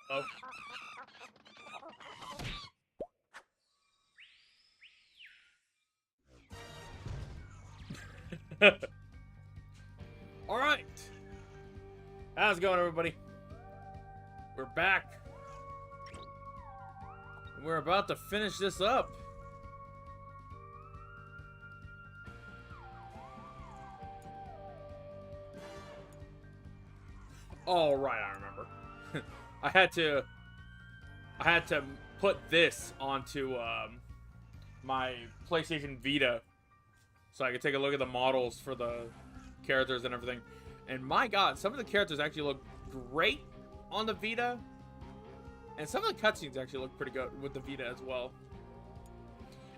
Oh. All right. How's it going, everybody? We're back. We're about to finish this up. All right, I remember. I had to put this onto my PlayStation Vita so I could take a look at the models for the characters and everything. And my God, some of the characters actually look great on the Vita, and some of the cutscenes actually look pretty good with the Vita as well.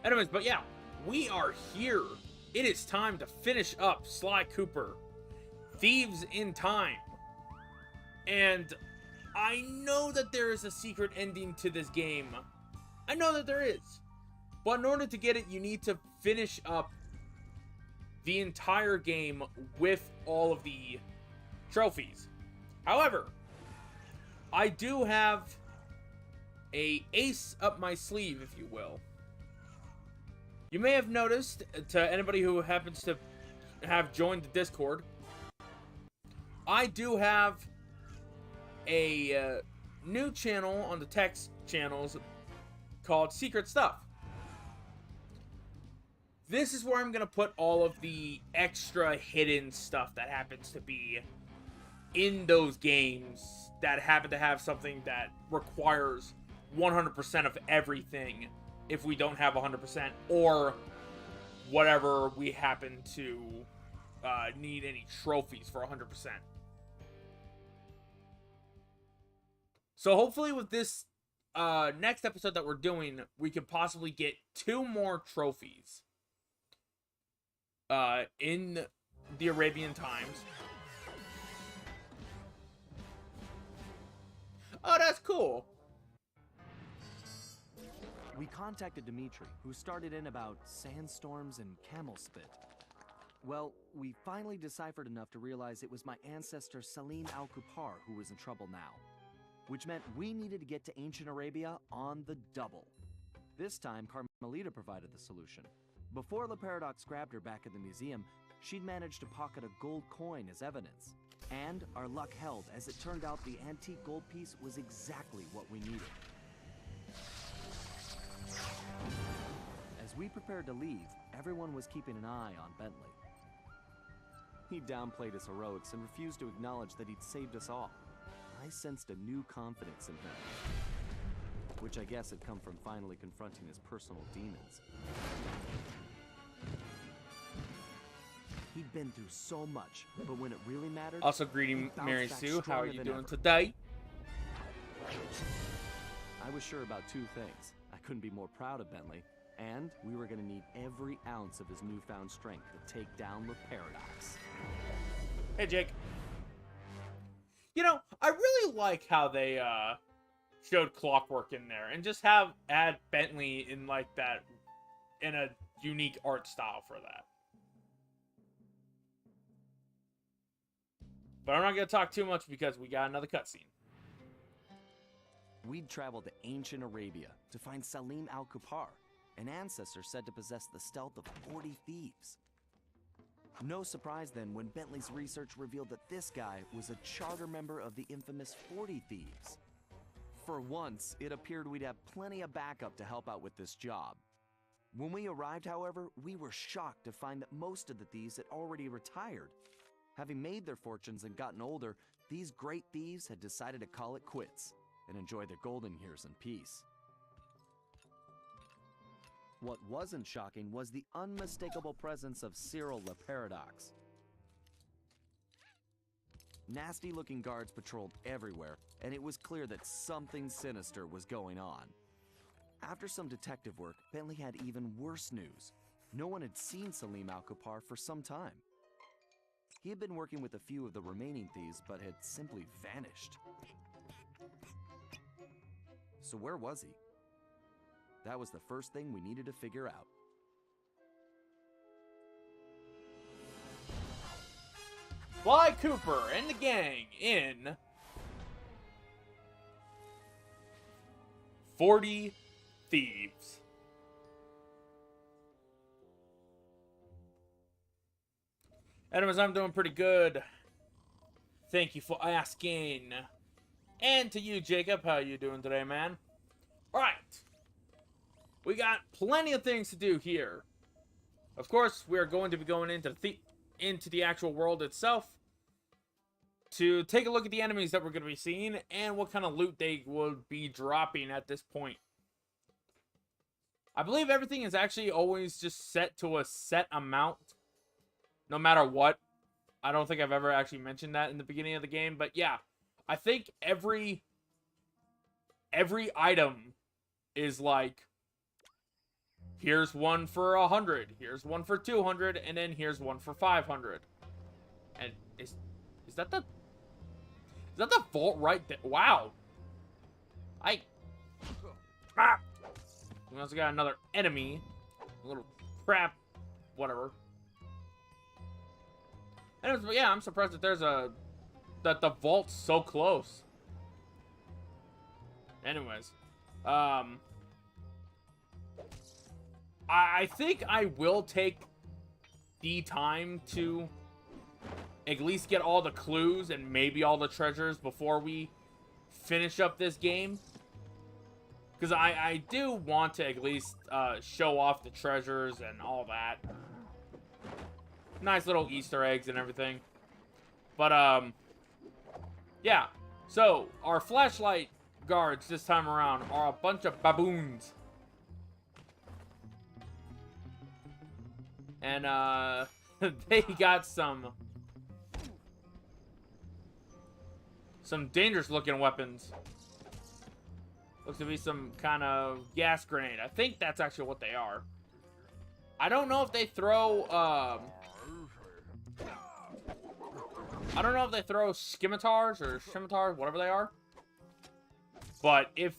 Anyways, but yeah, we are here. It is time to finish up Sly Cooper, Thieves in Time. And I know that there is a secret ending to this game. I know that there is. But in order to get it, you need to finish up the entire game with all of the trophies. However, I do have a ace up my sleeve, if you will. You may have noticed, to anybody who happens to have joined the Discord, I do have a new channel on the text channels called Secret Stuff. This is where I'm going to put all of the extra hidden stuff that happens to be in those games that happen to have something that requires 100% of everything if we don't have 100%, or whatever we happen to need any trophies for 100%. So hopefully with this next episode that we're doing, we could possibly get 2 more trophies in the Arabian Times. Oh, that's cool. We contacted Dimitri, who started in about sandstorms and camel spit. Well, we finally deciphered enough to realize it was my ancestor Salim al-Kupar who was in trouble now, which meant we needed to get to ancient Arabia on the double. This time, Carmelita provided the solution. Before La Paradox grabbed her back at the museum, she'd managed to pocket a gold coin as evidence. And our luck held, as it turned out the antique gold piece was exactly what we needed. As we prepared to leave, everyone was keeping an eye on Bentley. He downplayed his heroics and refused to acknowledge that he'd saved us all. I sensed a new confidence in him, which I guess had come from finally confronting his personal demons. He'd been through so much, but when it really mattered... Also, greeting Mary Sue. How are you doing today? I was sure about 2 things. I couldn't be more proud of Bentley, and we were going to need every ounce of his newfound strength to take down the Paradox. Hey, Jake. You know, I really like how they showed Clockwork in there, and just add Bentley in like that, in a unique art style for that. But I'm not going to talk too much because we got another cutscene. We'd traveled to ancient Arabia to find Salim al-Kupar, an ancestor said to possess the stealth of 40 thieves. No surprise then when Bentley's research revealed that this guy was a charter member of the infamous 40 Thieves. For once, it appeared we'd have plenty of backup to help out with this job. When we arrived, however, we were shocked to find that most of the thieves had already retired. Having made their fortunes and gotten older, these great thieves had decided to call it quits and enjoy their golden years in peace. What wasn't shocking was the unmistakable presence of Cyril the Paradox. Nasty-looking guards patrolled everywhere, and it was clear that something sinister was going on. After some detective work, Bentley had even worse news. No one had seen Salim al-Kupar for some time. He had been working with a few of the remaining thieves, but had simply vanished. So where was he? That was the first thing we needed to figure out. Sly Cooper and the gang in 40 Thieves. Anyways, I'm doing pretty good. Thank you for asking. And to you, Jacob, how you doing today, man? Alright. We got plenty of things to do here. Of course, we are going to be going into the actual world itself to take a look at the enemies that we're going to be seeing and what kind of loot they will be dropping at this point. I believe everything is actually always just set to a set amount, no matter what. I don't think I've ever actually mentioned that in the beginning of the game, but yeah, I think every item is like, here's one for 100, here's one for 200, and then here's one for 500. And is that the vault right there? Wow. We also got another enemy, a little crap, whatever. And yeah, I'm surprised that that the vault's so close. Anyways, I think I will take the time to at least get all the clues and maybe all the treasures before we finish up this game. Because I do want to at least show off the treasures and all that. Nice little Easter eggs and everything. But, yeah. So, our flashlight guards this time around are a bunch of baboons. And, they got some dangerous looking weapons. Looks to be some kind of gas grenade. I think that's actually what they are. I don't know if they throw, I don't know if they throw scimitars or scimitars, whatever they are. But if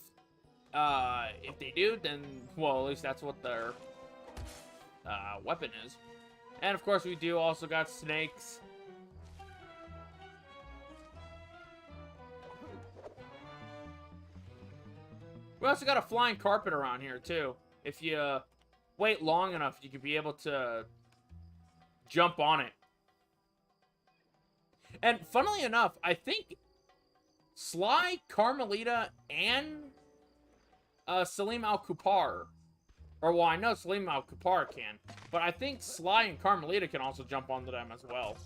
they do, then, well, at least that's what their weapon is. And of course, we do also got snakes. We also got a flying carpet around here too. If you wait long enough, you could be able to jump on it. And funnily enough, I think Sly, Carmelita, and Salim Al-Kupar, or well, I know Salim Al-Kupar can, but I think Sly and Carmelita can also jump onto them as well.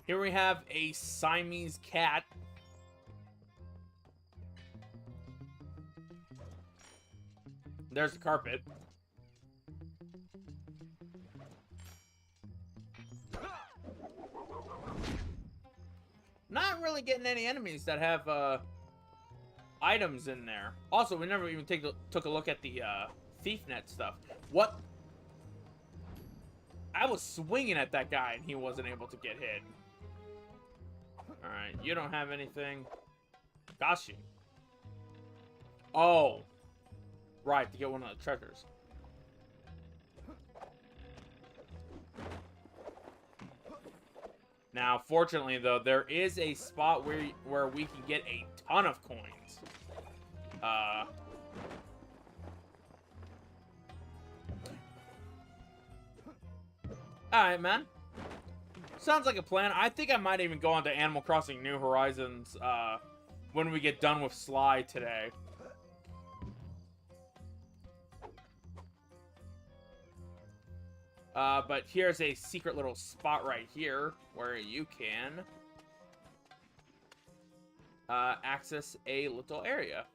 Here we have a Siamese cat. There's the carpet. Not really getting any enemies that have items in there. Also, we never even took a look at the thief net stuff. What? I was swinging at that guy and he wasn't able to get hit. Alright, you don't have anything. Got you. Oh. Right, to get one of the treasures. Now, fortunately, though, there is a spot where we can get a ton of coins. Alright, man. Sounds like a plan. I think I might even go on to Animal Crossing New Horizons when we get done with Sly today. But here's a secret little spot right here where you can access a little area.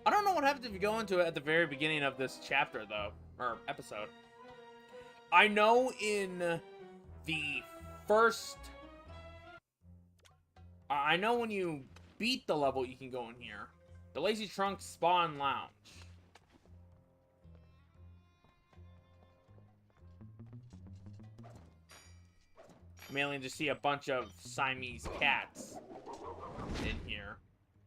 I don't know what happens if you go into it at the very beginning of this chapter, though, or episode. I know in the first... I know when you beat the level, you can go in here. The Lazy Trunk Spawn Lounge. Mainly to see a bunch of Siamese cats in here.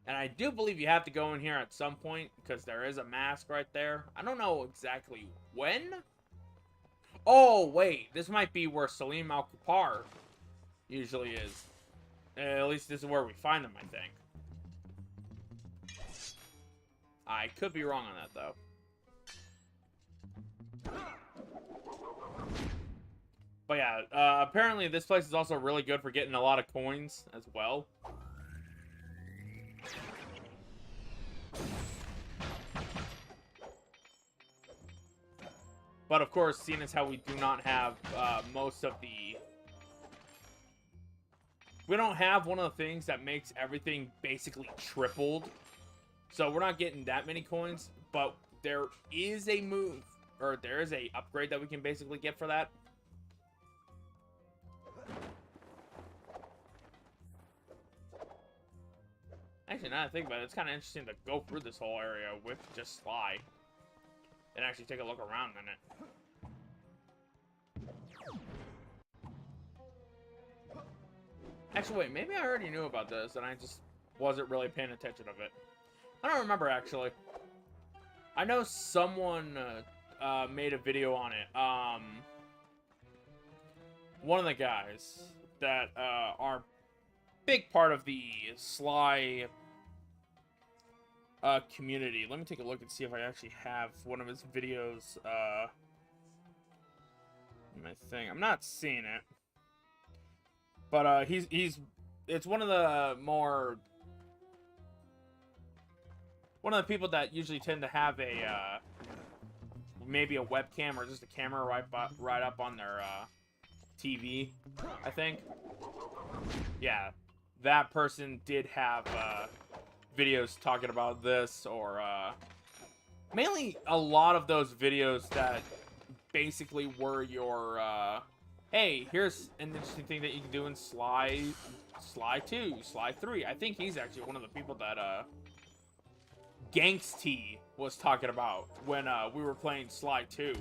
And I do believe you have to go in here at some point, because there is a mask right there. I don't know exactly when. Oh, wait. This might be where Salim Al-Kupar usually is. At least this is where we find them, I think. I could be wrong on that, though. But yeah, apparently this place is also really good for getting a lot of coins as well. But of course, seeing as how we do not have most of the... We don't have one of the things that makes everything basically tripled. So we're not getting that many coins, but there is a move, or there is a upgrade that we can basically get for that. Actually, now that I think about it, it's kind of interesting to go through this whole area with just Sly. And actually take a look around in it. Actually, wait, maybe I already knew about this, and I just wasn't really paying attention of it. I don't remember, actually. I know someone made a video on it. One of the guys that are big part of the Sly community. Let me take a look and see if I actually have one of his videos in my thing. I'm not seeing it. But it's one of the more... One of the people that usually tend to have a, maybe a webcam or just a camera right up on their, TV, I think. Yeah, that person did have, videos talking about this, or, mainly a lot of those videos that basically were your, hey, here's an interesting thing that you can do in Sly 2, Sly 3. I think he's actually one of the people that, Gangsty was talking about when we were playing Sly 2.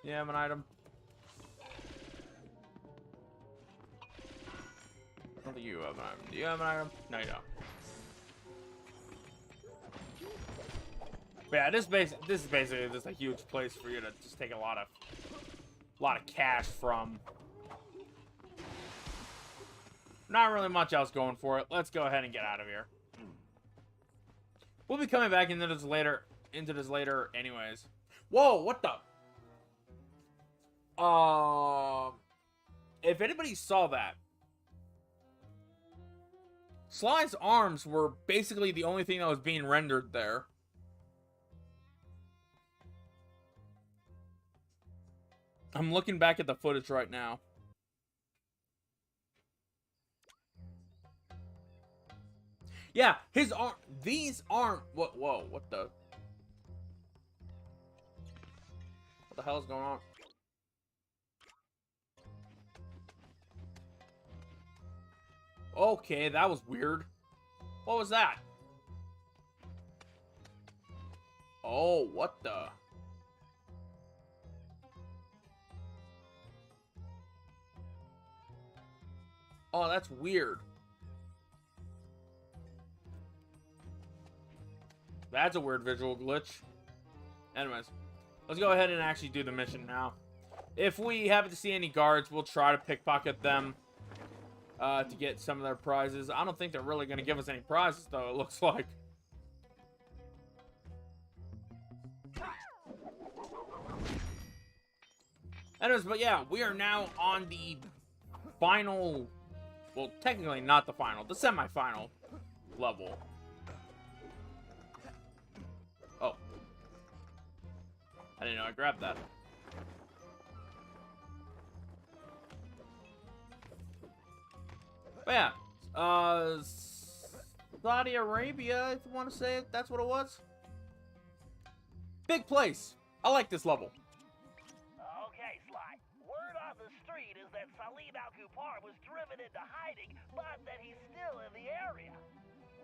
Yeah, I'm an item. I don't think you have an item. Do you have an item? No, you don't. But yeah, this is basically just a huge place for you to just take a lot of cash from. Not really much else going for it. Let's go ahead and get out of here. We'll be coming back into this later anyways. Whoa, what the? If anybody saw that, Sly's arms were basically the only thing that was being rendered there. I'm looking back at the footage right now. Yeah, his arm, these aren't, whoa, what the hell is going on? Okay, that was weird. What was that? Oh, what the? Oh, that's weird. That's a weird visual glitch. Anyways, let's go ahead and actually do the mission now. If we happen to see any guards, we'll try to pickpocket them to get some of their prizes. I don't think they're really going to give us any prizes, though, it looks like. Anyways, but yeah, we are now on the final... Well, technically not the final, the semi-final level. Oh. I didn't know I grabbed that. But yeah, Saudi Arabia, if you want to say it. That's what it was. Big place. I like this level. Okay, Sly. Word on the street is that Salim Al-Kupar was driven into hiding, but that he's still in the area.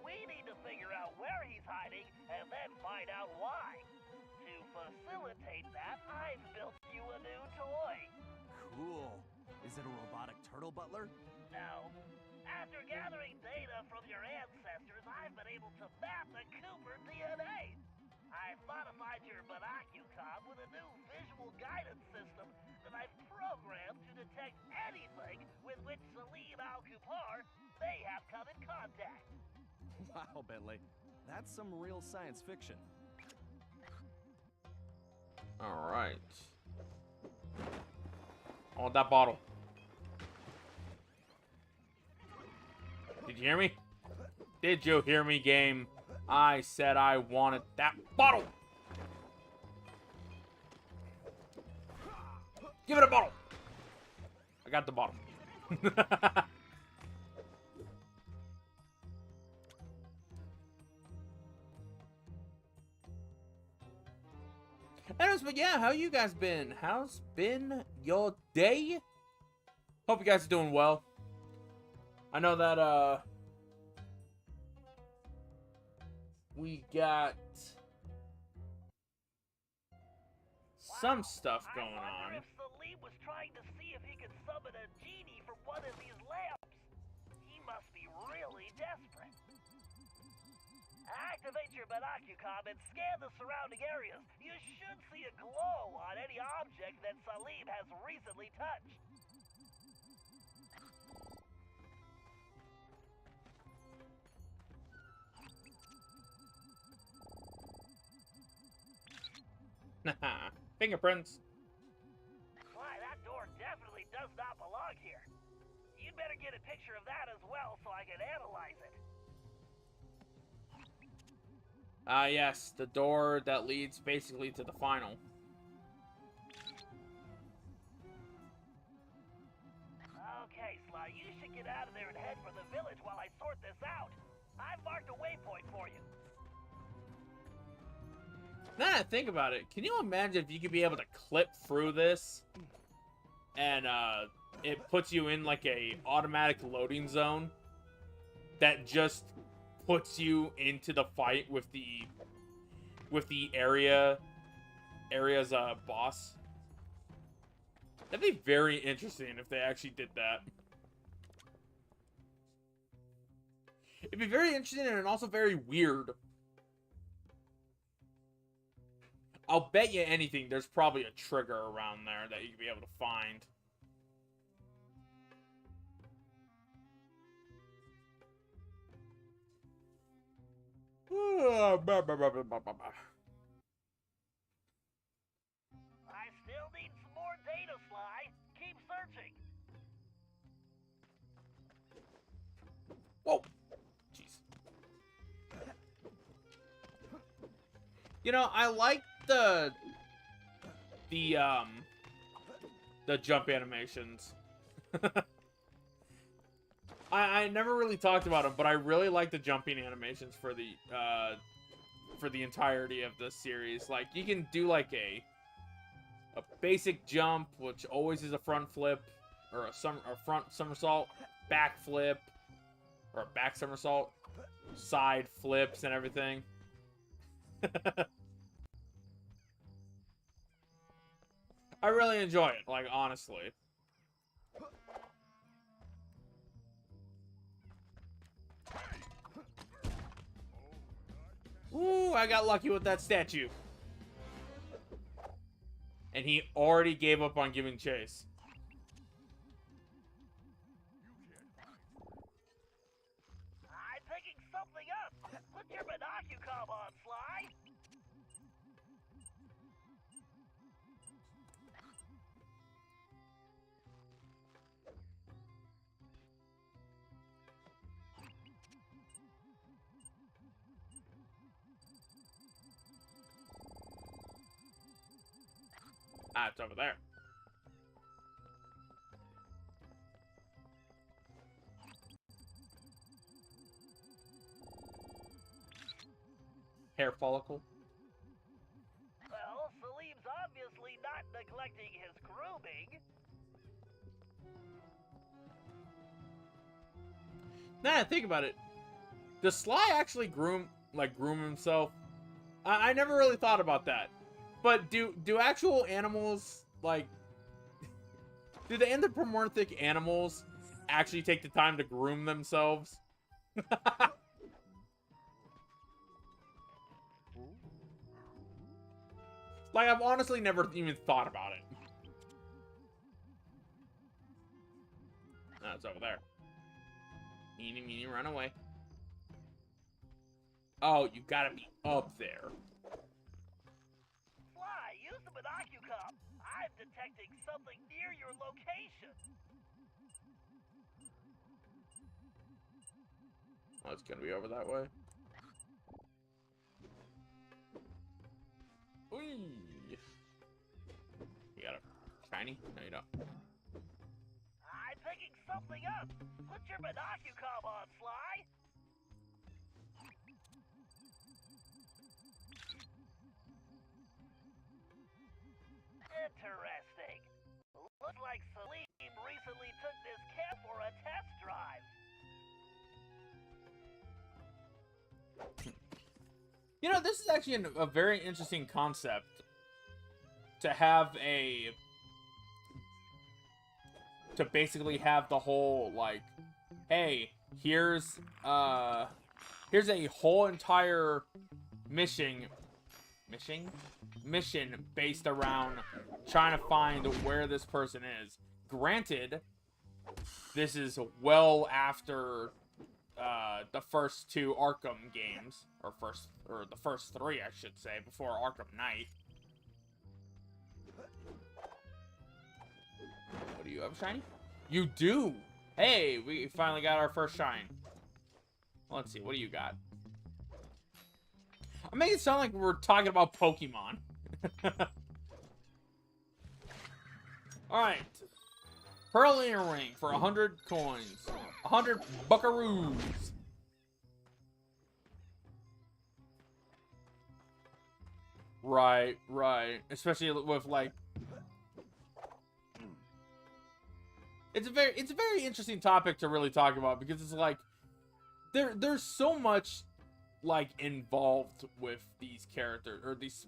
We need to figure out where he's hiding and then find out why. To facilitate that, I've built you a new toy. Cool. Is it a robotic turtle butler? No. After gathering data from your ancestors, I've been able to map the Cooper DNA. I've modified your binocucom with a new visual guidance system that I've programmed to detect anything with which Salim Al-Kupar may have come in contact. Wow, Bentley. That's some real science fiction. Alright. I want that bottle. Did you hear me? Did you hear me, game? I said I wanted that bottle. Give it a bottle. I got the bottle. Anyways, but yeah, how you guys been? How's been your day? Hope you guys are doing well. I know that, we got some stuff going I wonder on. if Salim was trying to see if he could summon a genie from one of these lamps. He must be really desperate. Activate your binocucom and scan the surrounding areas. You should see a glow on any object that Salim has recently touched. Fingerprints. Why, that door definitely does not belong here. You'd better get a picture of that as well so I can analyze it. Yes, the door that leads basically to the final. Okay, Sly, you should get out of there and head for the village while I sort this out. I've marked a waypoint for you. Now that I think about it, can you imagine if you could be able to clip through this and it puts you in like a automatic loading zone that just puts you into the fight with the area's boss? That'd be very interesting if they actually did that. It'd be very interesting and also very weird. I'll bet you anything there's probably a trigger around there that you could be able to find. I still need some more data, Sly. Keep searching. Whoa! Jeez. You know, I like the jump animations. I never really talked about them, but I really like the jumping animations for the entirety of the series. Like, you can do like a basic jump, which always is a front flip, or a front somersault, back flip, or a back somersault, side flips and everything. I really enjoy it, like, honestly. Ooh, I got lucky with that statue. And he already gave up on giving chase. I'm picking something up. Put your binocucom on, Sly. Ah, it's over there. hair follicle. Well, Salim's obviously not neglecting his grooming. Now think about it. Does Sly actually groom himself? I never really thought about that. But do actual animals, like, do the anthropomorphic animals actually take the time to groom themselves? Like, I've honestly never even thought about it. No, it's over there. Meanie, meanie, run away. Oh, you gotta be up there. Sly, use the binocular. I'm detecting something near your location. Oh, it's gonna be over that way. Whee! You got a shiny? No, you don't. I'm picking something up. Put your binocular on, Sly. Interesting. Looks like Salim recently took this cat for a test drive. You know, this is actually a very interesting concept. To have to basically have the whole, like, hey, here's a whole entire mission based around trying to find where this person is. Granted, this is well after the first two Arkham games, or the first three, I should say, before Arkham Knight. What do you have, shiny? You do! Hey, we finally got our first shine. Let's see, what do you got? I make it sound like we're talking about Pokemon. Alright. Pearl earring for 100 coins. 100 buckaroos. Right. Especially with, like... It's a very interesting topic to really talk about, because it's like... There's so much, like, involved with these characters, or these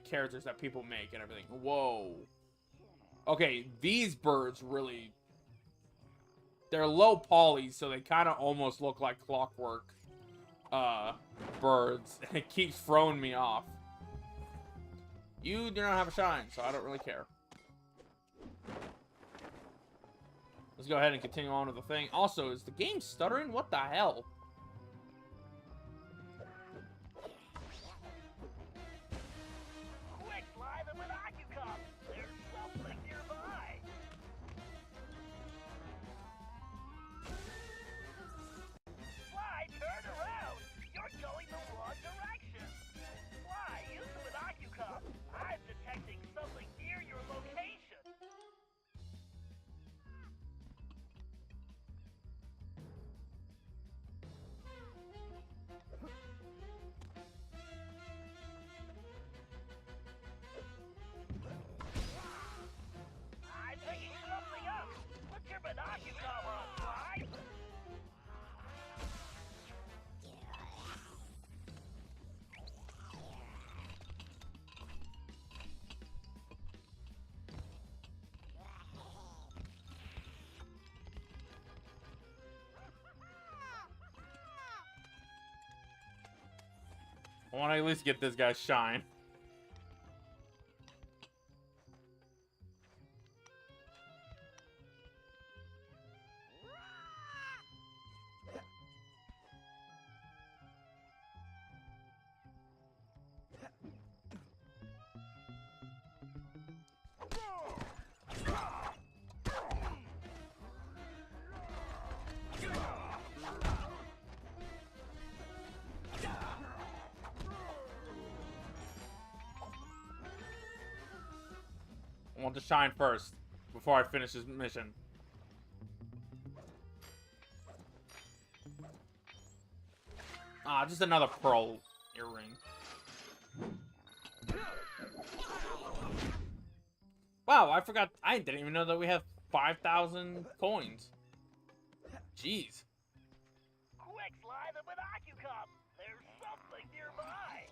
characters that people make and everything. Whoa. Okay, these birds really... They're low poly, so they kind of almost look like clockwork birds. And it keeps throwing me off. You do not have a shine, so I don't really care. Let's go ahead and continue on with the thing. Also, is the game stuttering? What the hell? Quick, Sly, the binocular. There's something nearby. Sly, turn around. You're going the wrong direction. Sly, use the binocular. I'm detecting something near your location. I'm picking something up. Put your binocular on, Sly. I want to at least get this guy's shine. I want to shine first, before I finish this mission. Ah, just another pearl earring. Wow, I forgot. I didn't even know that we have 5,000 coins. Jeez. Quick, Sly, the Binocucom! There's something nearby!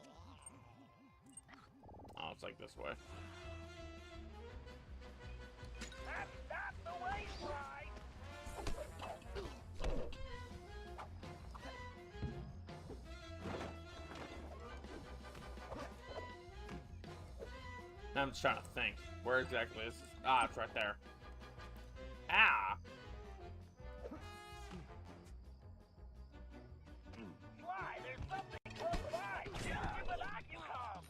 Oh, it's like this way. That's not the way, Sly! Now I'm just trying to think. Where exactly is this? Ah, it's right there. Ah! Sly, there's something close by! Use your Binocucom!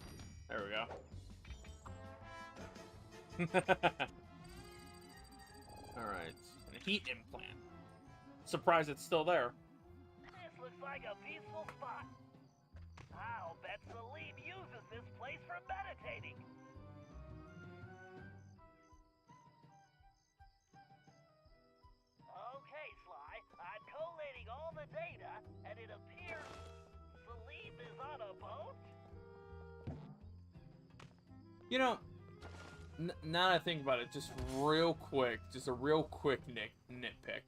There we go. Alright. A heat implant. Surprised it's still there. This looks like a peaceful spot. I'll bet Salim uses this place for meditating. Okay, Sly, I'm collating all the data, and it appears Salim is on a boat? You know, now that I think about it, just real quick, just a real quick nitpick.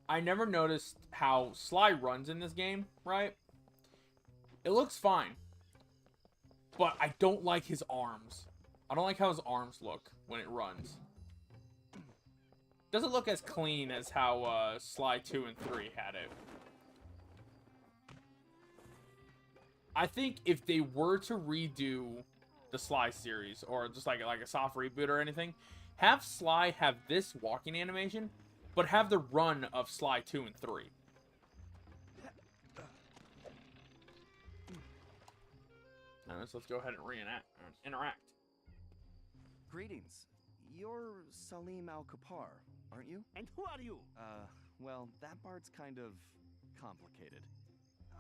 I never noticed how Sly runs in this game, right? It looks fine. But I don't like his arms. I don't like how his arms look when it runs. Doesn't look as clean as how Sly 2 and 3 had it. I think if they were to redo the Sly series, or just like a soft reboot or anything, have Sly have this walking animation, but have the run of Sly 2 and 3. Now, let's go ahead and interact. Greetings. You're Salim Al-Kapar, aren't you? And who are you? Well, that part's kind of complicated.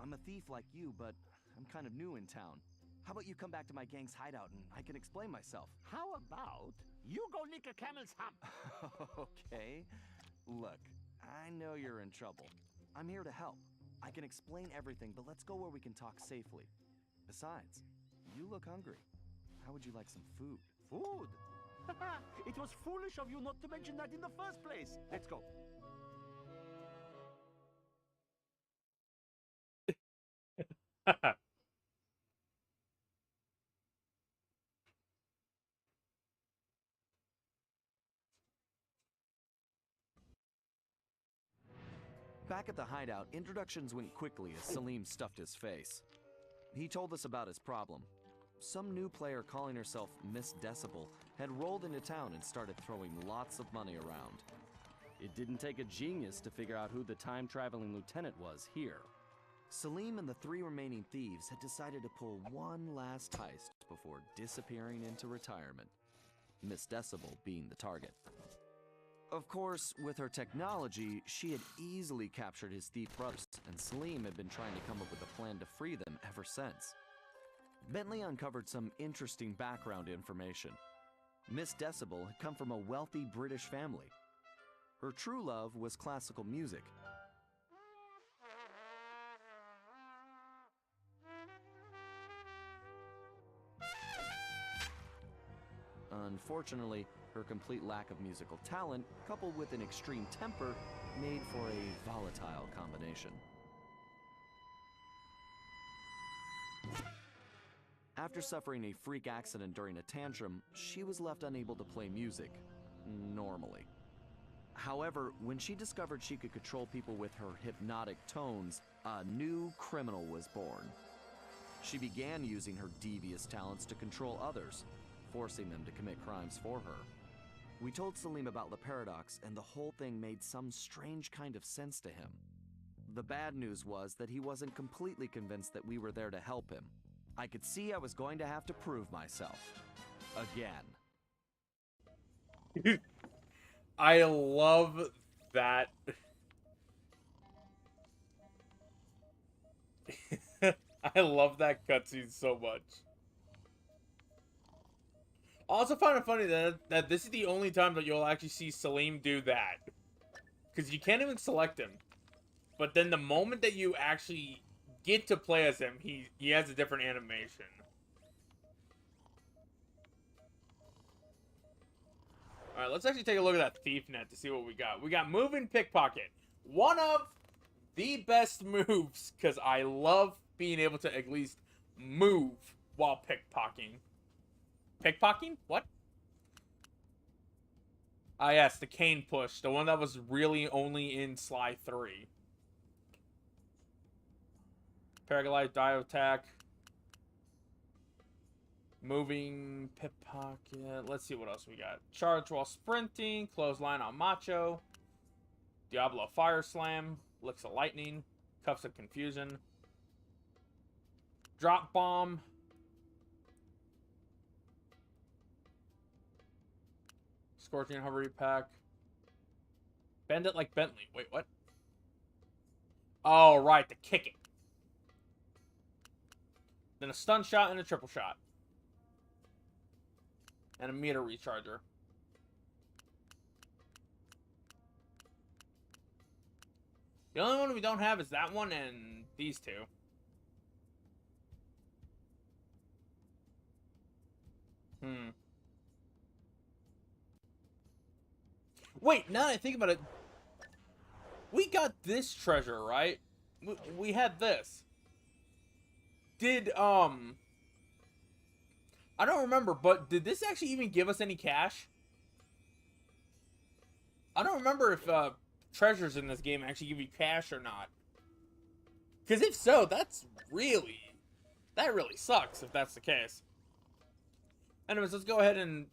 I'm a thief like you, but I'm kind of new in town. How about you come back to my gang's hideout and I can explain myself? How about you go lick a camel's hump? Okay. Look, I know you're in trouble. I'm here to help. I can explain everything, but let's go where we can talk safely. Besides, you look hungry. How would you like some food? Food? It was foolish of you not to mention that in the first place. Let's go. Back at the hideout, introductions went quickly as Salim stuffed his face. He told us about his problem. Some new player calling herself Miss Decibel had rolled into town and started throwing lots of money around. It didn't take a genius to figure out who the time-traveling lieutenant was here. Salim and the 3 remaining thieves had decided to pull one last heist before disappearing into retirement, Miss Decibel being the target. Of course, with her technology, she had easily captured his thief brothers, and Salim had been trying to come up with a plan to free them ever since. Bentley uncovered some interesting background information. Miss Decibel had come from a wealthy British family. Her true love was classical music. Unfortunately, her complete lack of musical talent, coupled with an extreme temper, made for a volatile combination. After suffering a freak accident during a tantrum, she was left unable to play music normally. However, when she discovered she could control people with her hypnotic tones, a new criminal was born. She began using her devious talents to control others, forcing them to commit crimes for her. We told Salim about the paradox, and the whole thing made some strange kind of sense to him. The bad news was that he wasn't completely convinced that we were there to help him. I could see I was going to have to prove myself. Again. I love that. I love that cutscene so much. I also find it funny that this is the only time that you'll actually see Salim do that. Because you can't even select him. But then the moment that you actually get to play as him, he has a different animation. Alright, let's actually take a look at that thief net to see what we got. We got moving pickpocket. One of the best moves, because I love being able to at least move while pickpocketing. Pickpocketing? What? Ah, yes, the cane push. The one that was really only in Sly 3. Paraglide, dive attack. Moving, pickpocket. Let's see what else we got. Charge while sprinting. Clothesline on Macho. Diablo Fire Slam. Licks of Lightning. Cuffs of Confusion. Drop Bomb. Scorching Hover Pack. Bend it like Bentley. Wait, what? Oh, right. The kick it. Then a stun shot and a triple shot. And a meter recharger. The only one we don't have is that one and these two. Wait, now that I think about it, we got this treasure, right? We had this. Did, I don't remember, but did this actually even give us any cash? I don't remember if, treasures in this game actually give you cash or not. Because if so, that really sucks if that's the case. Anyways, let's go ahead and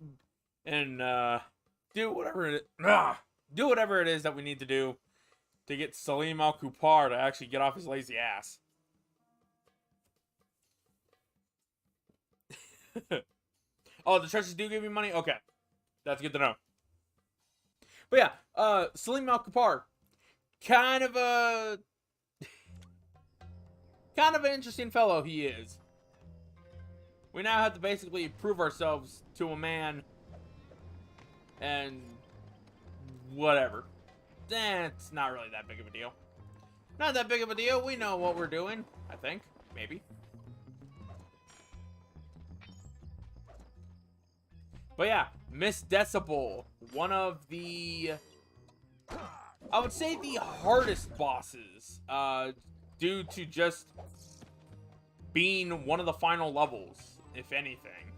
do whatever it is that we need to do to get Salim Al-Kupar to actually get off his lazy ass. Oh, the treasures do give you money? Okay. That's good to know. But yeah, Salim Al-Kupar. Kind of an interesting fellow he is. We now have to basically prove ourselves to a man. And whatever. It's not really that big of a deal. Not that big of a deal. We know what we're doing, I think. Maybe. But yeah, Miss Decibel, one of the, I would say the hardest bosses, due to just being one of the final levels, if anything.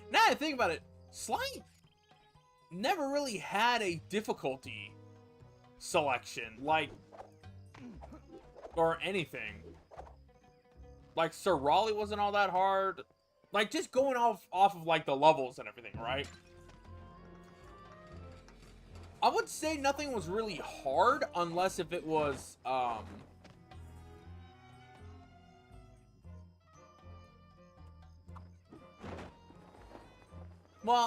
Now that I think about it, Sly never really had a difficulty selection, like, or anything. Like, Sir Raleigh wasn't all that hard. Like, just going off of, like, the levels and everything, right? I would say nothing was really hard, unless if it was, well,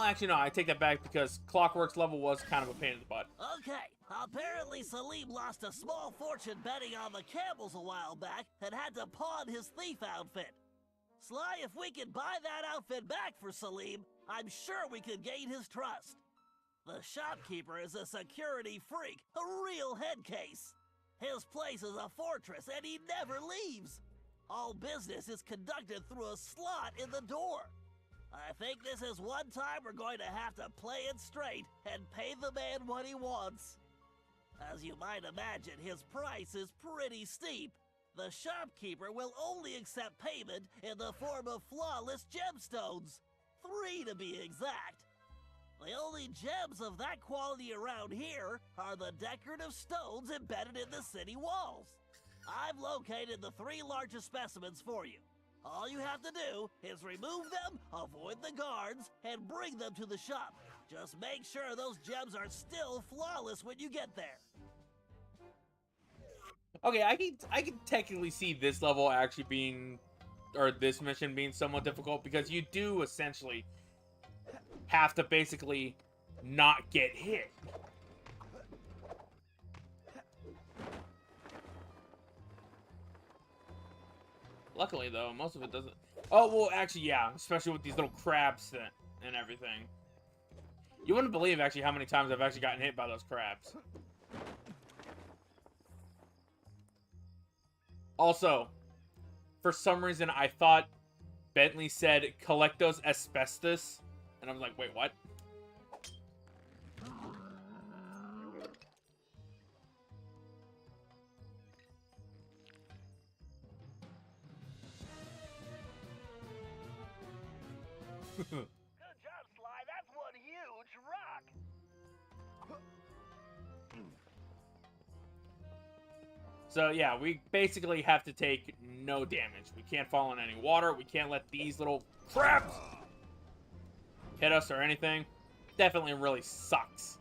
actually, no, I take that back because Clockwork's level was kind of a pain in the butt. Okay, apparently Salim lost a small fortune betting on the camels a while back and had to pawn his thief outfit. Sly, if we could buy that outfit back for Salim, I'm sure we could gain his trust. The shopkeeper is a security freak, a real head case. His place is a fortress and he never leaves. All business is conducted through a slot in the door. I think this is one time we're going to have to play it straight and pay the man what he wants. As you might imagine, his price is pretty steep. The shopkeeper will only accept payment in the form of flawless gemstones. 3 to be exact. The only gems of that quality around here are the decorative stones embedded in the city walls. I've located the 3 largest specimens for you. All you have to do is remove them, avoid the guards, and bring them to the shop. Just make sure those gems are still flawless when you get there. Okay, I can technically see this level actually being, or this mission being somewhat difficult, because you do essentially have to basically not get hit. Luckily, though, most of it doesn't. Oh, well, actually, yeah, especially with these little crabs and everything. You wouldn't believe, actually, how many times I've actually gotten hit by those crabs. Also, for some reason, I thought Bentley said Collectos Asbestos. And I was like, wait, what? Good job, Sly. That's one huge rock. So yeah, we basically have to take no damage. We can't fall in any water. We can't let these little crabs hit us or anything. Definitely really sucks.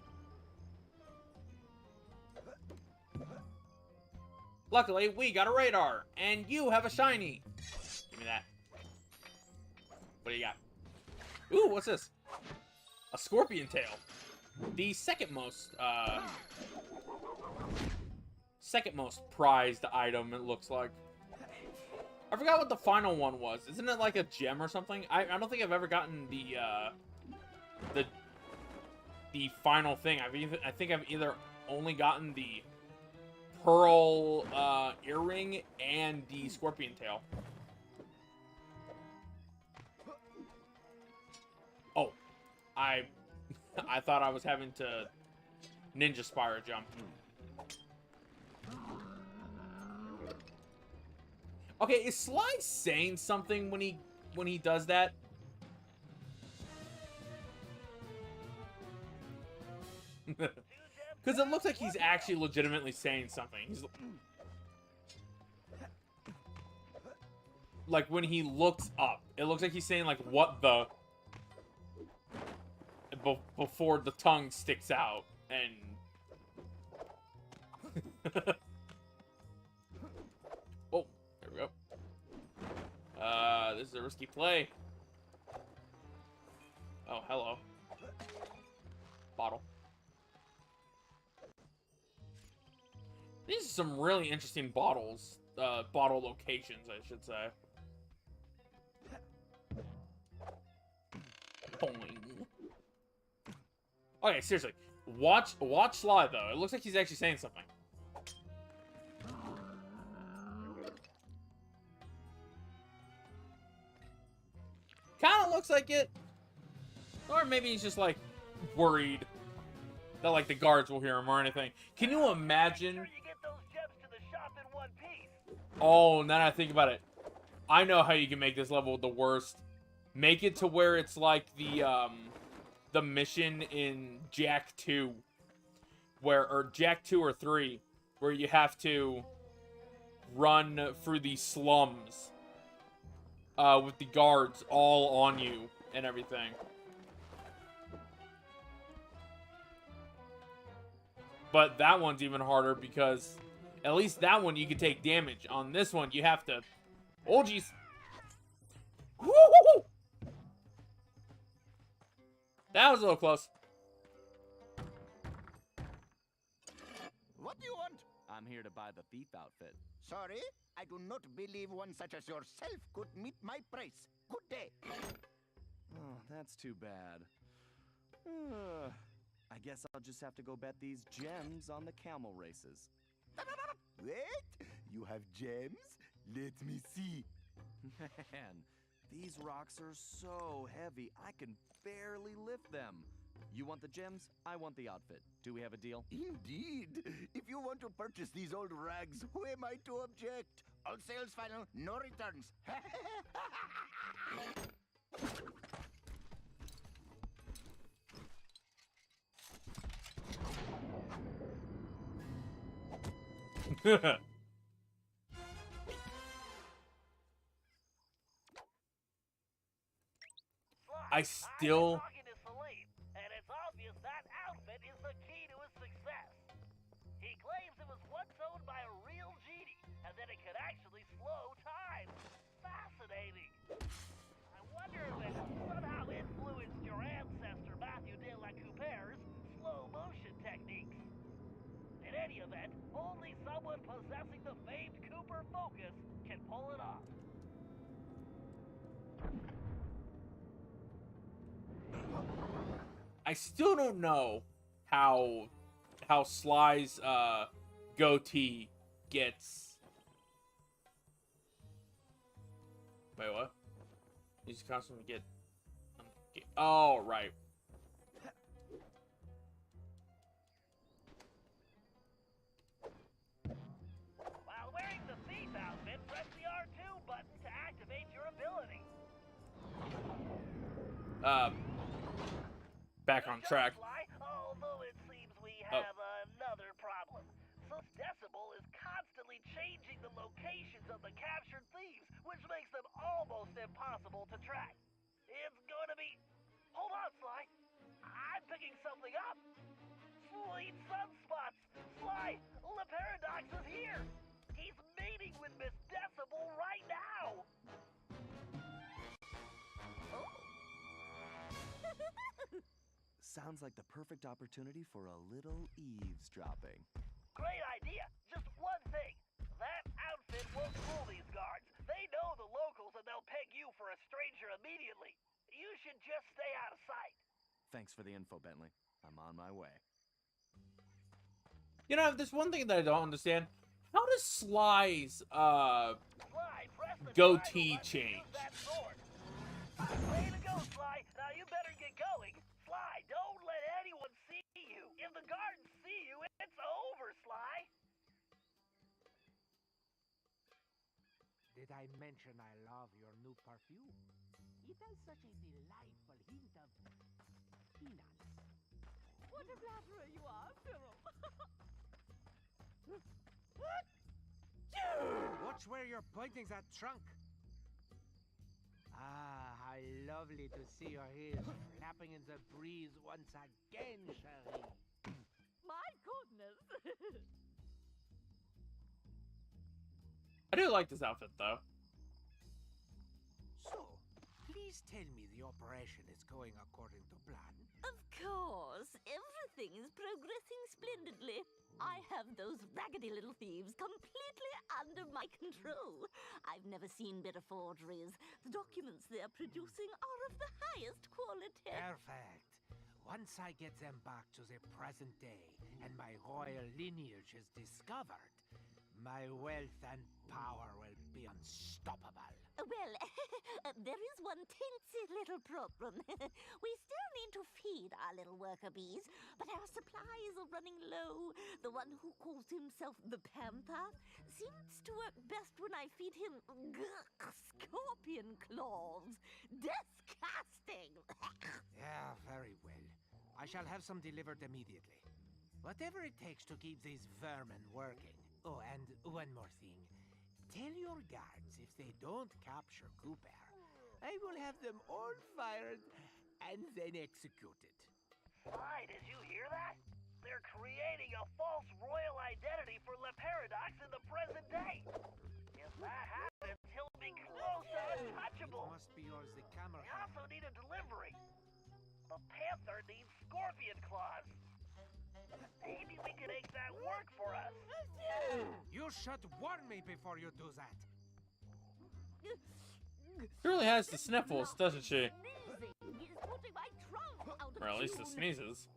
Luckily, we got a radar, and you have a shiny. Give me that. What do you got? Ooh, what's this? A scorpion tail. The second most prized item, it looks like. I forgot what the final one was. Isn't it like a gem or something? I don't think I've ever gotten the final thing. I think I've either only gotten the pearl earring and the scorpion tail. Oh, I thought I was having to ninja spire jump. Okay, is Sly saying something when he does that? Because it looks like he's actually legitimately saying something. He's like when he looks up, it looks like he's saying like what the before the tongue sticks out and. Oh, there we go. This is a risky play. Oh, hello. Bottle. These are some really interesting bottles. Bottle locations, I should say. Boing. Okay, seriously. Watch Sly, though. It looks like he's actually saying something. Kind of looks like it. Or maybe he's just, like, worried that, like, the guards will hear him or anything. Can you imagine? Make sure you get those gems to the shop in one piece. Oh, now that I think about it. I know how you can make this level the worst. Make it to where it's like the mission in Jack 2. Or Jack 2 or 3. Where you have to run through these slums. With the guards all on you and everything. But that one's even harder because at least that one you can take damage. On this one, you have to... Oh, jeez. Woo-hoo-hoo! That was a little close. What do you want? I'm here to buy the thief outfit. Sorry, I do not believe one such as yourself could meet my price. Good day. Oh, that's too bad. I guess I'll just have to go bet these gems on the camel races. Wait, you have gems? Let me see. Man, these rocks are so heavy, I can barely lift them. You want the gems? I want the outfit. Do we have a deal? Indeed. If you want to purchase these old rags, who am I to object? All sales final, no returns. I still... I've been talking to Salim, and it's obvious that outfit is the key to his success. He claims it was once owned by a real genie, and that it could actually slow time. Fascinating. I wonder if it somehow influenced your ancestor Matthew de la Coupere's slow motion techniques. In any event, only someone possessing the famed Cooper focus can pull it off. I still don't know how Sly's goatee gets Wait, what? You just constantly get... Oh, right. While wearing the thief outfit, press the R2 button to activate your ability. Back on track. Although it seems we have another problem. So Decibel is constantly changing the locations of the captured thieves, which makes them almost impossible to track. It's going to be... Hold on, Sly. I'm picking something up. Sweet sunspots. Sly, Le Paradox is here. He's meeting with Miss Decibel right now. Sounds like the perfect opportunity for a little eavesdropping. Great idea. Just one thing. That outfit won't fool these guards. They know the locals and they'll peg you for a stranger immediately. You should just stay out of sight. Thanks for the info, Bentley. I'm on my way. You know, there's one thing that I don't understand. How does Sly's, Sly, press the goatee triangle button to change? use that sword. Way to go, Sly. Now you better get going. Sly, don't let anyone see you. If the guards see you, it's over, Sly. Did I mention I love your new perfume? It has such a delightful hint of peanuts. What a flatterer you are, Cyril. Watch where you're pointing that trunk. Ah, how lovely to see your ears flapping in the breeze once again, Cherie. My goodness. I do like this outfit, though. So, please tell me the operation is going according to plan. Of course, everything is progressing splendidly. I have those raggedy little thieves completely under my control. I've never seen better forgeries. The documents they're producing are of the highest quality. Perfect. Once I get them back to the present day and my royal lineage is discovered, my wealth and power will be unstoppable. Well, there is one teensy little problem. We still need to feed our little worker bees, but our supplies are running low. The one who calls himself the Panther seems to work best when I feed him scorpion claws. Disgusting! Yeah, very well. I shall have some delivered immediately. Whatever it takes to keep these vermin working. Oh, and one more thing. Tell your guards if they don't capture Cooper, I will have them all fired and then executed. Sly, did you hear that? They're creating a false royal identity for Le Paradox in the present day. If that happens, he'll be close to untouchable. It must be yours, the camera. We also need a delivery. The Panther needs scorpion claws. Maybe we can make that work for us. You should warn me before you do that. She really has the sniffles, doesn't she? Sneezing is putting my trunk out of Or at least the tune. sneezes.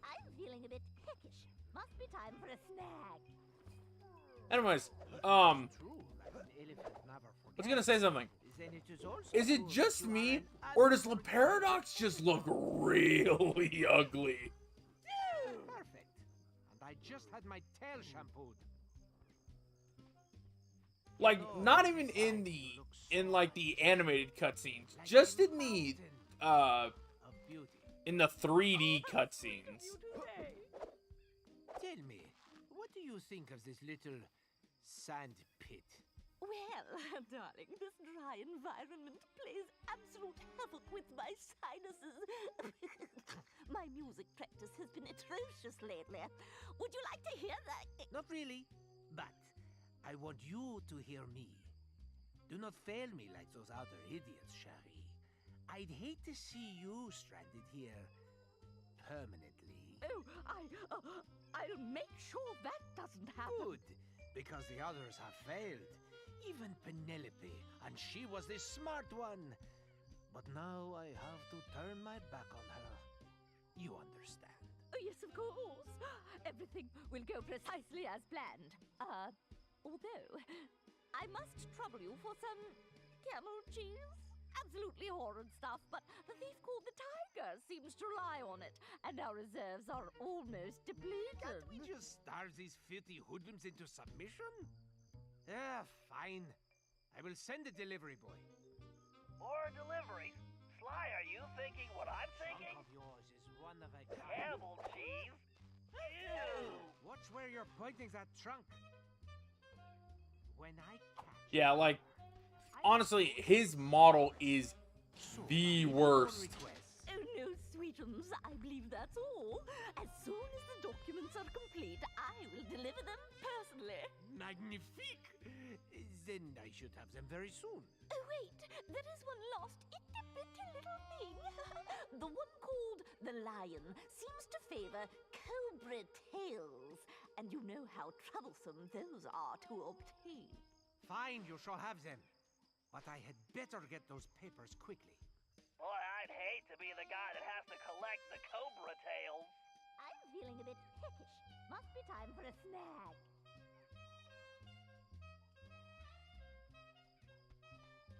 I'm feeling a bit peckish. Must be time for a snack. Anyways, True that an elephant never I was forgets. gonna say something. Then it is also Is it true just that you me, are an or does Le Paradox just look really ugly? Perfect. And I just had my tail shampooed. Like, not even in like the animated cutscenes, just in the Of beauty. in the 3D cutscenes. Tell me, what do you think of this little sand pit? Well, darling, this dry environment plays absolute havoc with my sinuses. My music practice has been atrocious lately. Would you like to hear that? Not really, but I want you to hear me. Do not fail me like those other idiots, Cherie. I'd hate to see you stranded here permanently. Oh, I'll make sure that doesn't happen. Good, because the others have failed. Even Penelope, and she was the smart one. But now I have to turn my back on her. You understand. Oh, yes, of course. Everything will go precisely as planned. Although, I must trouble you for some camel cheese. Absolutely horrid stuff, but the thief called the tiger seems to rely on it, and our reserves are almost depleted. Can't we just starve these filthy hoodlums into submission? Fine. I will send a delivery boy. More deliveries. Sly, are you thinking what I'm thinking? Trunk of yours is one of a kind. Camel cheese? Ew! Watch where you're pointing that trunk. When I catch Yeah, like, honestly, his model is the worst. Oh no, sweetums, I believe that's all. As soon as the documents are complete, I will deliver them personally. Magnifique! Then I should have them very soon. Oh wait, there is one last itty-bitty little thing. The one called the lion seems to favor cobra tails, and you know how troublesome those are to obtain. Fine, you shall have them. But I had better get those papers quickly. Boy, I'd hate to be the guy that has to collect the cobra tails. I'm feeling a bit peckish. Must be time for a snack.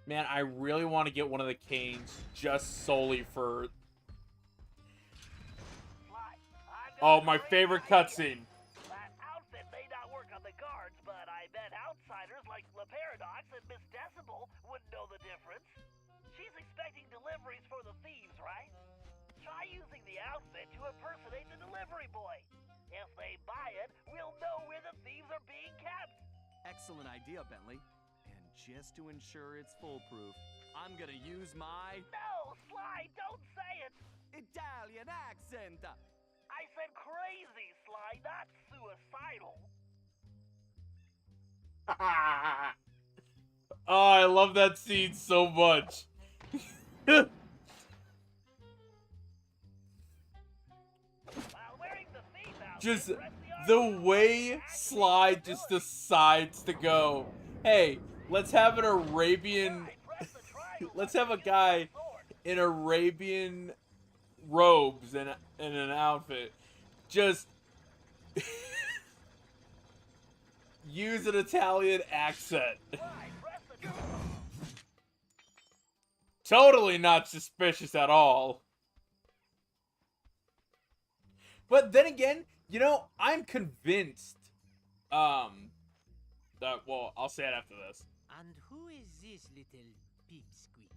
Man, I really want to get one of the canes just solely for... Oh, my favorite cutscene. That outfit may not work on the guards, but I bet outsiders like La Paradox and Miss Decibel wouldn't know the difference. She's expecting deliveries for the thieves, right? Try using the outfit to impersonate the delivery boy. If they buy it, we'll know where the thieves are being kept. Excellent idea, Bentley. And just to ensure it's foolproof, I'm gonna use my No, Sly, don't say it. Italian accent. I said crazy, Sly, not suicidal. Oh, I love that scene so much. While wearing the thief outfit, Just press the R2 way button to Sly activate the just ability. decides to go, hey, let's have an Arabian, Right, press the triangle let's button have a to use the guy sword. in Arabian robes and an outfit just use an Italian accent. Right, press the Totally not suspicious at all. But then again, you know, I'm convinced, that, well, I'll say it after this. And who is this little pipsqueak?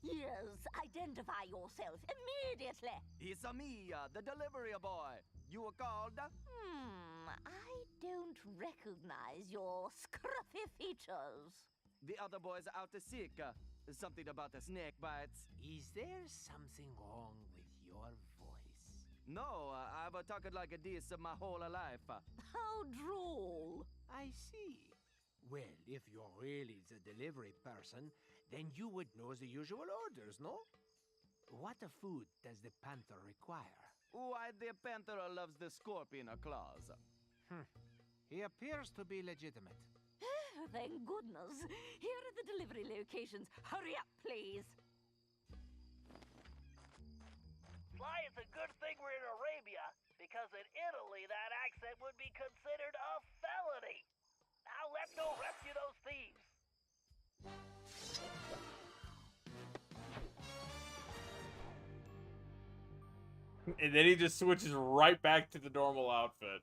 Yes, identify yourself immediately. It's me, the delivery boy. You were called? I don't recognize your scruffy features. The other boys are out to sick. Something about the snake bites. Is there something wrong with your voice? No, I've talked like this my whole life. How droll. I see. Well, if you're really the delivery person, then you would know the usual orders, no? What food does the panther require? Why, the panther loves the scorpion claws. He appears to be legitimate. Thank goodness. Here are the delivery locations. Hurry up, please. Sly, it's a good thing we're in Arabia, because in Italy that accent would be considered a felony. Now let's go rescue those thieves. And then he just switches right back to the normal outfit.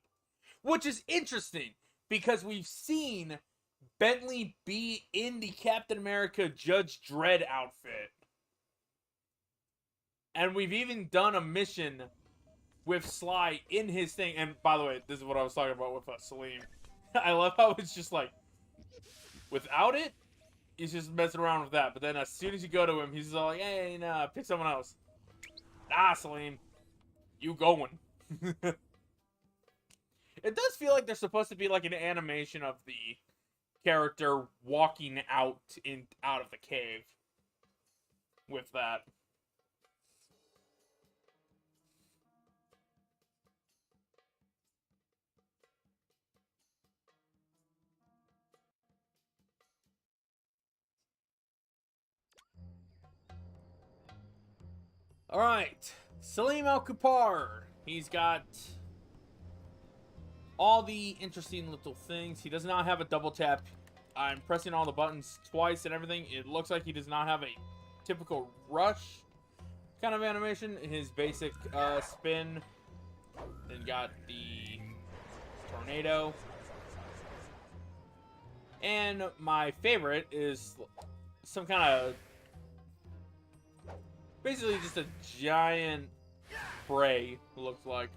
Which is interesting, because we've seen Bentley be in the Captain America Judge Dredd outfit. And we've even done a mission with Sly in his thing. And by the way, this is what I was talking about with Salim. I love how it's just like, without it, he's just messing around with that. But then as soon as you go to him, he's all like, hey, nah, pick someone else. Nah, Salim, you going. It does feel like there's supposed to be like an animation of the character walking out of the cave with that. All right, Salim Al-Kupar. He's got all the interesting little things. He does not have a double tap I'm pressing all the buttons twice and everything. It looks like he does not have a typical rush kind of animation. His basic spin. Then got the tornado. And my favorite is some kind of... basically just a giant spray, it looks like.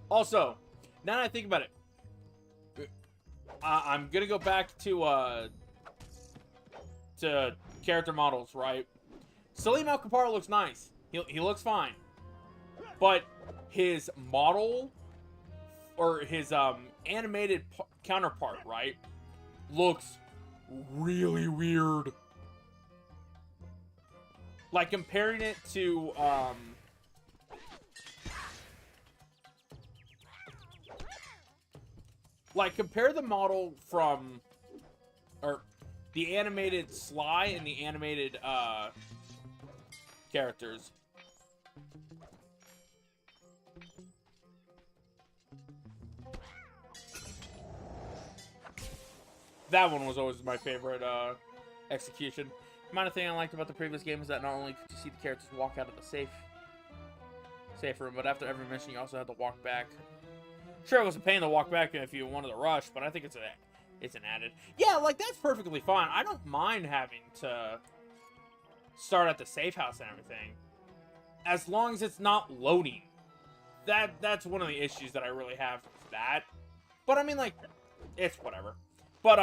Also, now that I think about it, I'm gonna go back to character models, right? Salim Al-Kapar looks nice. He looks fine. But his model, or his animated counterpart, right, looks really weird. Like, comparing it to, like, compare the model from, or the animated Sly and the animated, characters. That one was always my favorite, execution. The minor thing I liked about the previous game is that not only could you see the characters walk out of the safe room, but after every mission you also had to walk back. Sure, it was a pain to walk back if you wanted to rush, but I think it's an added. Yeah, like, that's perfectly fine. I don't mind having to start at the safe house and everything, as long as it's not loading. That's one of the issues that I really have with that. But I mean, like, it's whatever. But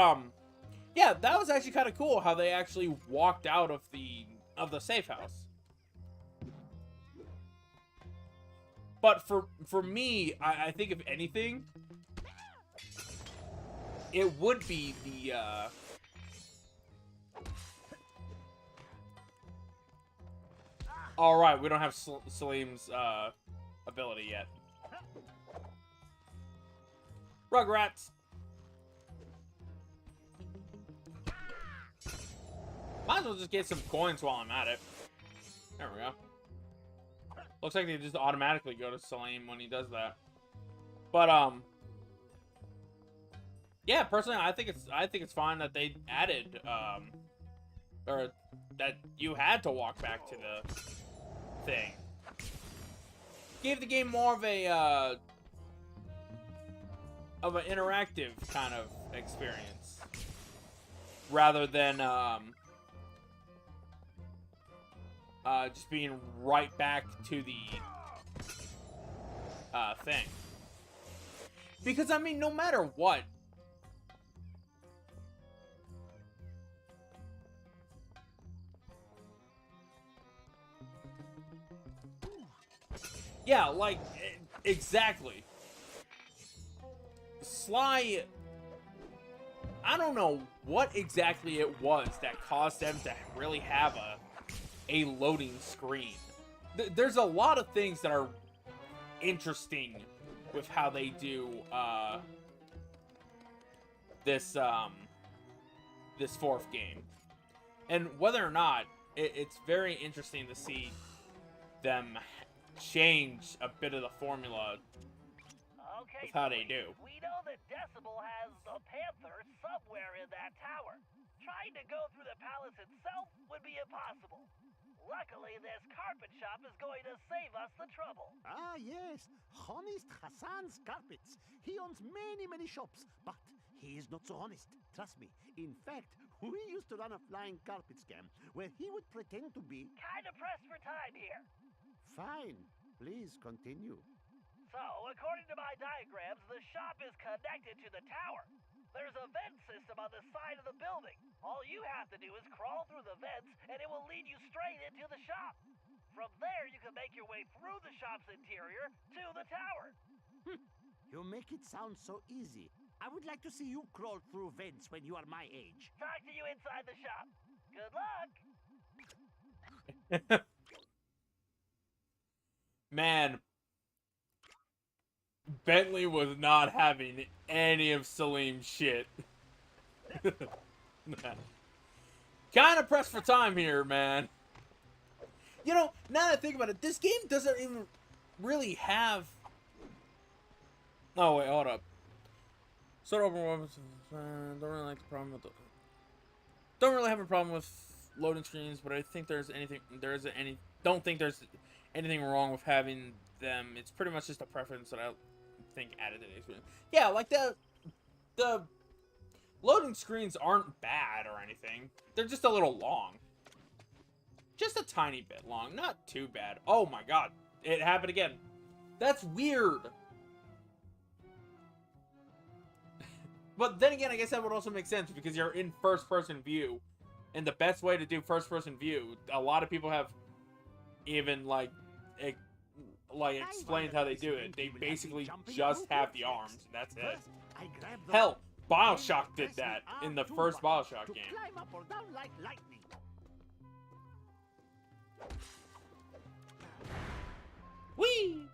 yeah, that was actually kind of cool how they actually walked out of the safe house. But for me, I think if anything, it would be the all right, we don't have Salim's ability yet. Rugrats. Might as well just get some coins while I'm at it. There we go. Looks like they just automatically go to Salim when he does that. But yeah, personally, I think it's fine that they added or that you had to walk back to the thing. Gave the game more of an interactive kind of experience rather than just being right back to the thing. Because, I mean, no matter what, yeah, like, exactly. Sly, I don't know what exactly it was that caused them to really have a loading screen. There's a lot of things that are interesting with how they do this fourth game, and whether or not it's very interesting to see them change a bit of the formula Okay, with how they do. we know that Decibel has a panther somewhere in that tower. Trying to go through the palace itself would be impossible. Luckily, this carpet shop is going to save us the trouble. Ah, yes. Honest Hassan's Carpets. He owns many, many shops, but he is not so honest. Trust me. In fact, we used to run a flying carpet scam where he would pretend to be... Kinda pressed for time here. Fine. Please continue. So, according to my diagrams, the shop is connected to the tower. There's a vent system on the side of the building. All you have to do is crawl through the vents, and it will lead you straight into the shop. From there, you can make your way through the shop's interior to the tower. You make it sound so easy. I would like to see you crawl through vents when you are my age. Talk to you inside the shop. Good luck. Man, Bentley was not having any of Salim's shit. Kind of pressed for time here, man. You know, now that I think about it, this game doesn't even really have Oh wait, hold up. Sort of overwhelmed. Don't really like the problem with. Don't really have a problem with loading screens, but I think don't think there's anything wrong with having them. It's pretty much just a preference that I think added to the experience. Yeah, like the loading screens aren't bad or anything. They're just a little long. Just a tiny bit long. Not too bad. Oh my god. It happened again. That's weird. But then again, I guess that would also make sense because you're in first-person view. And the best way to do first-person view, a lot of people have even, explained how they do it. They basically just have the arms, and that's it. Hell, BioShock did that in the first BioShock game. Climb up or down like lightning. Whee!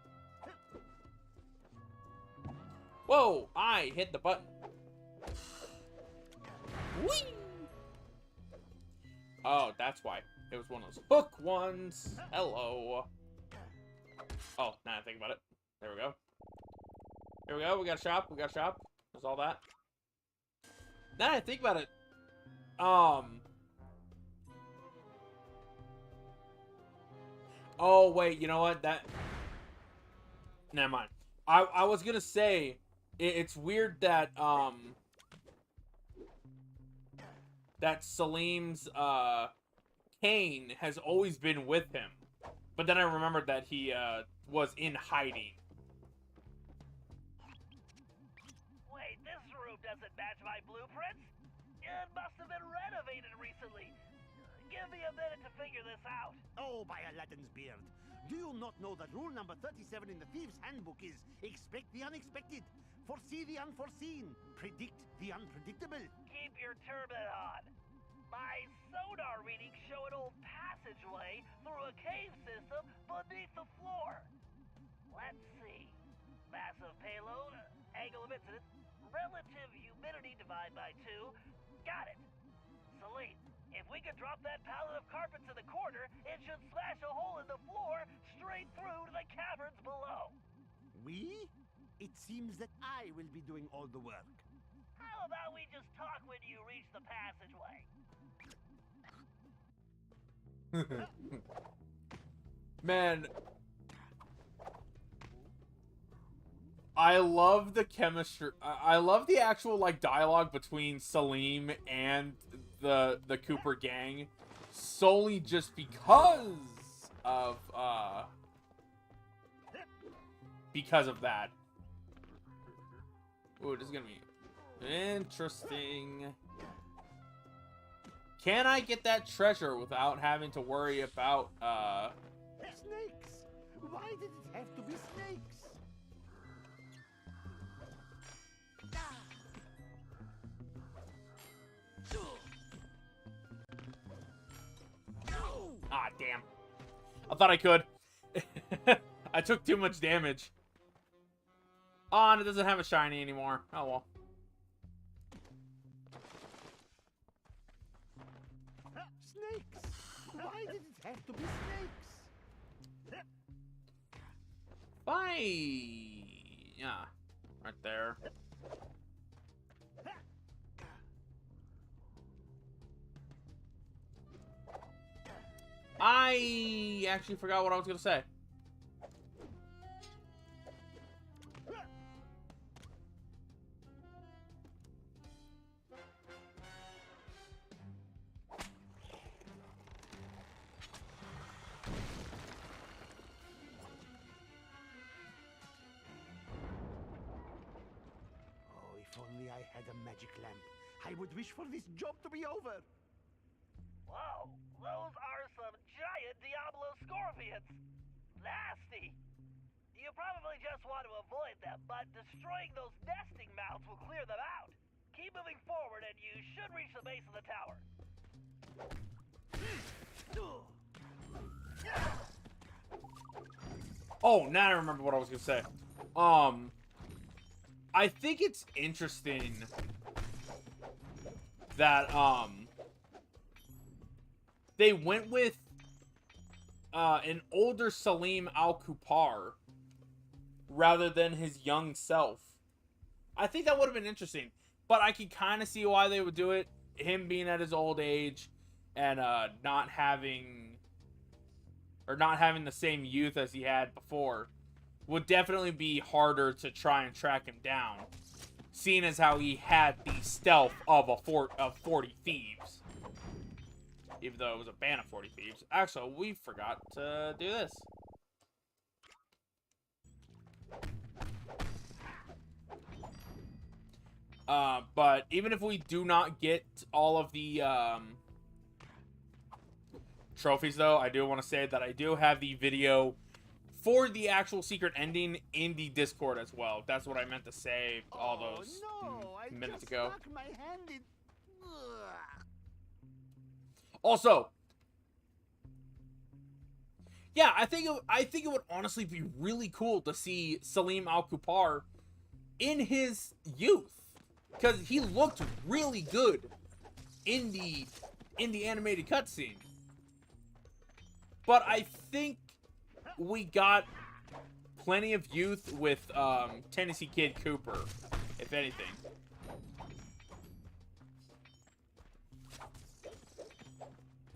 Whoa, I hit the button. Whee! Oh, that's why. It was one of those hook ones. Hello. Oh, now I think about it. There we go. Here we go. We got a shop. We got a shop. There's all that. Now I think about it. Oh, wait. You know what? Never mind. I was gonna say, it's weird that, that Salim's, Kane has always been with him. But then I remembered that he, was in hiding. Wait, this room doesn't match my blueprints. It must have been renovated recently. Give me a minute to figure this out. Oh, by Aladdin's beard. Do you not know that rule number 37 in the Thieves' Handbook is expect the unexpected, foresee the unforeseen, predict the unpredictable? Keep your turban on. My sonar readings show an old passageway through a cave system beneath the floor. Let's see. Massive payload, angle of incidence, relative humidity divided by 2. Got it. Celine, if we could drop that pallet of carpets in the corner, it should smash a hole in the floor straight through to the caverns below. We? It seems that I will be doing all the work. How about we just talk when you reach the passageway? Man, I love the chemistry. I love the actual like dialogue between Salim and the Cooper gang, solely just because of that. Ooh, this is gonna be interesting. Can I get that treasure without having to worry about Snakes! Why did it have to be snakes? Ah, damn. I thought I could. I took too much damage. Oh, and it doesn't have a shiny anymore. Oh, well. Snakes! Why did it have to be snakes? Bye. Yeah. Right there. I actually forgot what I was going to say. Oh, if only I had a magic lamp. I would wish for this job to be over. Whoa, those are some giant Diablo scorpions. Nasty. You probably just want to avoid them, but destroying those nesting mounds will clear them out. Keep moving forward and you should reach the base of the tower. Oh, now I remember what I was going to say. I think it's interesting that, they went with, an older Salim Al-Kupar rather than his young self. I think that would have been interesting. But I can kind of see why they would do it. Him being at his old age and not having the same youth as he had before would definitely be harder to try and track him down, seeing as how he had the stealth of 40 Thieves. Even though it was a ban of 40 Thieves. Actually, we forgot to do this. But even if we do not get all of the trophies, though, I do want to say that I do have the video for the actual secret ending in the Discord as well. That's what I meant to say all those minutes ago. Stuck my hand in... Also, yeah, I think it would honestly be really cool to see Salim Al-Kupar in his youth, because he looked really good in the animated cutscene. But I think we got plenty of youth with Tennessee Kid Cooper, if anything.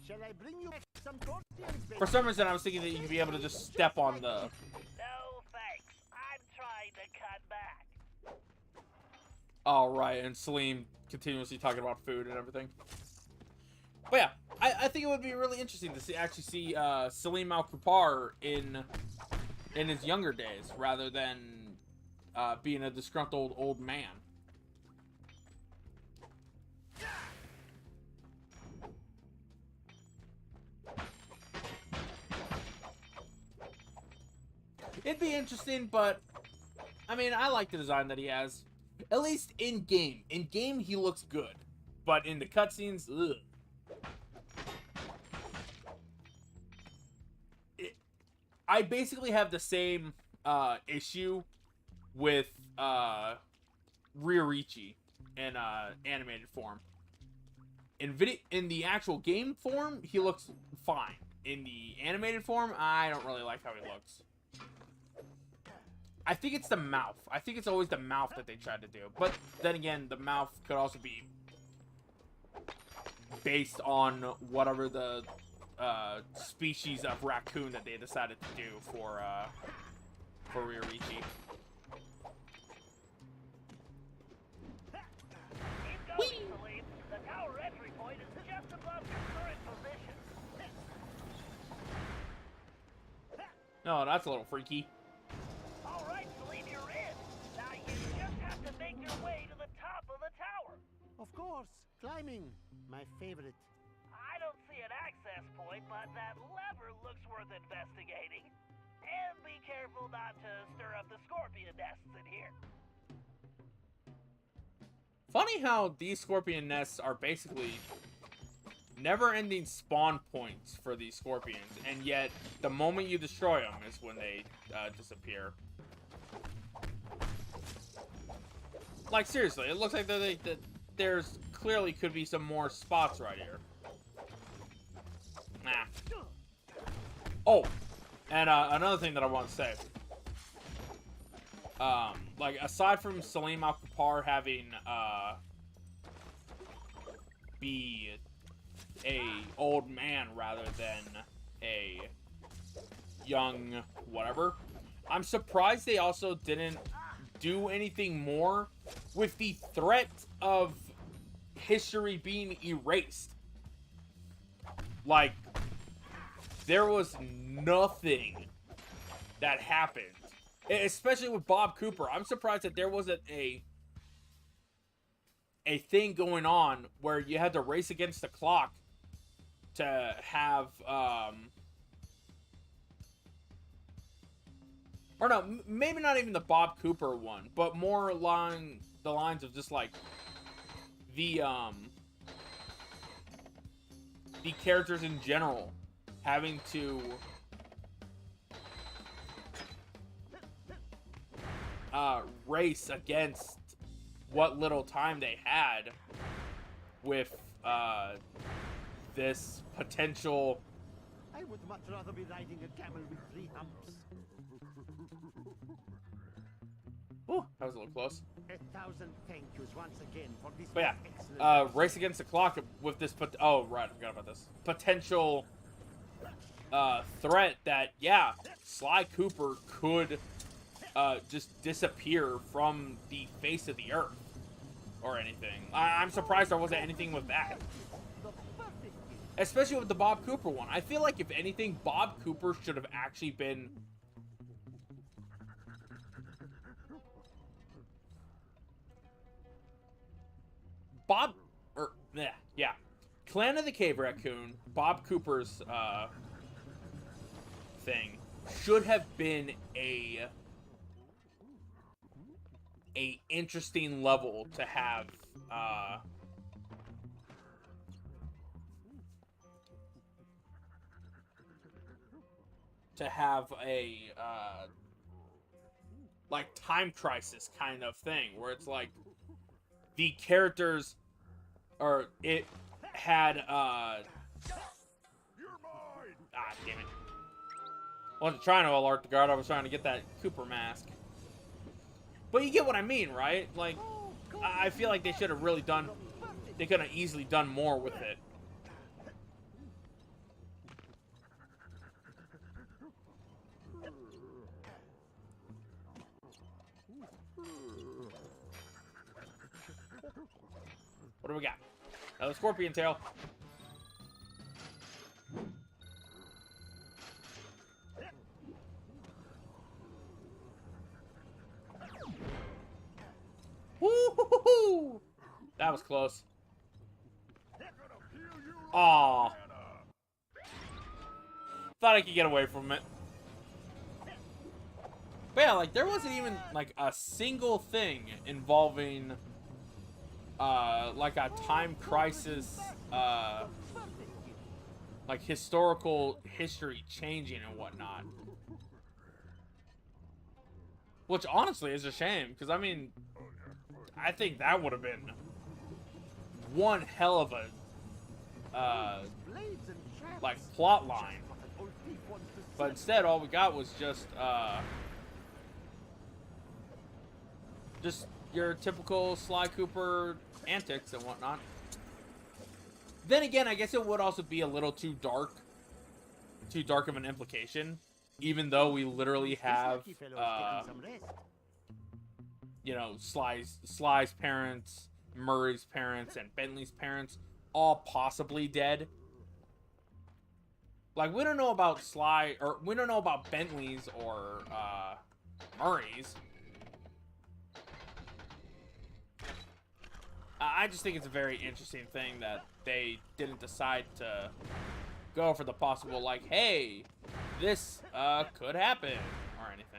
Shall I bring you some tortillas, baby? For some reason, I was thinking that you'd be able to just step on the... No thanks. I'm trying to cut back. Oh, right, and Salim continuously talking about food and everything. But yeah, I think it would be really interesting to actually see Salim Al-Kupar in his younger days, rather than being a disgruntled old man. It'd be interesting, but I mean, I like the design that he has. At least in game. In game, he looks good, but in the cutscenes, ugh. I basically have the same issue with Ryorichi in animated form. In the actual game form, he looks fine. In the animated form, I don't really like how he looks. I think it's the mouth. I think it's always the mouth that they tried to do. But then again, the mouth could also be based on whatever the species of raccoon that they decided to do for Ryorichi. Keep going, Salim. The tower entry point is just above your current position. No, that's a little freaky. All right, Salim, you're in. Now you just have to make your way to the top of the tower. Of course, climbing. My favorite. I don't see an access point, but that lever looks worth investigating. And be careful not to stir up the scorpion nests in here. Funny how these scorpion nests are basically never-ending spawn points for these scorpions, and yet the moment you destroy them is when they disappear. Like, seriously, it looks like that there's clearly could be some more spots right here. Nah. Oh, and another thing that I want to say. Like, aside from Salim Al-Kupar having be a old man rather than a young whatever, I'm surprised they also didn't do anything more with the threat of history being erased. Like, there was nothing that happened, especially with Bob Cooper. I'm surprised that there wasn't a thing going on where you had to race against the clock to have or no, maybe not even the Bob Cooper one, but more along the lines of just like the characters in general having to race against what little time they had with this potential. I would much rather be riding a camel with 3 humps. Ooh, that was a little close. 1,000 thank yous once again for this But yeah, excellent race against the clock with this. Oh, right, I forgot about this potential threat that Sly Cooper could just disappear from the face of the earth or anything. I'm surprised there wasn't anything with that. Especially with the Bob Cooper one. I feel like if anything, Bob Cooper should have actually been Clan of the Cave Raccoon, Bob Cooper's thing should have been a interesting level to have a like time crisis kind of thing where it's like the characters or it had damn it. I wasn't trying to alert the guard, I was trying to get that Cooper mask. But you get what I mean, right? Like, I feel like they should have really done, they could have easily done more with it. What do we got? Another scorpion tail. Woo-hoo-hoo-hoo! That was close. Aw. Thought I could get away from it. But yeah, like, there wasn't even, like, a single thing involving, like, a time crisis, like, historical history changing and whatnot. Which, honestly, is a shame, because, I mean, I think that would have been one hell of a, like, plot line. But instead, all we got was just your typical Sly Cooper antics and whatnot. Then again, I guess it would also be a little too dark of an implication, even though we literally have, you know, Sly's parents, Murray's parents, and Bentley's parents all possibly dead. Like, we don't know about Sly, or we don't know about Bentley's or Murray's. I just think it's a very interesting thing that they didn't decide to go for the possible, like, hey, this could happen, or anything.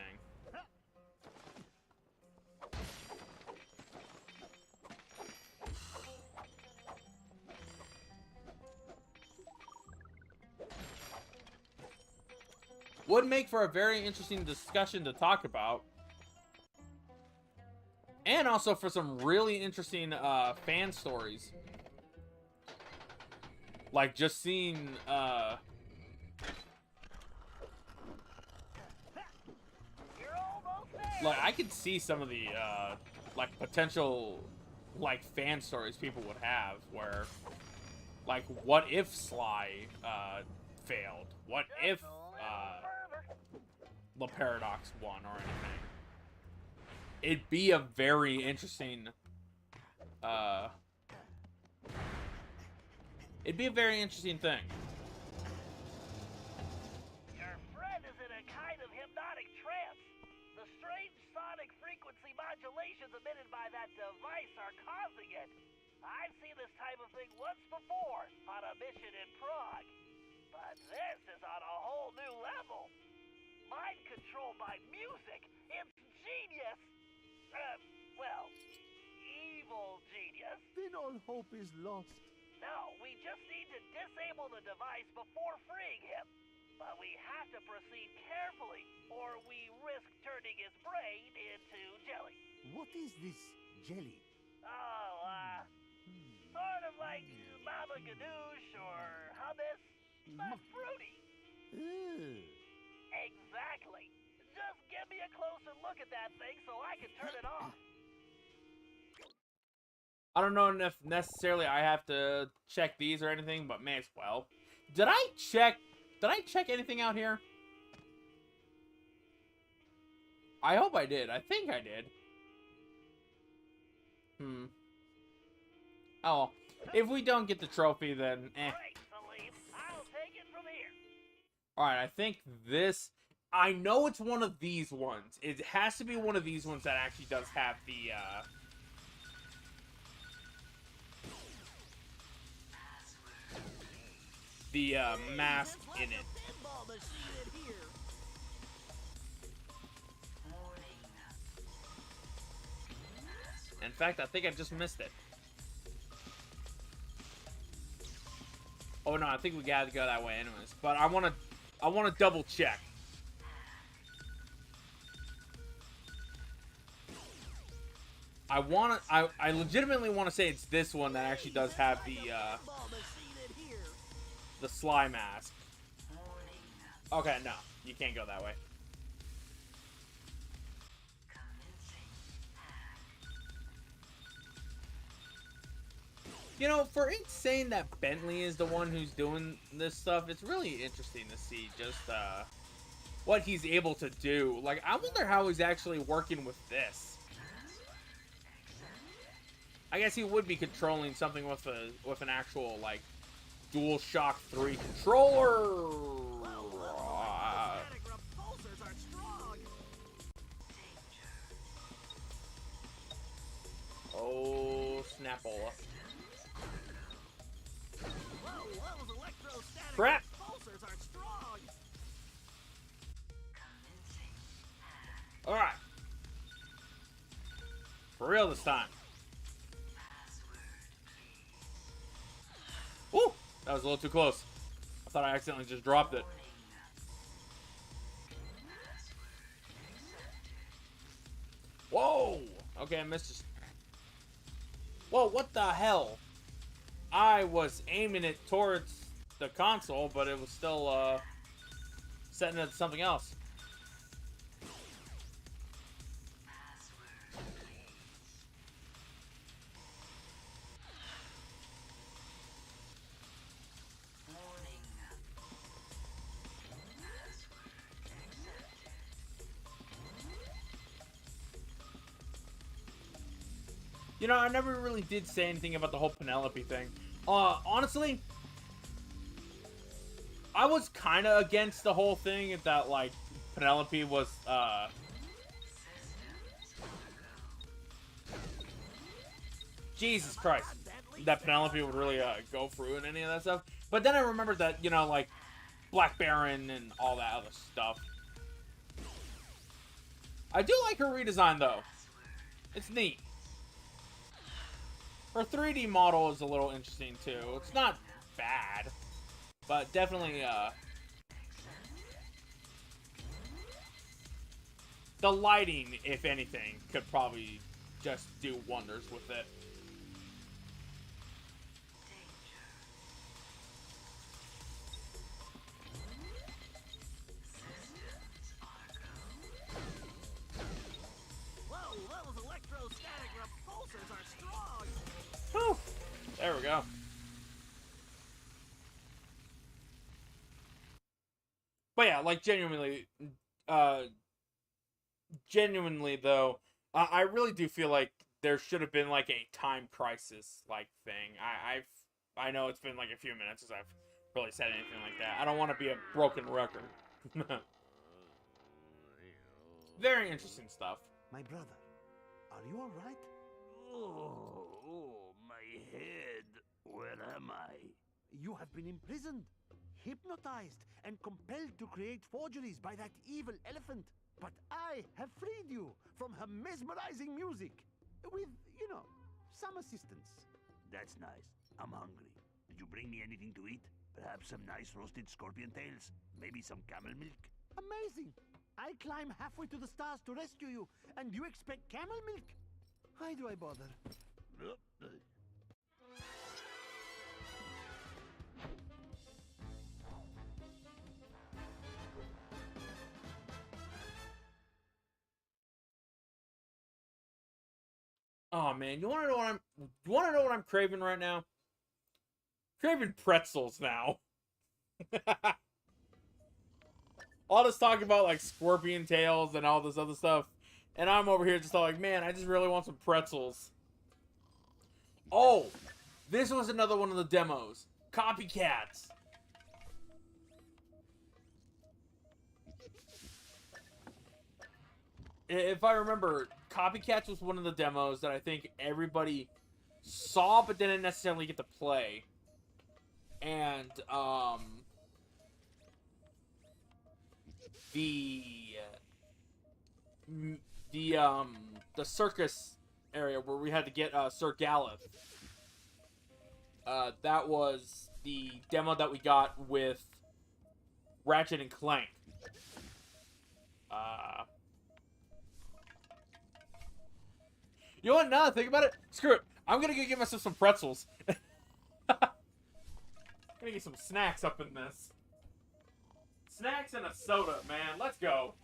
Would make for a very interesting discussion to talk about. And also for some really interesting fan stories. Like just seeing like I could see some of the like potential like fan stories people would have where like what if Sly failed? What if the Paradox won or anything? It'd be a very interesting thing. Your friend is in a kind of hypnotic trance. The strange sonic frequency modulations emitted by that device are causing it. I've seen this type of thing once before on a mission in Prague. But this is on a whole new level. Mind control by music. It's genius. Well, evil genius. Then all hope is lost. No, we just need to disable the device before freeing him. But we have to proceed carefully, or we risk turning his brain into jelly. What is this jelly? Oh, sort of like Baba Ganoush or hummus, but fruity. Ugh. Exactly. Just give me a closer look at that thing so I can turn it off? I don't know if necessarily I have to check these or anything, but may as well. Did I check anything out here? I hope I did. I think I did. Oh, if we don't get the trophy, then eh. Great, Salim. I'll take it from here. Alright, I think this... I know it's one of these ones. It has to be one of these ones that actually does have the mask in it. In fact, I think I just missed it. Oh no, I think we gotta go that way anyways. But I wanna double check. I legitimately wanna say it's this one that actually does have the Sly mask. Okay, no, you can't go that way. You know, for it saying that Bentley is the one who's doing this stuff, it's really interesting to see just what he's able to do. Like, I wonder how he's actually working with this. I guess he would be controlling something with an actual like DualShock 3 controller. Oh, Snapola. Crap! Alright. For real this time. Woo! That was a little too close. I thought I accidentally just dropped it. Whoa! Okay, I missed it. Whoa, what the hell? I was aiming it towards the console, but it was still setting it to something else. You know, I never really did say anything about the whole Penelope thing. Honestly, I was kind of against the whole thing that, like, Penelope was, Jesus Christ. That Penelope would really, go through in any of that stuff. But then I remembered that, you know, like, Black Baron and all that other stuff. I do like her redesign, though. It's neat. Her 3D model is a little interesting, too. It's not bad, but definitely, the lighting, if anything, could probably just do wonders with it. Whoa, those electrostatic repulsors are strong. Whew. There we go. But yeah, like, genuinely though, I really do feel like there should have been like a time crisis like thing. I know it's been like a few minutes since I've really said anything like that. I don't want to be a broken record. Very interesting stuff. My brother, are you all right? Oh, my head. Where am I? You have been imprisoned, hypnotized, and compelled to create forgeries by that evil elephant. But I have freed you from her mesmerizing music. With, you know, some assistance. That's nice. I'm hungry. Did you bring me anything to eat? Perhaps some nice roasted scorpion tails? Maybe some camel milk? Amazing! I climb halfway to the stars to rescue you, and you expect camel milk? Why do I bother? Oh man, you want to know what I'm craving right now? Craving pretzels now. All this talk about like scorpion tails and all this other stuff, and I'm over here just like, man, I just really want some pretzels. Oh, this was another one of the demos. Copycats. If I remember, Copycats was one of the demos that I think everybody saw but didn't necessarily get to play. And, the, the circus area where we had to get, Sir Galeth. That was the demo that we got with Ratchet and Clank. You know what? Now that I think about it, screw it. I'm gonna go get myself some pretzels. I'm gonna get some snacks up in this. Snacks and a soda, man. Let's go.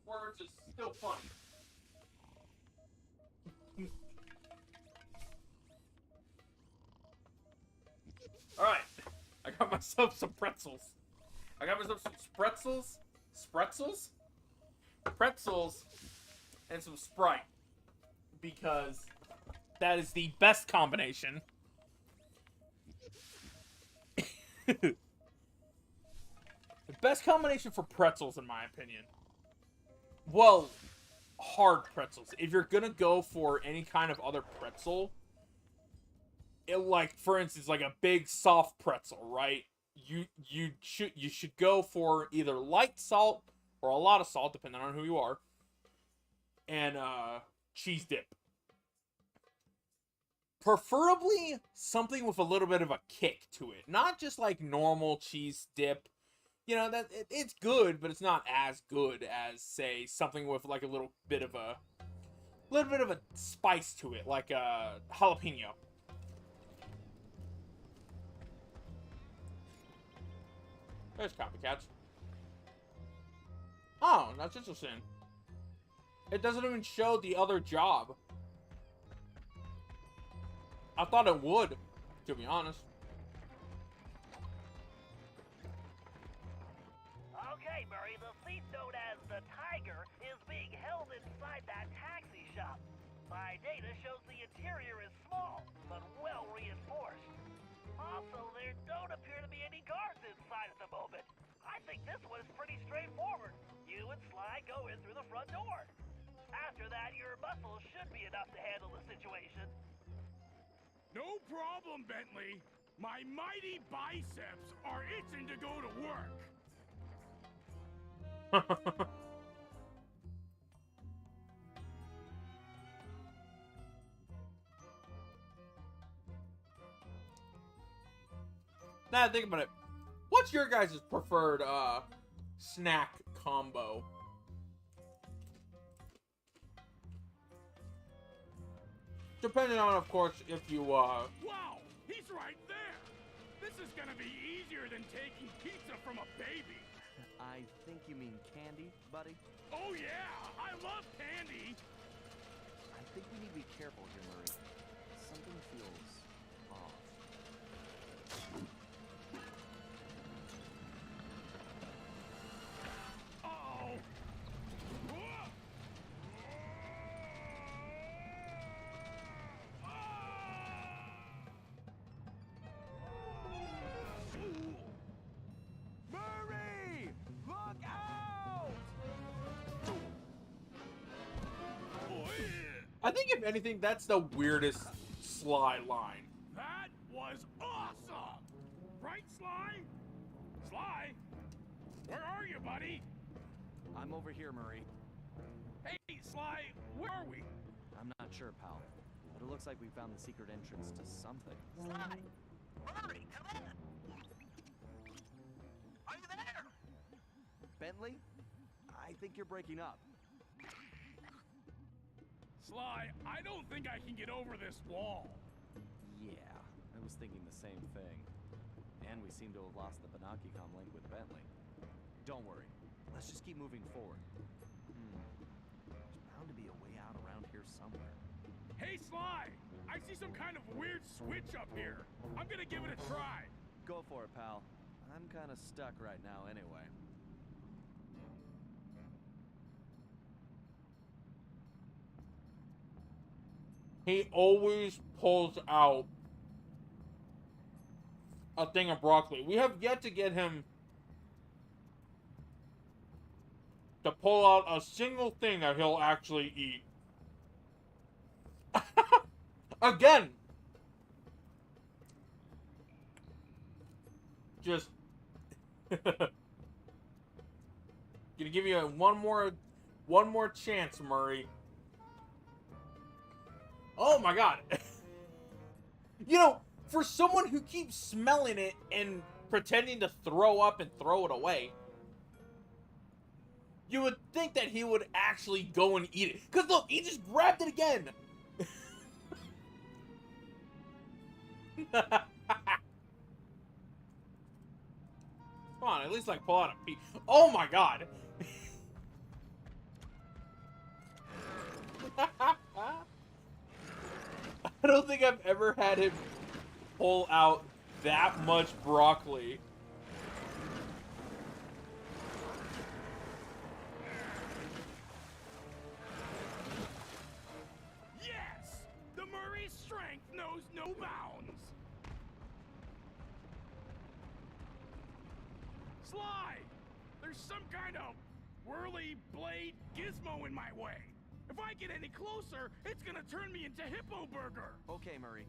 Words is still funny. Alright. I got myself some pretzels. I got myself some pretzels. Pretzels and some Sprite. Because that is the best combination. The best combination for pretzels, in my opinion. Well, hard pretzels. If you're gonna go for any kind of other pretzel, like for instance, like a big soft pretzel, right? You should go for either light salt or a lot of salt, depending on who you are, and cheese dip. Preferably something with a little bit of a kick to it, not just like normal cheese dip. You know that it's good, but it's not as good as say something with like a little bit of a spice to it, like a jalapeno. There's copycats. Oh, that's interesting. It doesn't even show the other job. I thought it would, to be honest. Okay, Murray, the thief known as the Tiger is being held inside that taxi shop. My data shows the interior is small, but well reinforced. Also, there don't appear to be any guards inside at the moment. I think this one is pretty straightforward. You and Sly go in through the front door. After that, your muscles should be enough to handle the situation. No problem, Bentley. My mighty biceps are itching to go to work. Now think about it. What's your guys' preferred snack combo? Depending on, of course, if you Wow, he's right there. This is gonna be easier than taking pizza from a baby. I think you mean candy, buddy? Oh yeah, I love candy. I think we need to be careful here, Murray. Something feels off. Uh-oh. Murray! Look out! I think if anything, that's the weirdest Sly line. That was awesome! Right, Sly? Sly? Where are you, buddy? I'm over here, Murray. Hey, Sly, where are we? I'm not sure, pal. But it looks like we found the secret entrance to something. Sly! Murray, come in! Are you there? Bentley? I think you're breaking up. Sly, I don't think I can get over this wall. Yeah, I was thinking the same thing. And we seem to have lost the Banaki-Com link with Bentley. Don't worry. Let's just keep moving forward. There's bound to be a way out around here somewhere. Hey, Sly! I see some kind of weird switch up here. I'm gonna give it a try. Go for it, pal. I'm kind of stuck right now anyway. He always pulls out a thing of broccoli. We have yet to get him to pull out a single thing that he'll actually eat. Again! Just gonna give you one more chance, Murray. Oh my god. You know, for someone who keeps smelling it and pretending to throw up and throw it away, you would think that he would actually go and eat it. Because look, he just grabbed it again. Come on, at least like pull out a piece. Oh my god. I don't think I've ever had him pull out that much broccoli. Yes! The Murray strength knows no bounds. Sly! There's some kind of whirly blade gizmo in my way. If I get any closer, it's gonna turn me into Hippo Burger. Okay, Murray.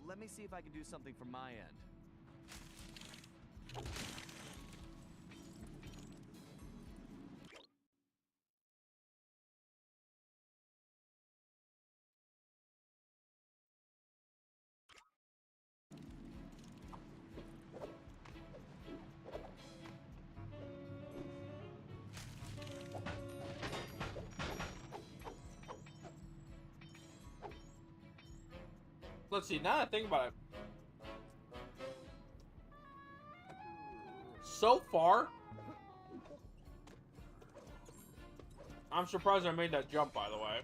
Let me see if I can do something from my end. Let's see, now that I think about it. So far, I'm surprised I made that jump, by the way.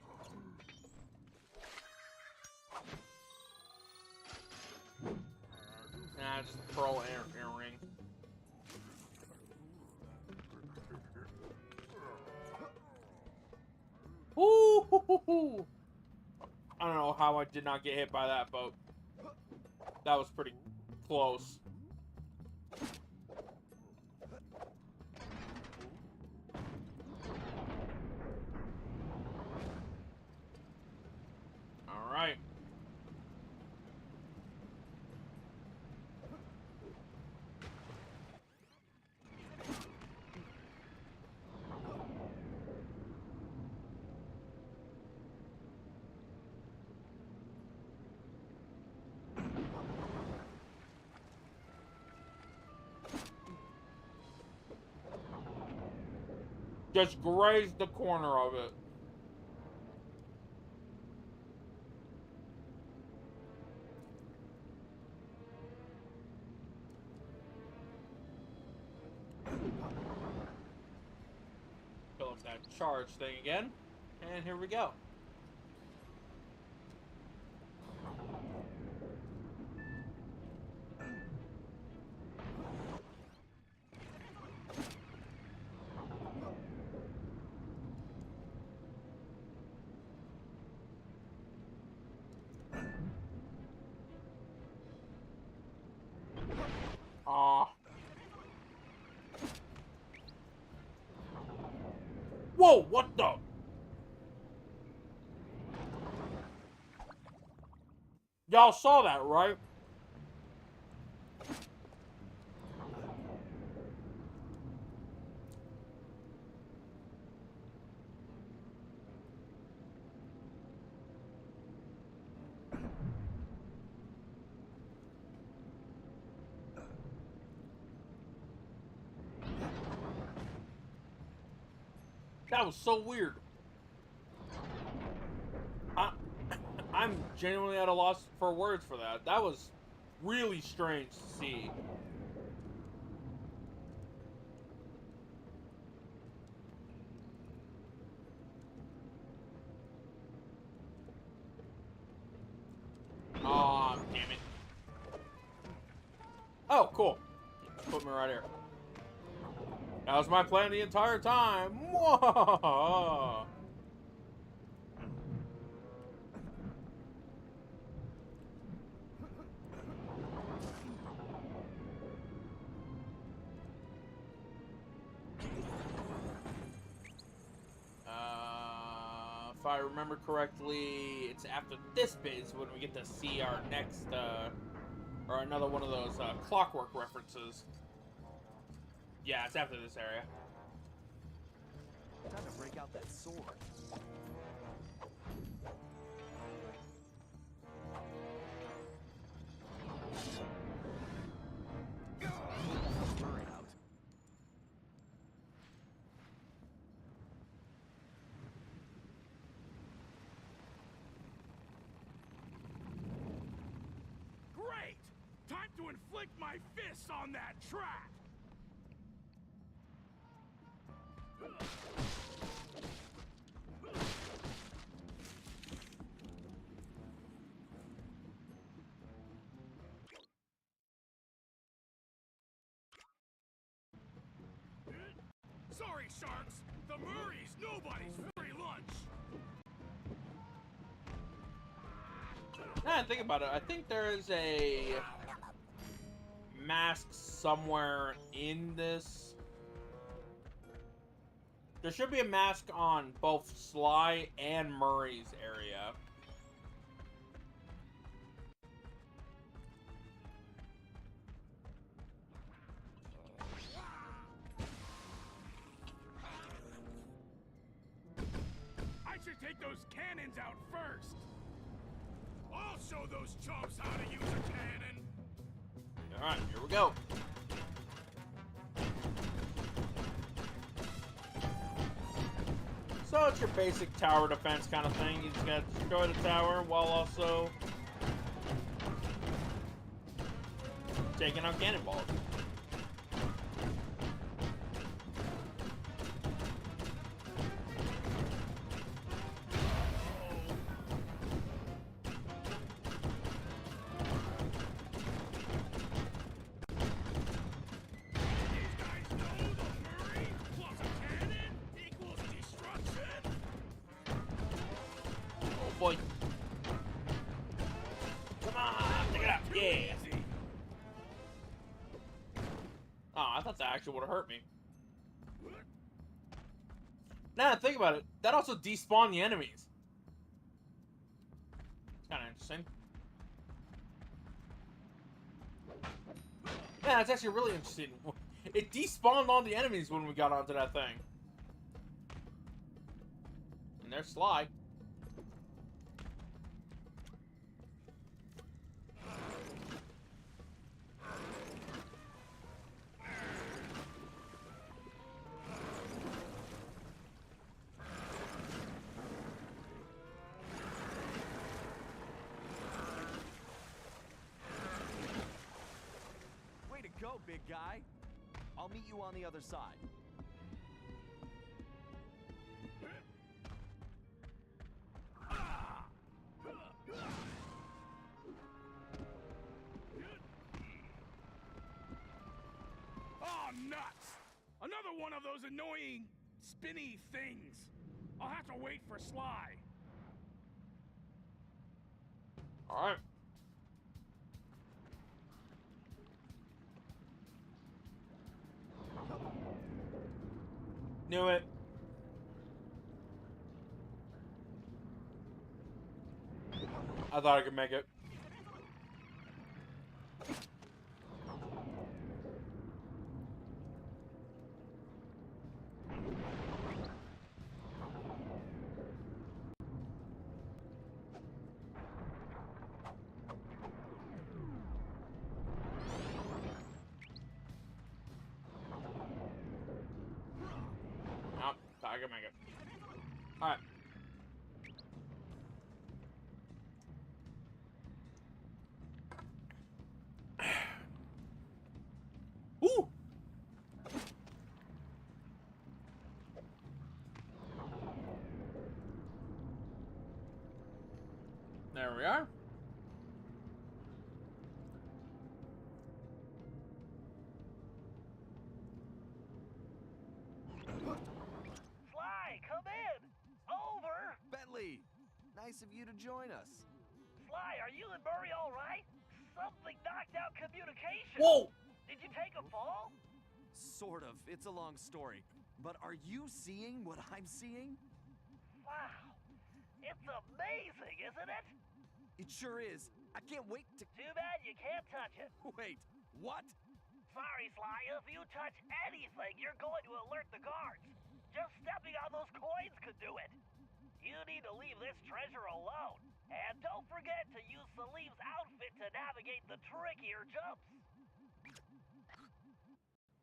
Nah, just a pearl earring. Woo! I don't know how I did not get hit by that boat. That was pretty close. All right. Just grazed the corner of it. Fill up that charge thing again. And here we go. Whoa, what the? Y'all saw that, right? That was so weird. I'm genuinely at a loss for words for that. That was really strange to see. Aw, damn it. Oh, cool. Put me right here. That was my plan the entire time. Mwah! If I remember correctly, it's after this bit is when we get to see our next, or another one of those clockwork references. Yeah, it's after this area. Time to break out that sword. Hurry out. Great! Time to inflict my fists on that trap! Sorry, sharks. The Murray's nobody's free lunch. Now I think about it, I think there is a mask somewhere in this. There should be a mask on both Sly and Murray's area. I should take those cannons out first. I'll show those chumps how to use a cannon. Alright, here we go. So it's your basic tower defense kind of thing. You just gotta destroy the tower while also taking out cannonballs. Boy. Come on, take it out. Yeah. Oh, I thought that actually would have hurt me. Now that I think about it, that also despawned the enemies. It's kind of interesting. Yeah, it's actually really interesting. It despawned all the enemies when we got onto that thing. And there's Sly. go, big guy. I'll meet you on the other side. Oh, nuts! Another one of those annoying, spinny things. I'll have to wait for Sly. All right. Knew it. I thought I could make it. Nope, thought I could make it. All right. Woo! There we are. Sly, come in! Over! Bentley, nice of you to join us. Sly, are you and Murray all right? Something knocked out communication. Whoa! Did you take a fall? Sort of. It's a long story. But are you seeing what I'm seeing? Wow. It's amazing, isn't it? It sure is. I can't wait to... Too bad you can't touch it. Wait, what? Sorry, Sly, if you touch anything, you're going to alert the guards. Just stepping on those coins could do it. You need to leave this treasure alone. And don't forget to use Salim's outfit to navigate the trickier jumps.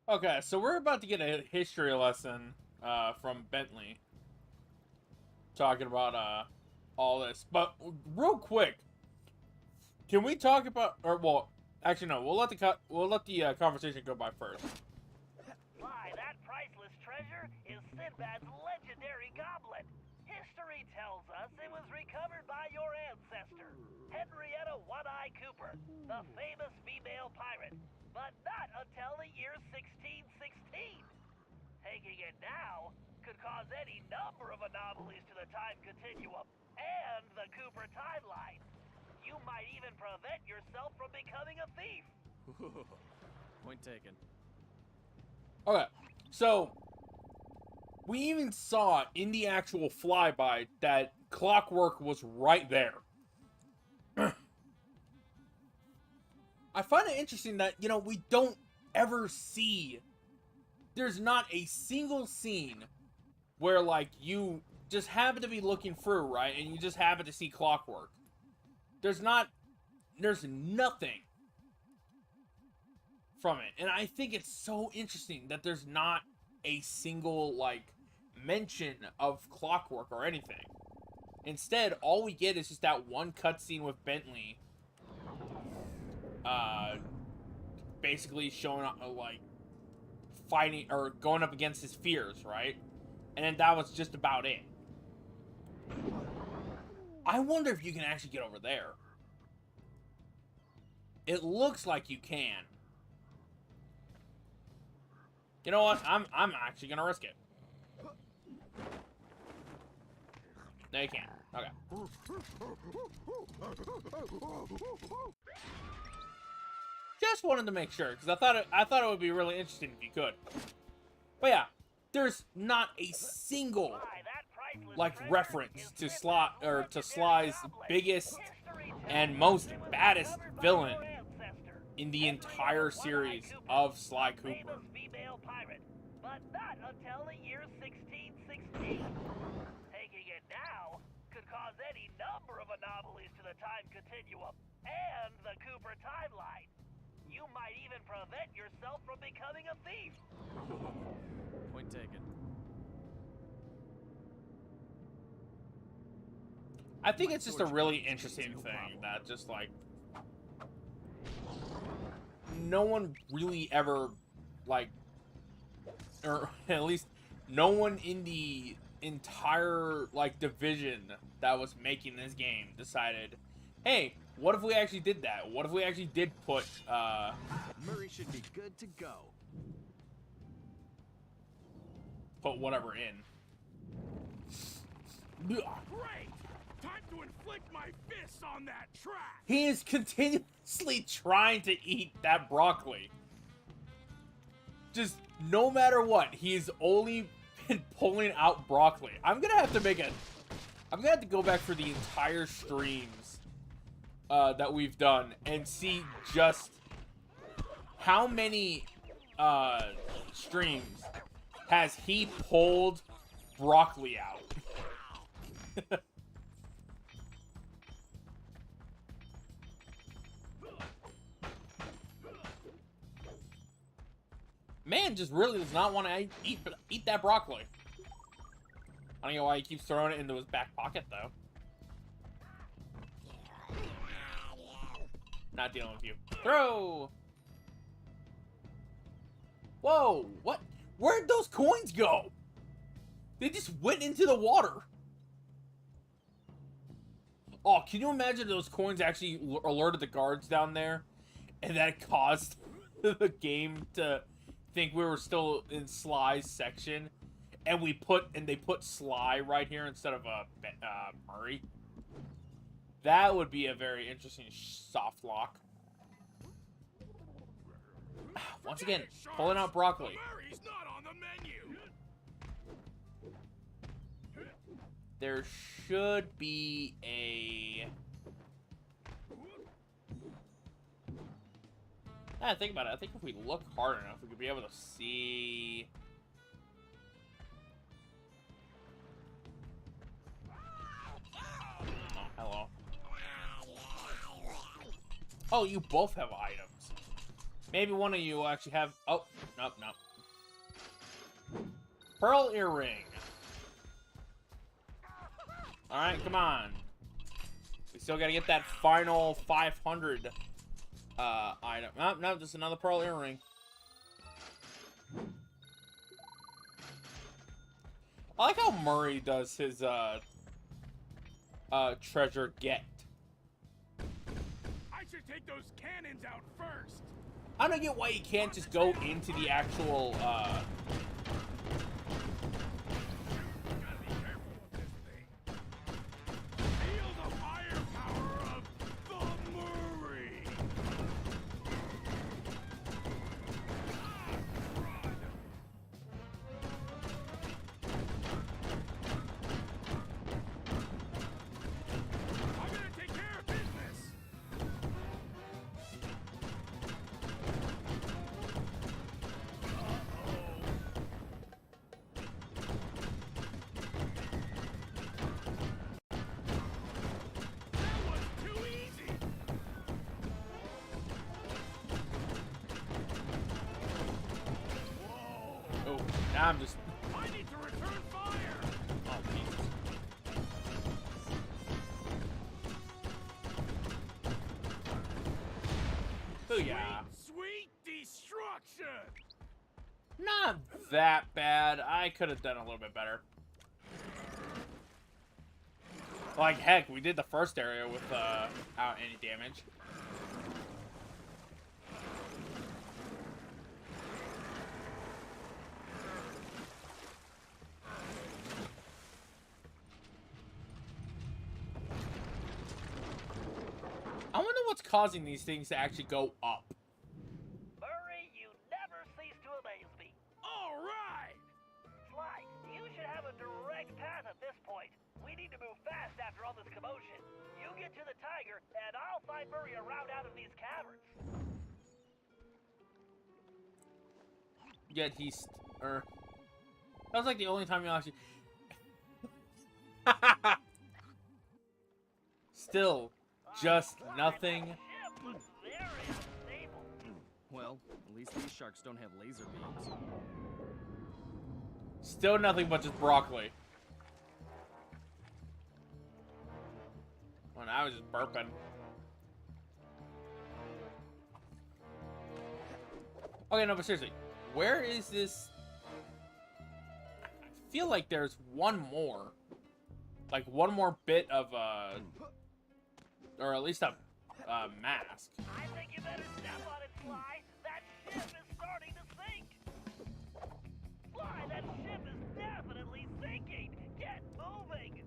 Okay, so we're about to get a history lesson from Bentley. Talking about all this. But real quick, can we talk about, or well, actually no, we'll let the conversation go by first. Sly, that priceless treasure is Sinbad's legendary goblet. History tells us it was recovered by your ancestor, Henrietta One-Eye Cooper, the famous female pirate, but not until the year 1616. Taking it now could cause any number of anomalies to the time continuum and the Cooper timeline. You might even prevent yourself from becoming a thief. Point taken. Okay, so we even saw in the actual flyby that Clockwork was right there. I find it interesting that, you know, we don't ever see, there's not a single scene where, like, you just happen to be looking through, right, and you just happen to see Clockwork. There's nothing from it. And I think it's so interesting that there's not a single, like, mention of Clockwork or anything. Instead, all we get is just that one cutscene with Bentley, basically showing up, like, fighting, or going up against his fears, right? And then that was just about it. I wonder if you can actually get over there. It looks like you can. You know what? I'm actually gonna risk it. No, you can't. Okay. Just wanted to make sure, because I thought it would be really interesting if you could. But yeah, there's not a single, like, reference to Sly's biggest and most baddest villain in the entire series of Sly Cooper. But not until the year 1616. Taking it now could cause any number of anomalies to the time continuum and the Cooper timeline. You might even prevent yourself from becoming a thief. Point taken. I think it's just a really interesting thing that just, like, no one really ever, like, or at least no one in the entire, like, division that was making this game decided, hey, what if we actually did that? What if we actually did put, Murray should be good to go. put whatever in. Great! Time to inflict my fists on that trash! He is continuously trying to eat that broccoli. Just no matter what, he's only been pulling out broccoli. I'm gonna have to go back for the entire streams that we've done and see just how many streams has he pulled broccoli out. Man just really does not want to eat that broccoli. I don't know why he keeps throwing it into his back pocket, though. Not dealing with you. Throw! Whoa! What? Where'd those coins go? They just went into the water. Oh, can you imagine those coins actually alerted the guards down there? And that caused the game to think we were still in Sly's section, and they put Sly right here instead of Murray. That would be a very interesting soft lock. Once again, pulling out broccoli. Murray's not on the menu. There should be a... Yeah, think about it. I think if we look hard enough, we could be able to see... Oh, hello. Oh, you both have items. Maybe one of you will actually have... Oh, nope, nope. Pearl earring. Alright, come on. We still gotta get that final 500 item. Oh, no, just another pearl earring. I like how Murray does his treasure get. I should take those cannons out first. I don't get why you can't just go into the actual Gotta be careful with this thing. Feel the firepower of the Murray. Run. I'm gonna take care of business. That was too easy. Whoa. Oh, now I'm just... I need to return fire. Oh, Jesus. Booyah. Sweet destruction. Not that bad. I could have done a little bit better. Like, heck, we did the first area without any damage. I wonder what's causing these things to actually go up. Murray, you never cease to amaze me. All right. Sly, you should have a direct path at this point. We need to move fast after all this commotion. You get to the tiger, and I'll find Murray a route out of these caverns. Yet he's... that was like the only time you actually... Still, just nothing. Ship looks very unstable. Well, at least these sharks don't have laser beams. Still nothing but just broccoli. Well, I was just burping. Okay, no, but seriously, where is this? I feel like there's one more. Like, one more bit of, or at least a mask. I think you better step on it, Sly. That ship is starting to sink. Sly, that ship is definitely sinking. Get moving.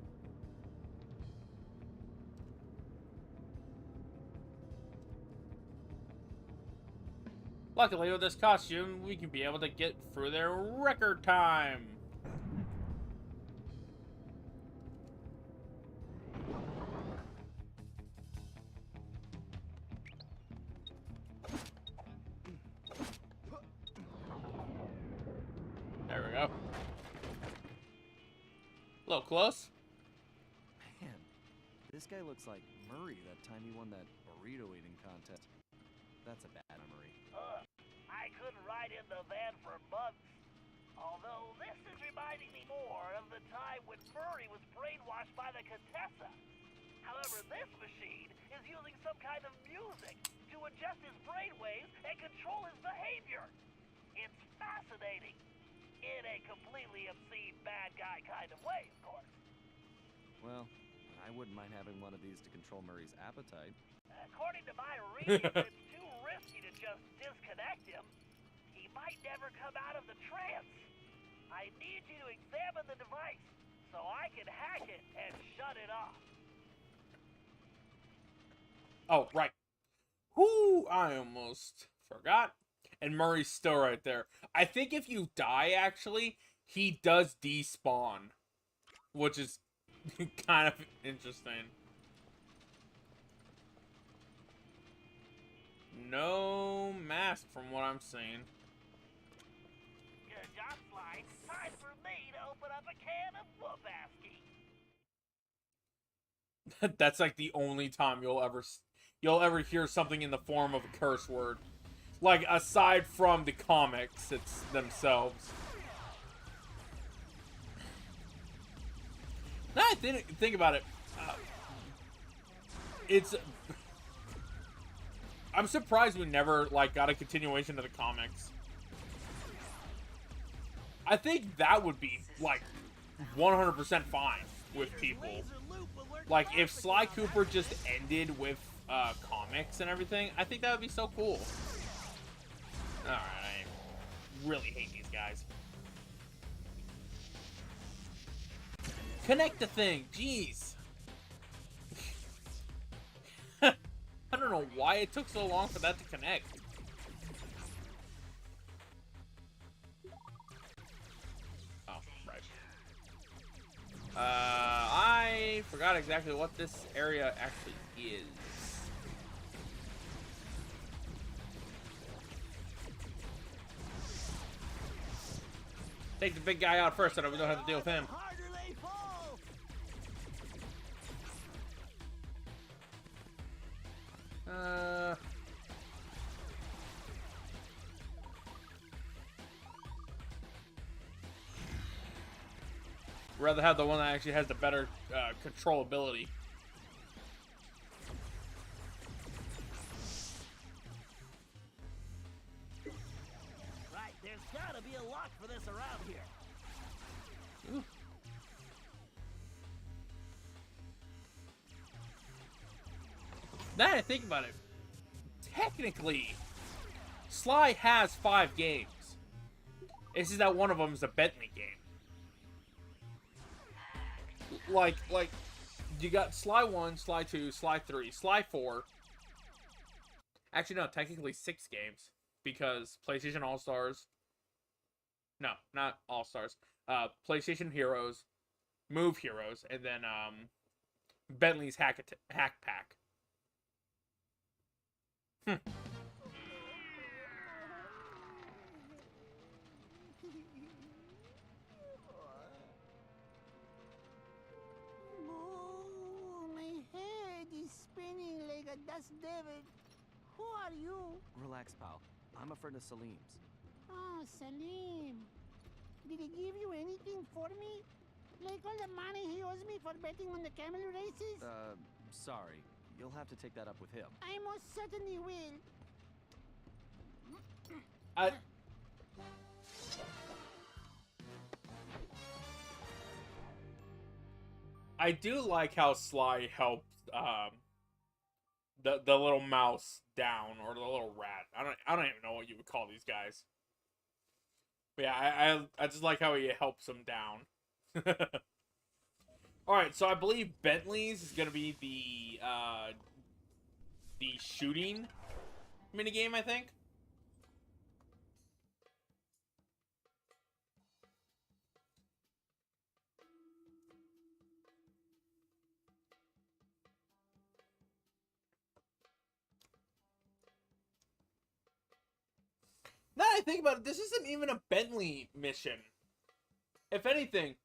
Luckily, with this costume, we can be able to get through their record time. There we go. A little close. Man, this guy looks like Murray that time he won that burrito eating contest. That's a bad memory. I couldn't ride in the van for months. Although this is reminding me more of the time when Murray was brainwashed by the Contessa. However, this machine is using some kind of music to adjust his brainwaves and control his behavior. It's fascinating. In a completely obscene bad guy kind of way, of course. Well, I wouldn't mind having one of these to control Murray's appetite. According to my readings, it's too risky to just disconnect him. He might never come out of the trance. I need you to examine the device so I can hack it and shut it off. Oh, right. Whoo, I almost forgot. And Murray's still right there. I think if you die, actually, he does despawn. Which is kind of interesting. No mask from what I'm seeing. Good job, Sly. Time for me to open up a can of whoop-asky. That's like the only time you'll ever hear something in the form of a curse word. Like, aside from the comics themselves. Now I think about it, I'm surprised we never, like, got a continuation of the comics. I think that would be, like, 100% fine with people. Like, if Sly Cooper just ended with comics and everything, I think that would be so cool. Alright, I really hate these guys. Connect the thing, jeez. I don't know why it took so long for that to connect. Oh, right. I forgot exactly what this area actually is. Take the big guy out first so that we don't have to deal with him. Rather have the one that actually has the better controllability. Right, there's gotta be a lock for this around here. Ooh. Now that I think about it, technically, Sly has 5 games. It's just that one of them is a Bentley game. Like, you got Sly 1, Sly 2, Sly 3, Sly 4. Actually, no, technically 6 games. Because PlayStation All-Stars. No, not All-Stars. PlayStation Heroes, Move Heroes, and then, Bentley's Hack Pack. Oh, my head is spinning like a dust devil. Who are you? Relax, pal. I'm a friend of Salim's. Oh, Salim. Did he give you anything for me? Like all the money he owes me for betting on the camel races? Sorry. You'll have to take that up with him. I most certainly will. I do like how Sly helps the little mouse down, or the little rat. I don't even know what you would call these guys. But yeah, I just like how he helps him down. All right, so I believe Bentley's is gonna be the shooting minigame, I think. Now that I think about it, this isn't even a Bentley mission. If anything,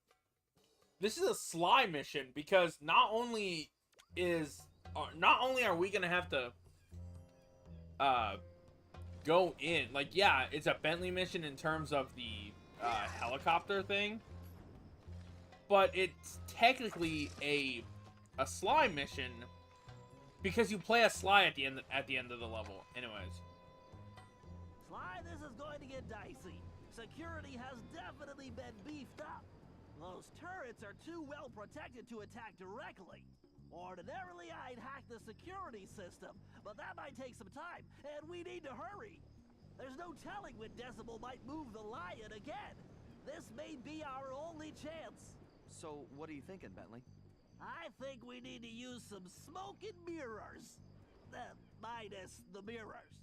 this is a Sly mission, because not only are we gonna have to go in, like, yeah, it's a Bentley mission in terms of the helicopter thing, but it's technically a Sly mission because you play a Sly at the end of the level. Anyways. Sly, this is going to get dicey. Security has definitely been beefed up. Those turrets are too well protected to attack directly. Ordinarily, I'd hack the security system, but that might take some time, and we need to hurry. There's no telling when Decibel might move the lion again. This may be our only chance. So, what are you thinking, Bentley? I think we need to use some smoke and mirrors. Minus the mirrors.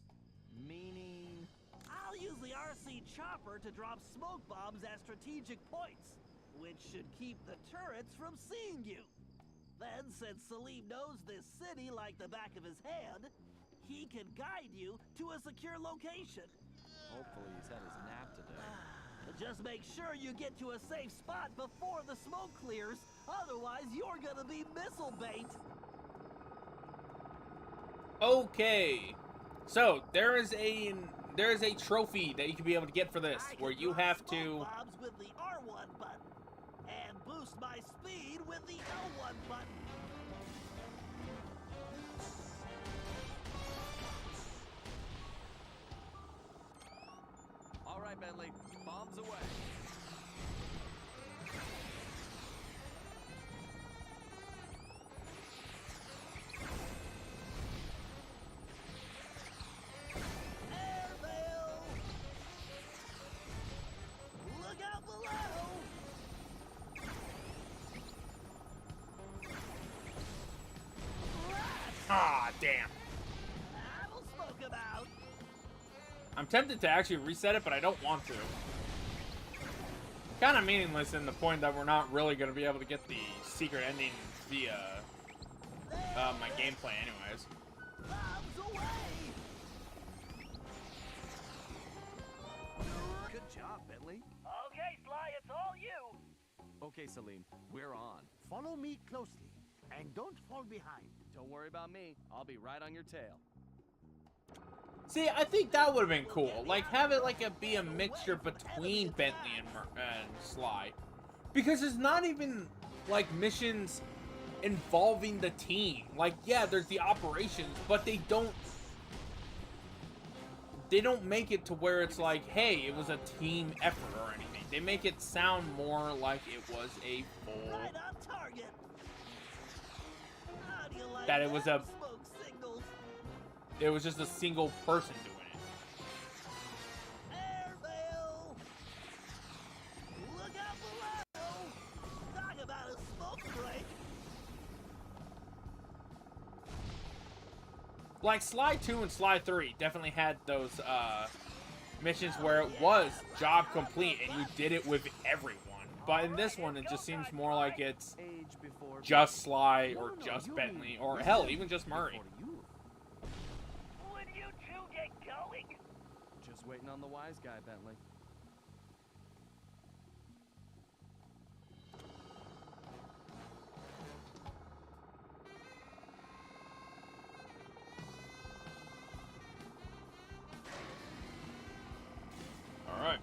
Meaning... I'll use the RC chopper to drop smoke bombs at strategic points, which should keep the turrets from seeing you. Then, since Salim knows this city like the back of his hand, he can guide you to a secure location. Hopefully he's had his nap today. Just make sure you get to a safe spot before the smoke clears, otherwise you're gonna be missile bait. Okay, so there is a trophy that you can be able to get for this, where you have to bombs with the R1 button and boost my speed with the L1 button. All right, Bentley, bombs away. Ah, damn. That'll smoke about. I'm tempted to actually reset it, but I don't want to. Kind of meaningless in the point that we're not really going to be able to get the secret ending via my gameplay anyways. Bombs away. Good job, Bentley. Okay, Sly, it's all you. Okay, Salim, we're on. Follow me closely, and don't fall behind. Don't worry about me. I'll be right on your tail. See, I think that would have been cool. Like, have it like be a mixture between Bentley and Sly. Because it's not even, like, missions involving the team. Like, yeah, there's the operations, but they don't make it to where it's like, hey, it was a team effort or anything. They make it sound more like it was a full... Right on target. How do you like that it was a... smoke signals? It was just a single person doing it. Airmail! Look out below! Talk about a smoke break! Like, Sly 2 and Sly 3 definitely had those, missions where it was job complete and you did it with everyone. But in this one, it just seems more like it's just Sly or just Bentley or, hell, even just Murray. Would you two get going? Just waiting on the wise guy, Bentley. Alright.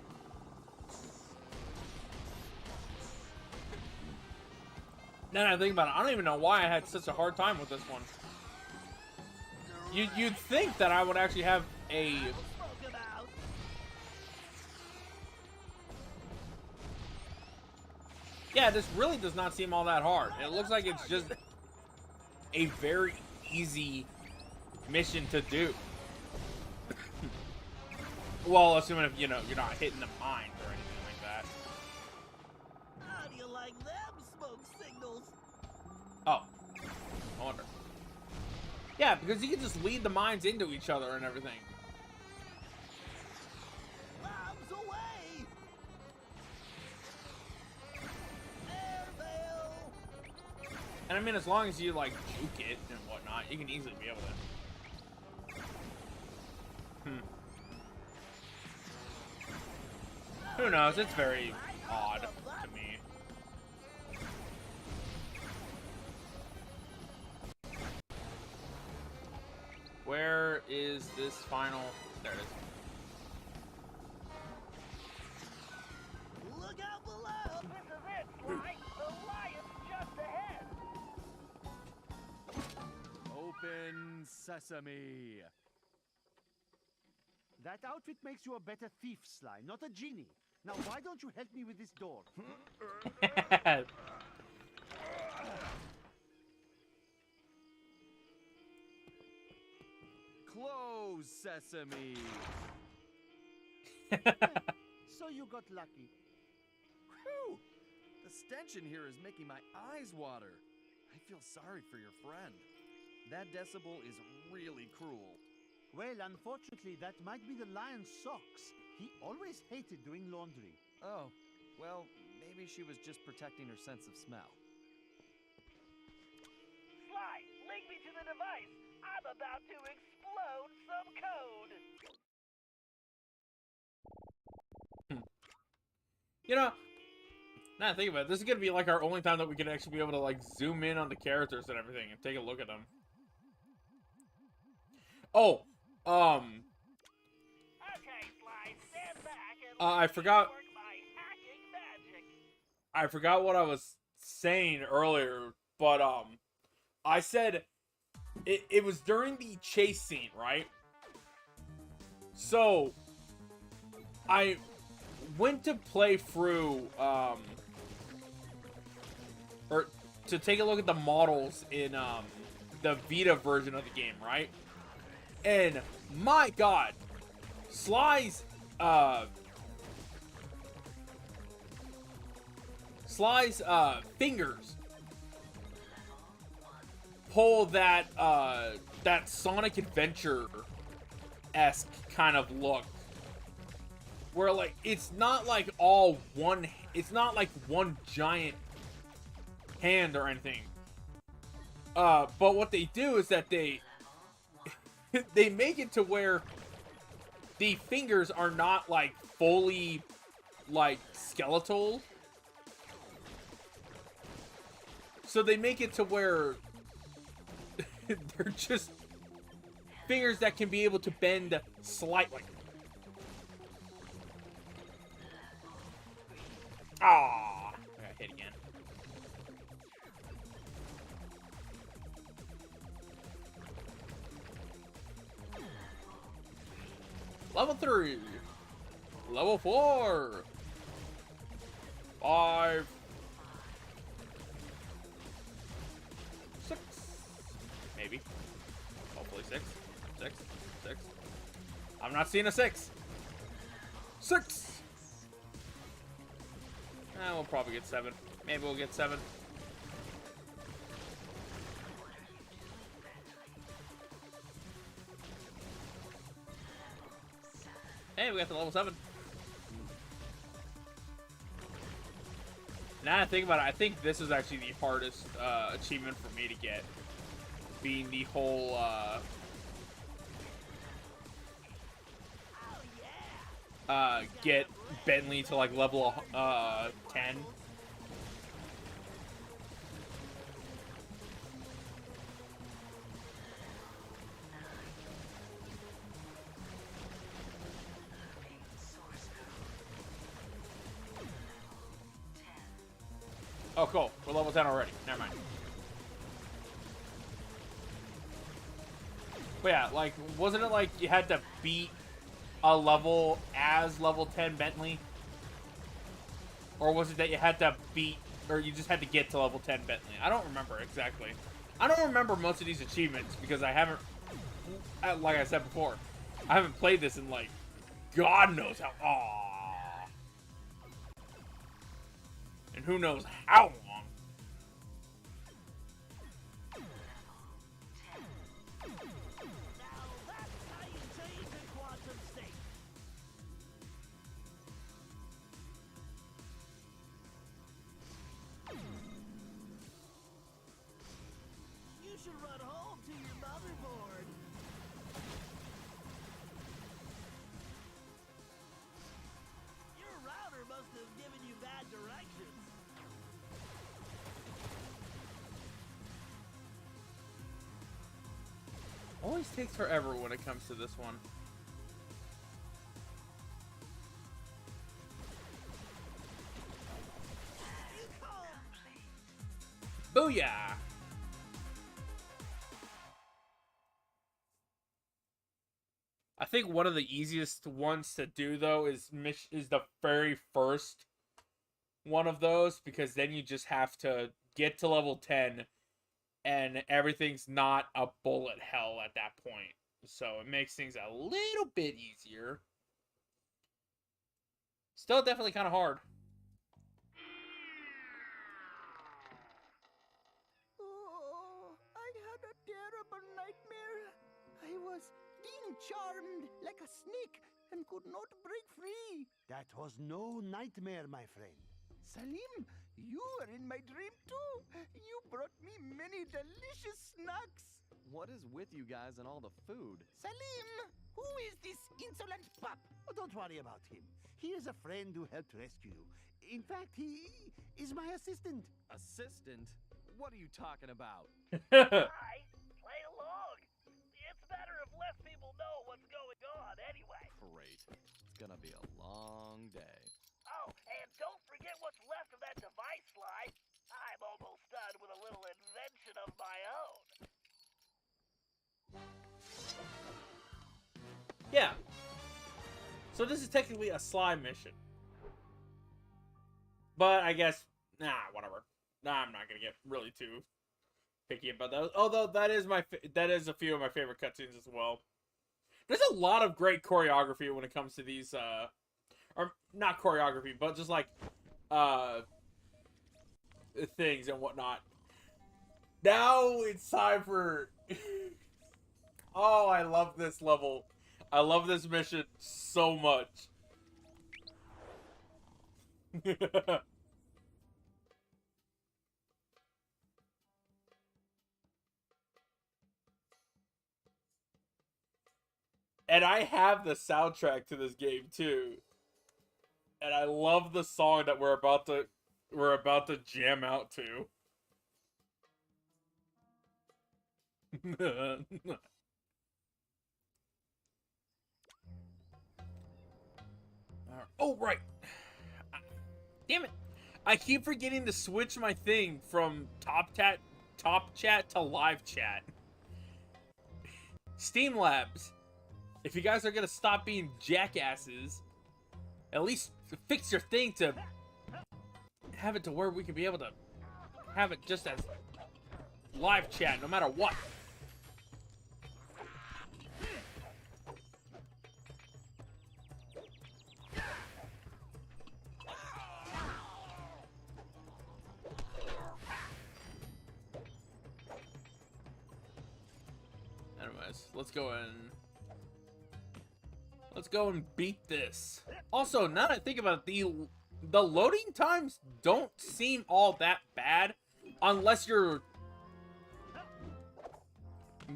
Now that I think about it, I don't even know why I had such a hard time with this one. You'd think that I would actually have a Smoke about. Yeah, this really does not seem all that hard. It looks like it's just a very easy mission to do. Well, assuming if, you know, you're not hitting the mines or anything like that. How do you like them smoke signals? Oh. I wonder. Yeah, because you can just lead the mines into each other and everything. Bombs away! Airmail! And I mean, as long as you, like, juke it and whatnot, you can easily be able to. Who knows? It's very odd to me. Where is this final? There it is. Look out below! This is it, Sly! The lion's just ahead! Open sesame. That outfit makes you a better thief, Sly, not a genie. Now, why don't you help me with this door? Close sesame. So you got lucky. Whew! The stench in here is making my eyes water. I feel sorry for your friend. That decibel is really cruel. Well, unfortunately, that might be the lion's socks. He always hated doing laundry. Oh, well, maybe she was just protecting her sense of smell. Sly, link me to the device! I'm about to explode some code! You know, now that I think about it, this is gonna be like our only time that we can actually be able to like zoom in on the characters and everything and take a look at them. Oh, Okay, Sly, stand back and I forgot. work my hacking magic. I forgot what I was saying earlier, but I said it was during the chase scene, right? So I went to play through or to take a look at the models in the Vita version of the game, right? And my god, Sly's fingers pull that that Sonic Adventure-esque kind of look, where like it's not like all one, it's not like one giant hand or anything. But what they do is that they they make it to where the fingers are not like fully like skeletal. So they make it to where they're just fingers that can be able to bend slightly. Ah, I got hit again. Level 3. Level 4. 5. 6. Maybe. Hopefully 6. 6. 6. I'm not seeing a 6. 6. We'll probably get 7. Maybe we'll get 7. Hey, we got the level 7. Now that I think about it, I think this is actually the hardest achievement for me to get. Being the whole, get Bentley to like level 10. Oh, cool. We're level 10 already. Never mind. But yeah, like, wasn't it like you had to beat a level as level 10 Bentley? Or was it that you had to beat, or you just had to get to level 10 Bentley. I don't remember exactly. I don't remember most of these achievements because I haven't, like I said before, I haven't played this in like God knows how. Aww. And who knows how long. You should run home to your motherboard. Your router must have given you bad directions. Always takes forever when it comes to this one. Booyah! I think one of the easiest ones to do though is the very first one of those, because then you just have to get to level 10 and everything's not a bullet hell at that point. So it makes things a little bit easier. Still definitely kind of hard. Oh, I had a terrible nightmare. I was being charmed like a snake and could not break free. That was no nightmare, my friend. Salim, you were in my dream too. You brought me many delicious snacks. What is with you guys and all the food? Salim, who is this insolent pup? Oh, don't worry about him. He is a friend who helped rescue you. In fact, he is my assistant. Assistant? What are you talking about? Hi, play along. It's better if less people know what's going on anyway. Great. It's gonna be a long day. Oh, and don't forget what's left of that device slide. I'm almost done with a little invention of my own. Yeah. So this is technically a slime mission. But I guess, whatever. I'm not gonna get really too picky about that. Although that is a few of my favorite cutscenes as well. There's a lot of great choreography when it comes to these, or not choreography, but just like, things and whatnot. Now it's time for. Oh, I love this level. I love this mission so much. And I have the soundtrack to this game too. And I love the song that we're about to jam out to. Oh, right. Damn it. I keep forgetting to switch my thing from top chat to live chat. Steam Labs. If you guys are going to stop being jackasses, at least fix your thing to have it to where we can be able to have it just as live chat no matter what. Anyways, let's go and beat this. Also, now that I think about it, the loading times don't seem all that bad unless you're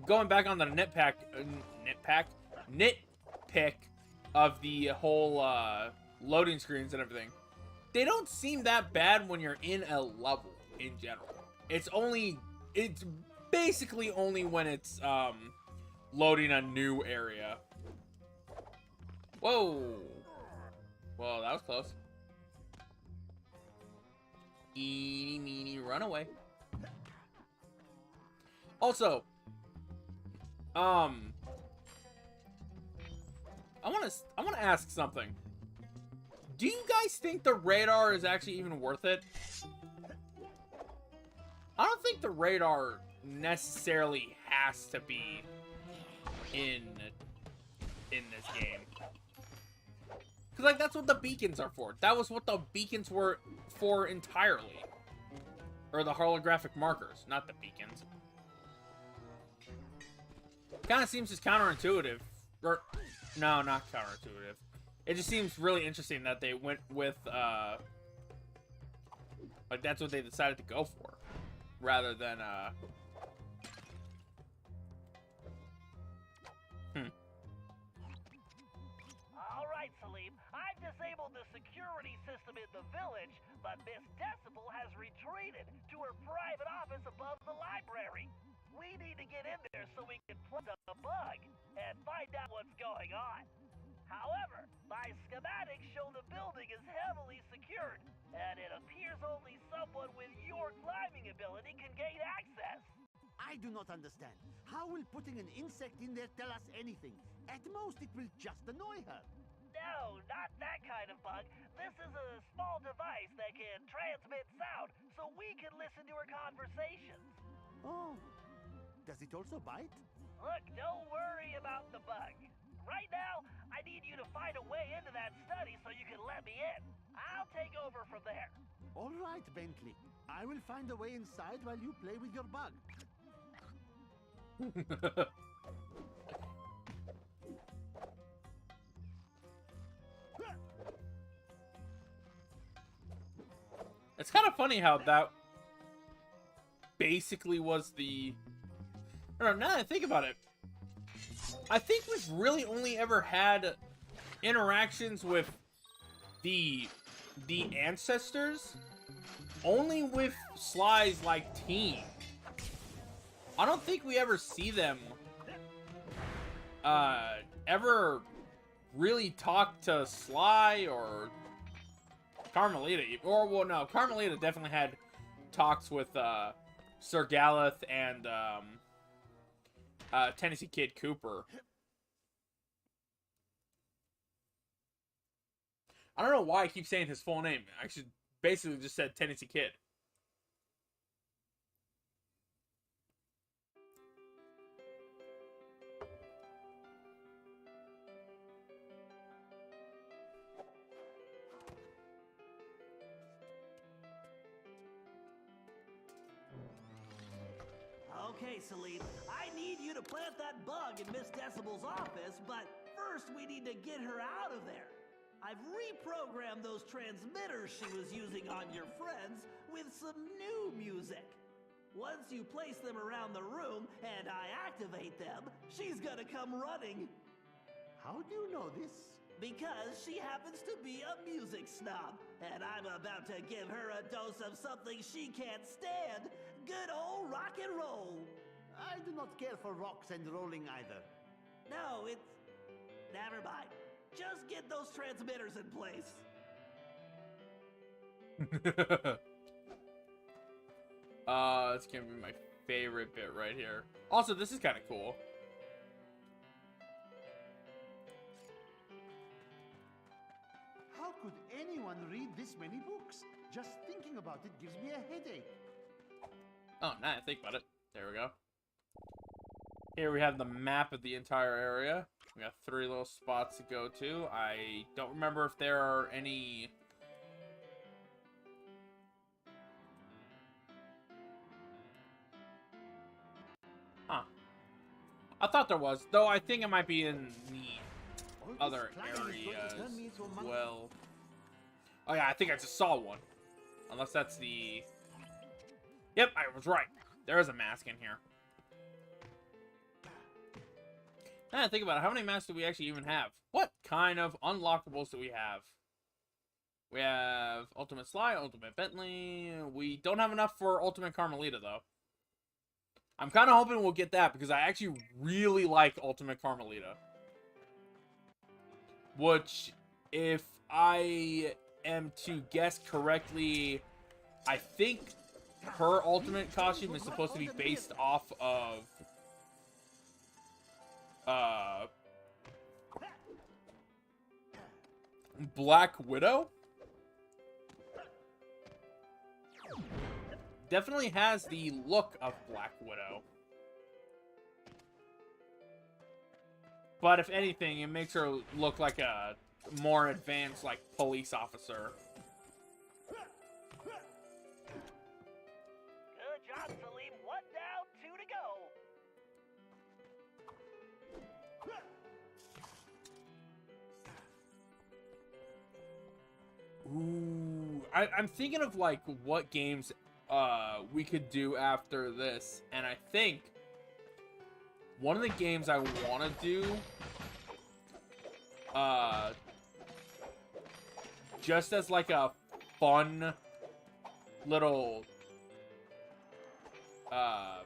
going back on the nitpick of the whole loading screens and everything. They don't seem that bad when you're in a level in general. It's basically only when it's loading a new area. Whoa. Well, that was close. Eeny, meeny, run away. Also, I want to ask something. Do you guys think the radar is actually even worth it? I don't think the radar necessarily has to be in this game. Because, like, that's what the beacons are for. That was what the beacons were for entirely. Or the holographic markers, not the beacons. Kind of seems just counterintuitive. Or, no, not counterintuitive. It just seems really interesting that they went with, like, that's what they decided to go for. Rather than, All right, Salim. I've disabled the security system in the village, but Miss Decibel has retreated to her private office above the library. We need to get in there so we can plug the bug and find out what's going on. However, my schematics show the building is heavily secured, and it appears only someone with your climbing ability can gain access. I do not understand. How will putting an insect in there tell us anything? At most, it will just annoy her. No, not that kind of bug. This is a small device that can transmit sound, so we can listen to her conversations. Oh, does it also bite? Look, don't worry about the bug. Right now, I need you to find a way into that study so you can let me in. I'll take over from there. All right, Bentley. I will find a way inside while you play with your bug. It's kind of funny how that basically was the... I don't know, now that I think about it, I think we've really only ever had interactions with the ancestors only with Sly's, like, team. I don't think we ever see them ever really talk to Sly or Carmelita. Or, well, no, Carmelita definitely had talks with Sir Galeth and Tennessee Kid Cooper. I don't know why I keep saying his full name. I should basically just said Tennessee Kid. Okay, Salim, I need you to plant that bug in Miss Decibel's office, but first we need to get her out of there. I've reprogrammed those transmitters she was using on your friends with some new music. Once you place them around the room and I activate them, she's gonna come running. How do you know this? Because she happens to be a music snob, and I'm about to give her a dose of something she can't stand. Good old rock and roll. I do not care for rocks and rolling either. No, it's... Never mind. Just get those transmitters in place. It's gonna be my favorite bit right here. Also, this is kind of cool. How could anyone read this many books? Just thinking about it gives me a headache. Oh, now I think about it. There we go. Here we have the map of the entire area. We got 3 little spots to go to. I don't remember if there are any... Huh. I thought there was, though I think it might be in the other areas as well. Oh yeah, I think I just saw one. Unless that's the... Yep, I was right. There is a mask in here. Now think about it. How many masks do we actually even have? What kind of unlockables do we have? We have Ultimate Sly, Ultimate Bentley. We don't have enough for Ultimate Carmelita, though. I'm kind of hoping we'll get that, because I actually really like Ultimate Carmelita. Which, if I am to guess correctly, I think her ultimate costume is supposed to be based off of Black Widow. definitely has the look of Black Widow. But if anything, it makes her look like a more advanced, like, police officer. Good job, Salim. 1 down, 2 to go. Ooh, I'm thinking of like what games we could do after this, and I think one of the games I want to do just as like a fun little I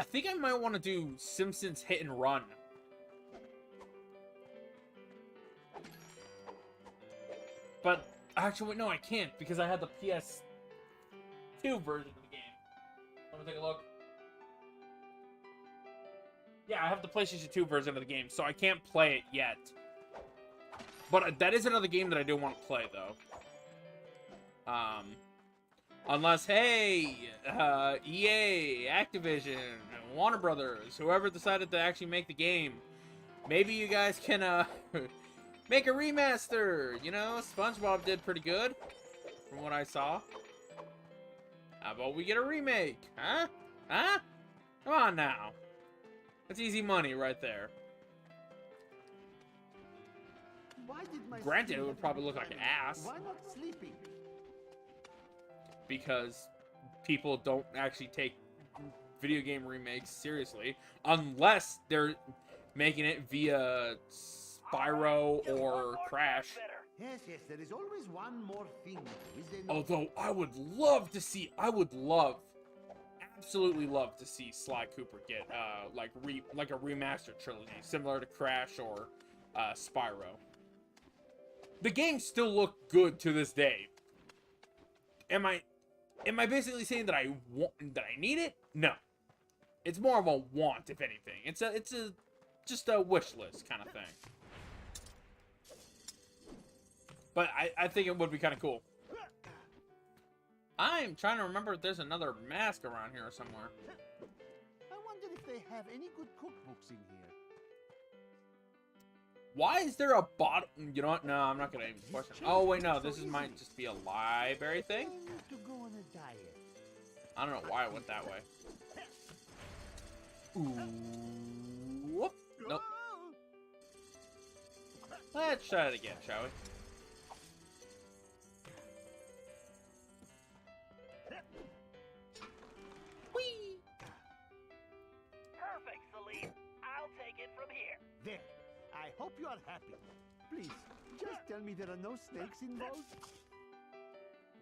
think I might want to do Simpsons Hit and Run. But, actually, no, I can't, because I had the PS2 version of the game. Let me take a look. Yeah, I have the PlayStation 2 version of the game, so I can't play it yet. But that is another game that I do want to play, though. Unless, hey, EA, Activision, Warner Brothers, whoever decided to actually make the game, maybe you guys can, make a remaster. You know, SpongeBob did pretty good, from what I saw. How about we get a remake? Huh? Huh? Come on now. That's easy money right there. Why did my Granted, it would probably look like ass. Why not sleeping? Because people don't actually take video game remakes seriously. Unless they're making it via Spyro or Crash. Yes, yes, there is always one more thing. Although I would absolutely love to see Sly Cooper get like a remastered trilogy similar to Crash or Spyro. The games still look good to this day. Am I basically saying that I need it? No. It's more of a want, if anything. It's just a wish list kind of thing. But I think it would be kind of cool. I'm trying to remember if there's another mask around here somewhere. I wonder if they have any good cookbooks in here. Why is there a bottle? You know what? No, I'm not gonna even question. Oh wait, no, this might just be a library thing. I need to go on a diet. I don't know why I went that way. Ooh. Whoop. Nope. Let's try it again, shall we? Whee! Perfect, Salim. I'll take it from here. There. I hope you are happy. Please, just tell me there are no snakes involved.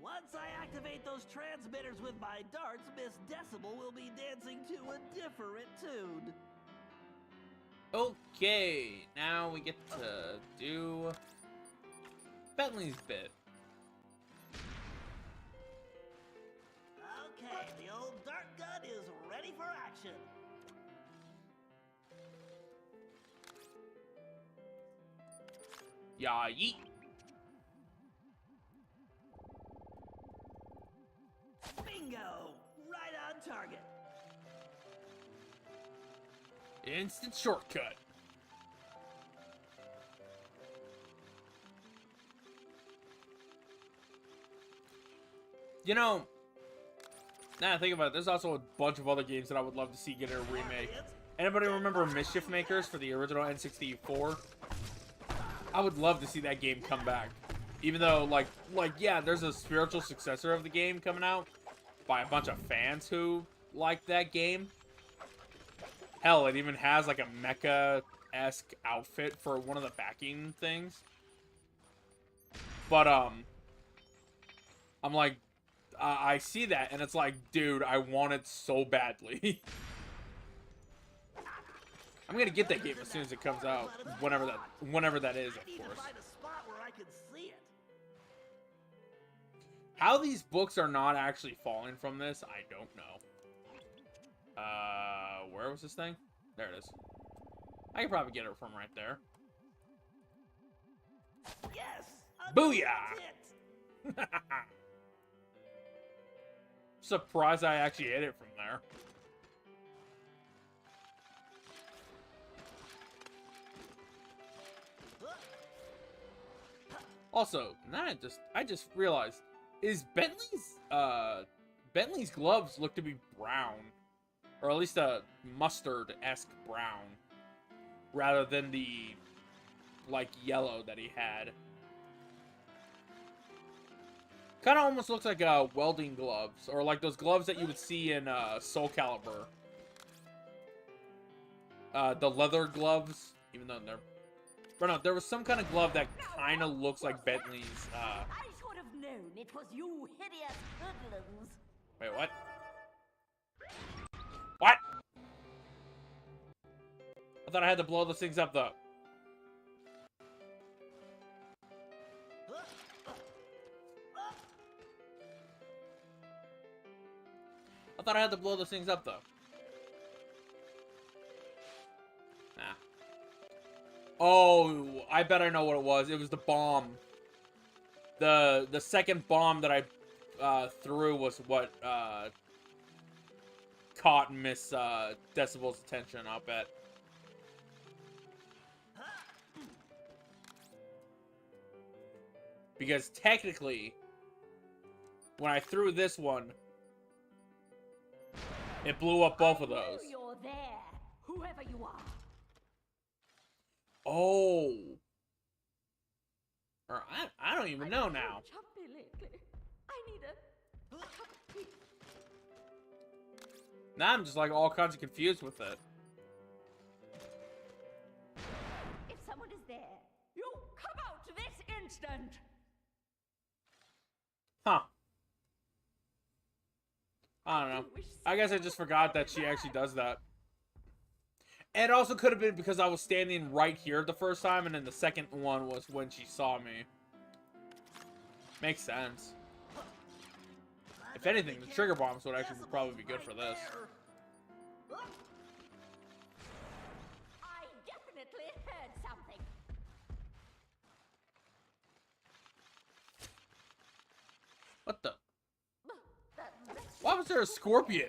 Once I activate those transmitters with my darts, Miss Decibel will be dancing to a different tune. Okay, now we get to do Bentley's bit. Okay, the old dart gun is ready for action. Yeah, yeet. Bingo! Right on target. Instant shortcut. You know, now I think about it, there's also a bunch of other games that I would love to see get a remake. Anybody remember Mischief Makers for the original N64? I would love to see that game come back. Even though, like, yeah, there's a spiritual successor of the game coming out by a bunch of fans who like that game. Hell, it even has, like, a mecha-esque outfit for one of the backing things. But, I'm like, I see that, and it's like, dude, I want it so badly. I'm gonna get that game as soon as it comes out, whenever that is, of course. How these books are not actually falling from this, I don't know. Where was this thing? There it is. I can probably get it from right there. Yes! Booyah! surprised I actually hit it from there. Also, now I just realized, is Bentley's gloves look to be brown, or at least a mustard-esque brown, rather than the like yellow that he had. Kind of almost looks like welding gloves, or like those gloves that you would see in Soul Calibur. The leather gloves, even though they're... But no, there was some kind of glove that kind of looks like Bentley's. I should have known it was you hideous hoodlums. Wait, what? What? I thought I had to blow those things up, though. I thought I had to blow those things up, though. Nah. Oh, I bet I know what it was. It was the bomb. The second bomb that I threw was what caught Miss Decibel's attention, I'll bet. Because technically, when I threw this one, it blew up both of those. You're there, whoever you are. Oh. Or I don't even know now. Jumpy lately. I need a cup of tea. Now I'm just like all kinds of confused with it. If someone is there, you come out this instant. Huh. I don't know. I guess I just forgot that she actually does that. And it also could have been because I was standing right here the first time, and then the second one was when she saw me. Makes sense. If anything, the trigger bombs would actually probably be good for this. I definitely heard something. What the? Why was there a scorpion?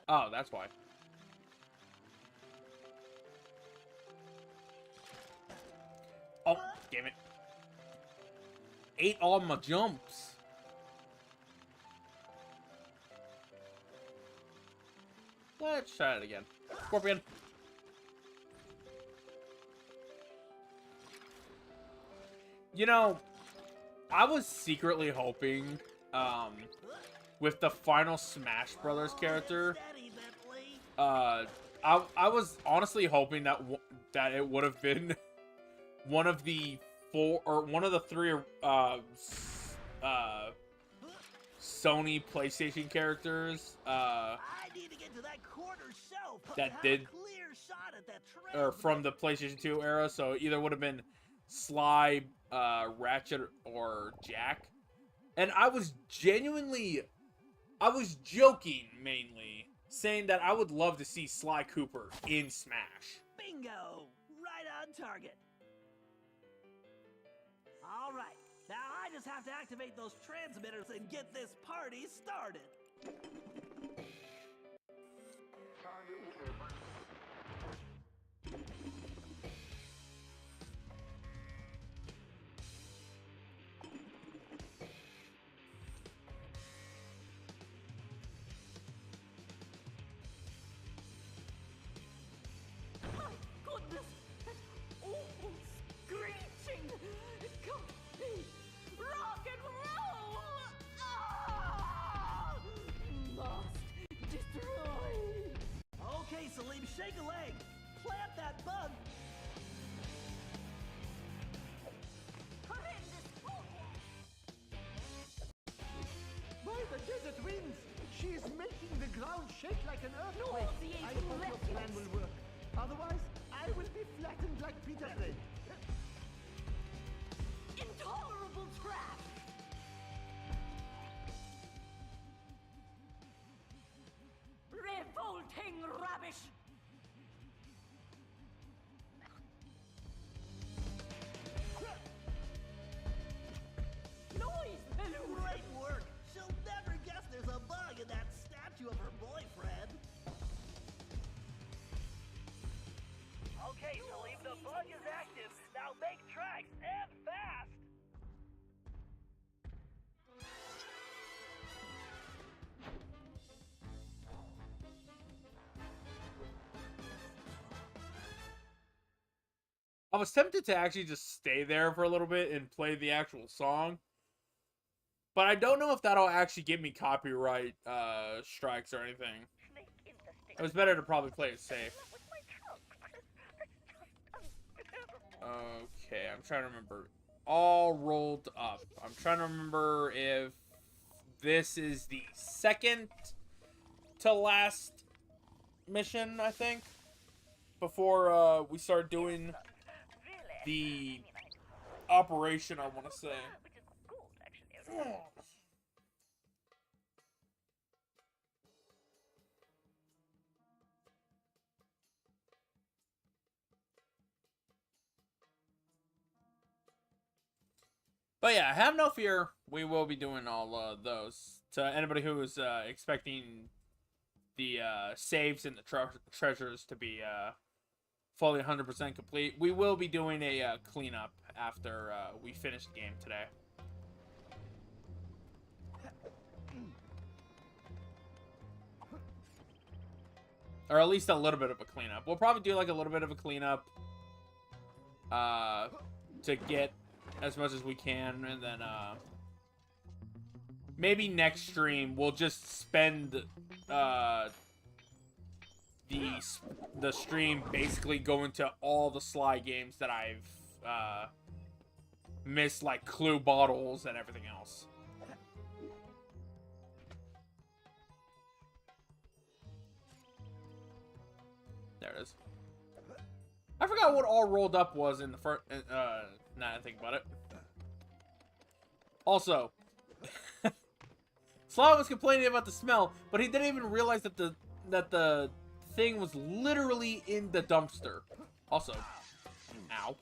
Oh, that's why. Oh, damn it. Ate all my jumps. Let's try it again. Scorpion. You know, I was secretly hoping, with the final Smash Brothers character, I was honestly hoping that that it would have been one of the three Sony PlayStation characters I need to get to that corner shelf. that did Clear shot at that or from the PlayStation 2 era, so either would have been Sly, Ratchet, or Jack. And I was joking mainly, saying that I would love to see Sly Cooper in Smash. Bingo! Right on target. All right, now I just have to activate those transmitters and get this party started. My goodness, that awful screeching. Complete rock and roll. Ah! Must destroy. Okay, Salim, shake a leg. Plant that bug. Horrendous. By the desert winds! She is making the ground shake like an earthquake. I Nauseating hope your plan refuse. will work. Otherwise, I will be flattened like Peter Pan. Intolerable trash. Revolting rubbish. Noise pollution. Great work. She'll never guess statue of her boyfriend. Okay, Salim, the bug is active. Now make tracks and fast. I was tempted to actually just stay there for a little bit and play the actual song. But I don't know if that'll actually give me copyright strikes or anything. It was better to probably play it safe. Okay, I'm trying to remember. All rolled up. I'm trying to remember if this is the second to last mission, I think. Before we start doing the operation, I want to say. But yeah, have no fear. We will be doing all those. To anybody who is expecting the saves and the treasures to be fully 100% complete, we will be doing a cleanup after we finish the game today. Or at least a little bit of a cleanup. We'll probably do like a little bit of a cleanup to get as much as we can, and then maybe next stream we'll just spend the stream basically going to all the Sly games that I've missed, like Clue Bottles and everything else. There it is. I forgot what all rolled up was in the first. Now I think about it. Also, Slav was complaining about the smell, but he didn't even realize that the thing was literally in the dumpster. Also, ow.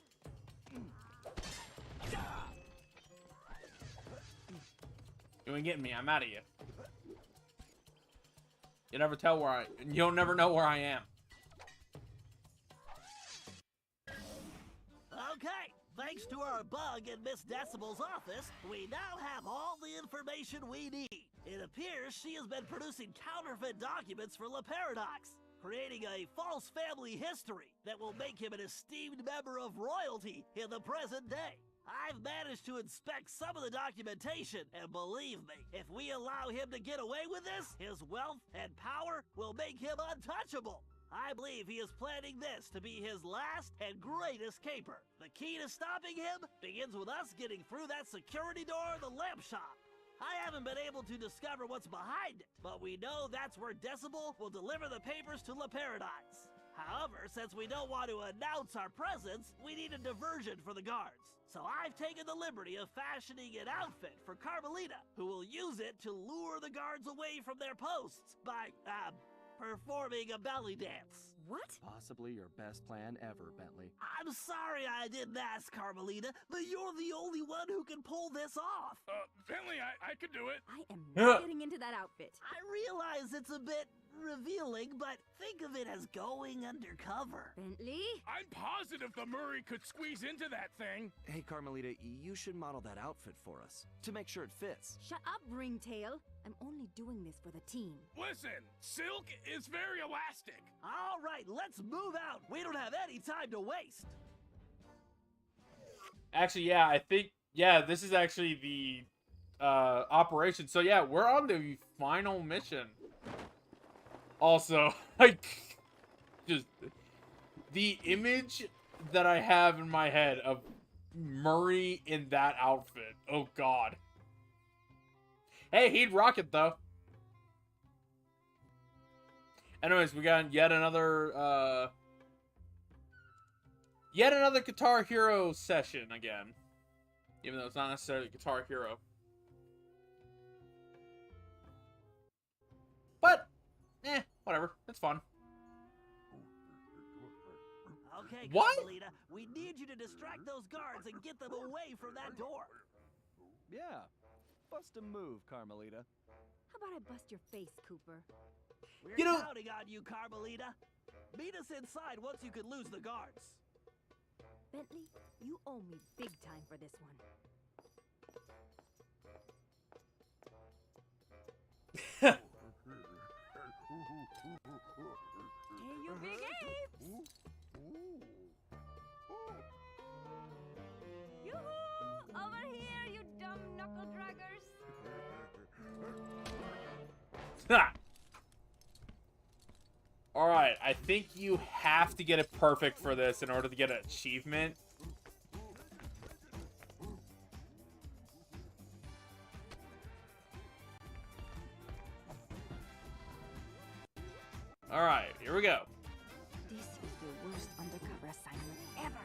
You ain't getting me. I'm out of you. You never tell where you'll never know where I am. Okay, thanks to our bug in Miss Decibel's office, we now have all the information we need. It appears she has been producing counterfeit documents for La Paradox, creating a false family history that will make him an esteemed member of royalty in the present day. I've managed to inspect some of the documentation, and believe me, if we allow him to get away with this, his wealth and power will make him untouchable. I believe he is planning this to be his last and greatest caper. The key to stopping him begins with us getting through that security door of the lamp shop. I haven't been able to discover what's behind it, but we know that's where Decibel will deliver the papers to La Paradise. However, since we don't want to announce our presence, we need a diversion for the guards. So I've taken the liberty of fashioning an outfit for Carmelita, who will use it to lure the guards away from their posts by, performing a belly dance. What? Possibly your best plan ever, Bentley. I'm sorry I didn't ask, Carmelita, but you're the only one who can pull this off. Bentley, I could do it. I am not getting into that outfit. I realize it's a bit revealing, but think of it as going undercover. Bentley? I'm positive the Murray could squeeze into that thing. Hey, Carmelita, you should model that outfit for us to make sure it fits. Shut up, Ringtail. I'm only doing this for the team. Listen, silk is very elastic. All right, let's move out. We don't have any time to waste. Actually, yeah, I think, yeah, this is actually the operation. So yeah, we're on the final mission. Also, like, just the image that I have in my head of Murray in that outfit. Oh God. Hey, he'd rock it though. Anyways, we got yet another Guitar Hero session again. Even though it's not necessarily Guitar Hero. But, whatever. It's fun. Okay, What? Carmelita, we need you to distract those guards and get them away from that door. Yeah. Bust a move, Carmelita. How about I bust your face, Cooper? We're You know- counting on you, Carmelita. Meet us inside once you can lose the guards. Bentley, you owe me big time for this one. Hey, you big apes! Yoo-hoo! Over here, you dumb knuckle draggers! Alright, I think you have to get it perfect for this in order to get an achievement. Alright, here we go. This is the worst undercover assignment ever.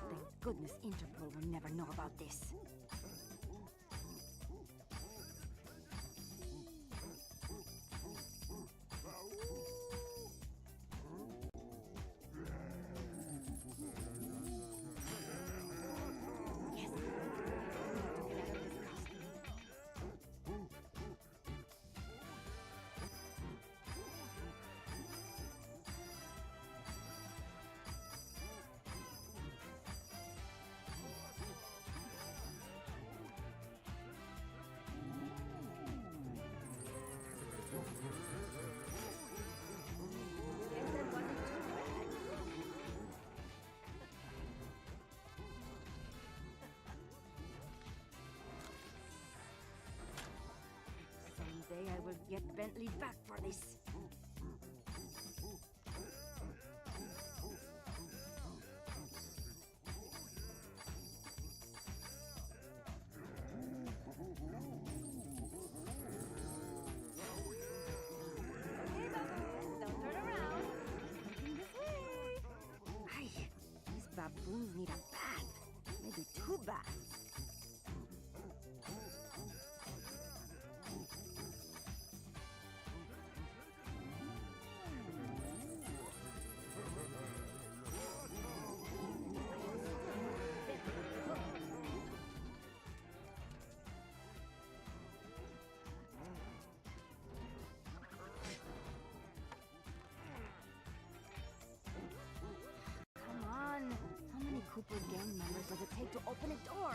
Thank goodness Interpol will never know about this. Someday I will get Bentley back for this. Hey, Bubbles, don't turn around. Looking this way. Ay, these baboons need a bath. Maybe 2 baths. Come on. How many Cooper gang members does it take to open a door?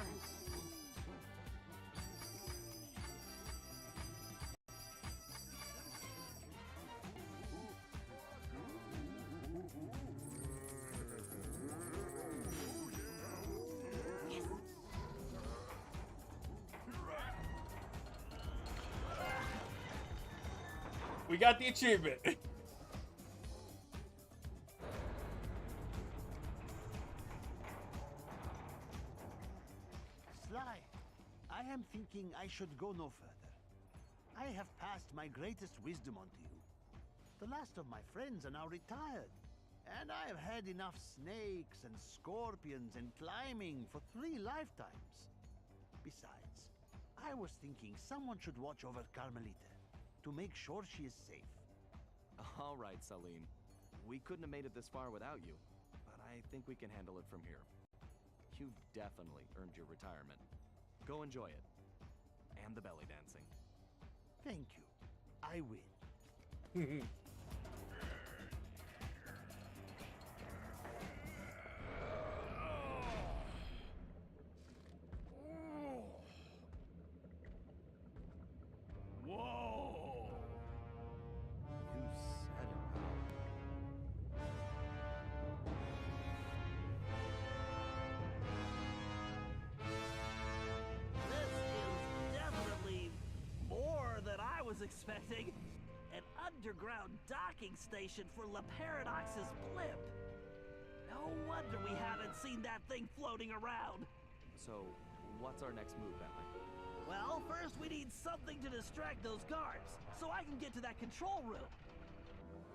We got the achievement. Sly, I am thinking I should go no further. I have passed my greatest wisdom on to you. The last of my friends are now retired, and I have had enough snakes and scorpions and climbing for 3 lifetimes. Besides, I was thinking someone should watch over Carmelita to make sure she is safe. All right, Salim. We couldn't have made it this far without you, but I think we can handle it from here. You've definitely earned your retirement. Go enjoy it. And the belly dancing. Thank you. I will. Whoa! You said it. This is definitely more than I was expecting. An underground docking station for La Paradox's blimp. No wonder we haven't seen that thing floating around. So, what's our next move, Bentley? Well, first we need something to distract those guards, so I can get to that control room.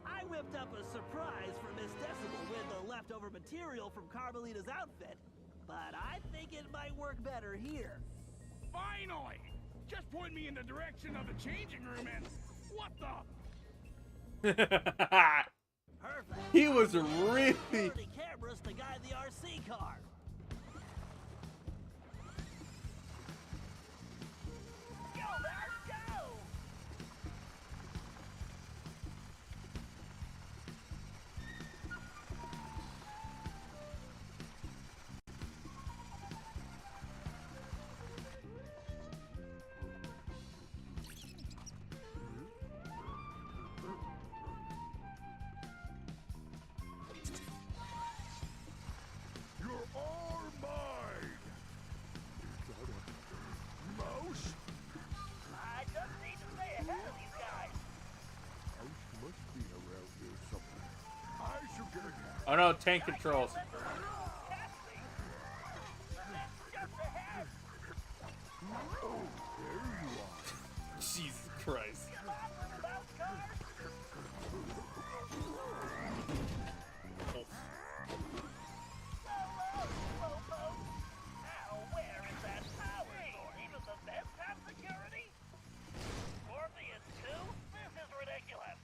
I whip whipped up a surprise for Miss Decibel with the leftover material from Carmelita's outfit, but I think it might work better here. Finally! Just point me in the direction of the changing room and... What the... Perfect. He was really... Security cameras to guide the RC car. Go, Bart, go! You're all mine! Mouse? I just need to stay ahead of these guys. Mouse must be around here somewhere. I should get it. Oh no, tank controls. Let the rules catch me. Just ahead. Oh, there you are. Jesus Christ. Come on, little mouse car. Slowpoke. Now, where is that power source? Even the vents have security? Scorpions too? This is ridiculous.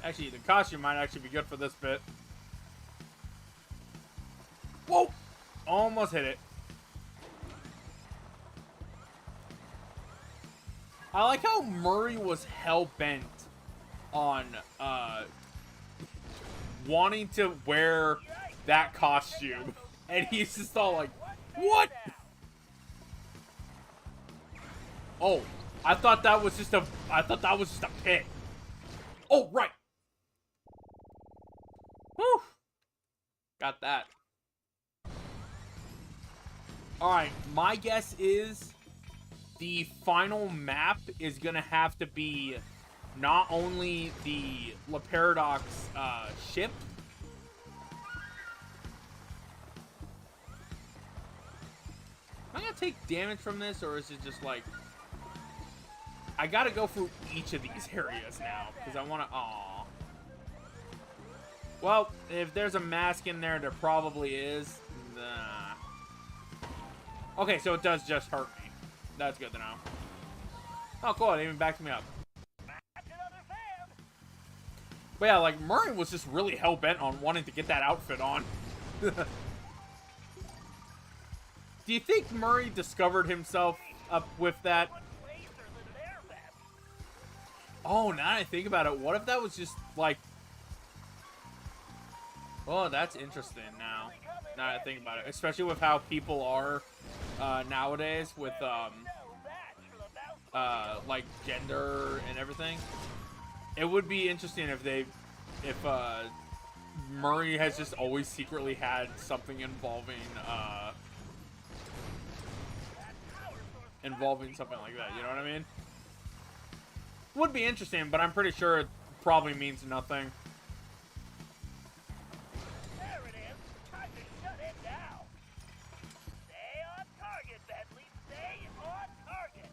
Actually, the costume might actually be good for this bit. Whoa! Almost hit it. I like how Murray was hell-bent on, wanting to wear that costume. And he's just all like, what? Oh, I thought that was just a pit. Oh, right. Whew. Got that. Alright, my guess is the final map is gonna have to be not only the La Paradox ship. Am I gonna take damage from this, or is it just like... I gotta go through each of these areas now, because I wanna... Aww. Well, if there's a mask in there, there probably is. Nah. Okay, so it does just hurt me. That's good to know. Oh, cool. It even backed me up. But yeah, like, Murray was just really hell-bent on wanting to get that outfit on. Do you think Murray discovered himself up with that? Oh, now that I think about it, what if that was just, like... Oh, that's interesting now. Now that I think about it. Especially with how people are nowadays with, like, gender and everything. It would be interesting if Murray has just always secretly had something involving something like that, you know what I mean? Would be interesting, but I'm pretty sure it probably means nothing. There it is. Time to shut it down. Stay on target, Bentley. Stay on target.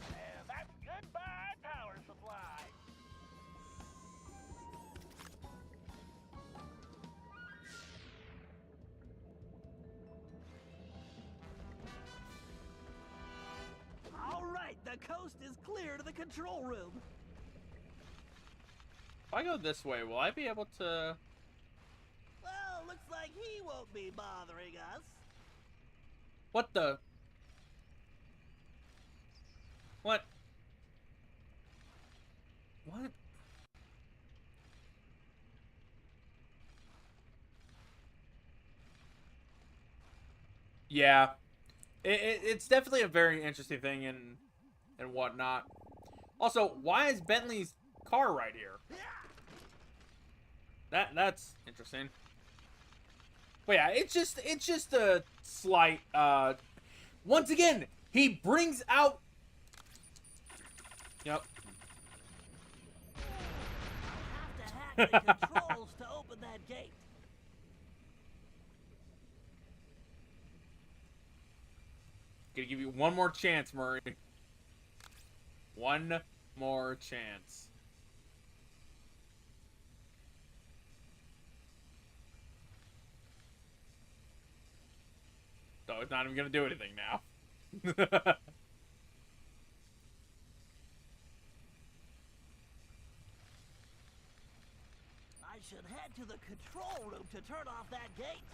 And that's goodbye power supply. All right, the coast is clear to the control room. If I go this way, will I be able to... Well, looks like he won't be bothering us. What the... What? What? Yeah. It's definitely a very interesting thing and whatnot. Also, why is Bentley's car right here? That's interesting. But yeah, it's just a slight once again, he brings out... Yep. I'll have to hack the controls to open that gate. Gonna give you one more chance, Murray. One more chance. So it's not even gonna do anything now. I should head to the control room to turn off that gate.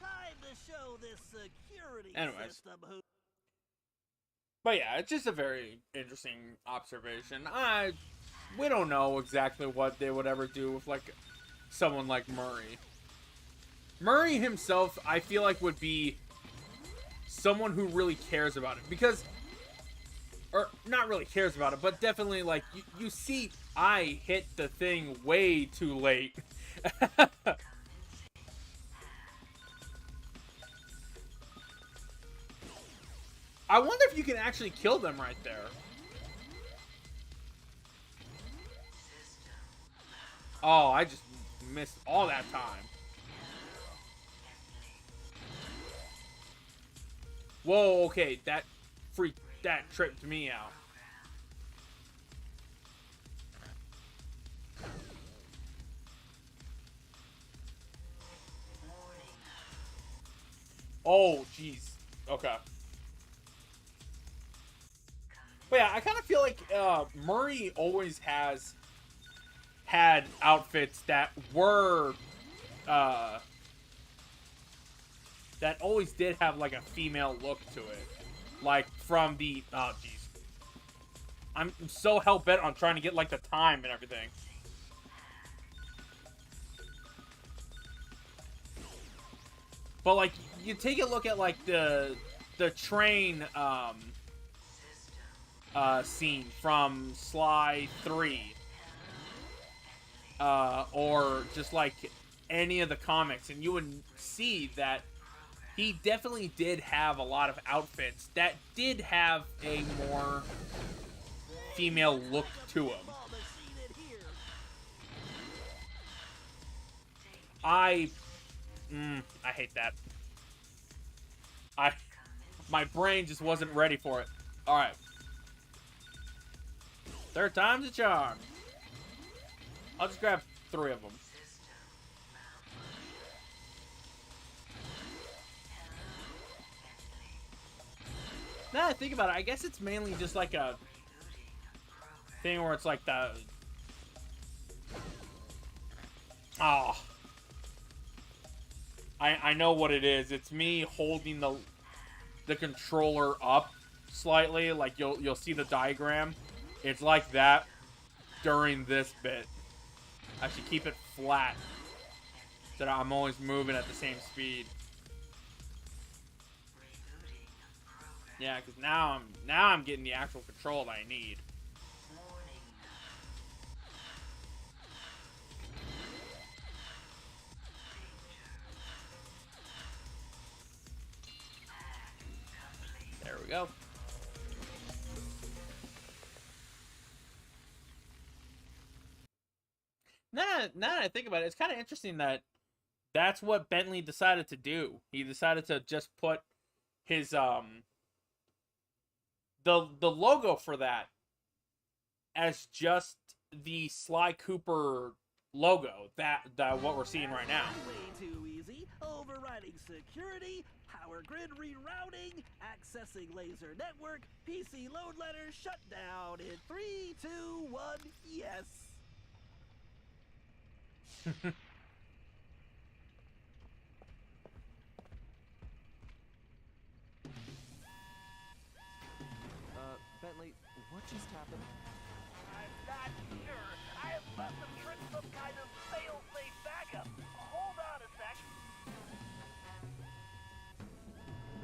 Time to show this security Anyways. system who. But yeah, it's just a very interesting observation. We don't know exactly what they would ever do with like someone like Murray. Murray himself, I feel like, would be someone who really cares about it, because, or not really cares about it, but definitely like you see, I hit the thing way too late. I wonder if you can actually kill them right there. Oh, I just missed all that time. Whoa, okay, that tripped me out. Oh, jeez. Okay. But yeah, I kind of feel like Murray always has had outfits that were that always did have like a female look to it, like from the oh jeez, I'm so hell bent on trying to get like the time and everything. But like you take a look at like the train scene from Sly 3, or just like any of the comics, and you would see that he definitely did have a lot of outfits that did have a more female look to him. I hate that. My brain just wasn't ready for it. All right. Third time's a charm. I'll just grab 3 of them. Now that I think about it, I guess it's mainly just like a thing where it's like the... Oh. I know what it is. It's me holding the controller up slightly. Like you'll see the diagram. It's like that during this bit. I should keep it flat so that I'm always moving at the same speed. Yeah, because now I'm getting the actual control that I need. There we go. Now that I think about it, it's kind of interesting that that's what Bentley decided to do. He decided to just put his the logo for that as just the Sly Cooper logo, that what we're seeing right now. Way too easy. Overriding security, power grid rerouting, accessing laser network, PC load letter shut down in 3, 2, 1, yes. Bentley, what just happened? I'm not sure. I must have tripped some kind of fail-safe backup. Hold on a sec.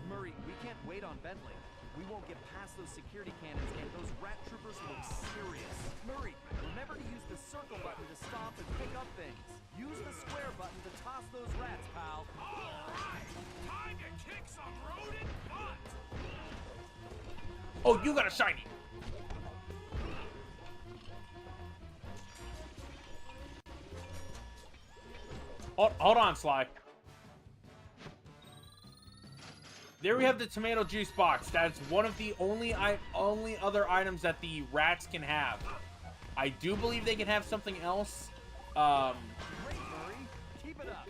Murray, we can't wait on Bentley. We won't get past those security cannons, and those rat troopers look serious. Murray, remember to use the circle button to stop and pick up things. Use the square button to toss those rats, pal. All right, time to kick some rodent butt. Oh, you got a shiny. Hold on, Sly. there we have the tomato juice box. That's one of the only other items that the rats can have. I do believe they can have something else. Great, Murray. Keep it up.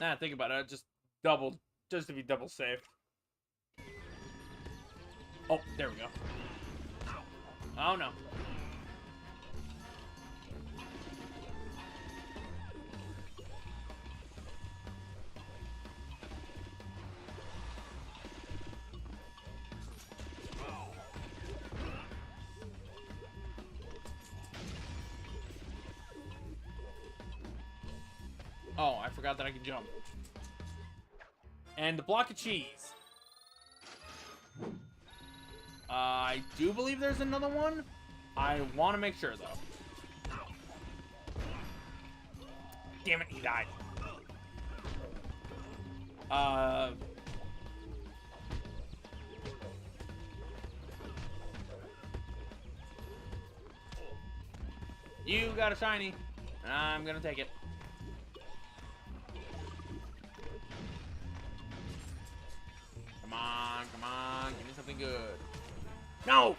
Nah, think about it. Just to be double safe. Oh, there we go. Oh no. Oh, I forgot that I can jump. And the block of cheese. I do believe there's another one. I want to make sure, though. Damn it, he died. You got a shiny. I'm gonna take it. Come on, give me something good. No!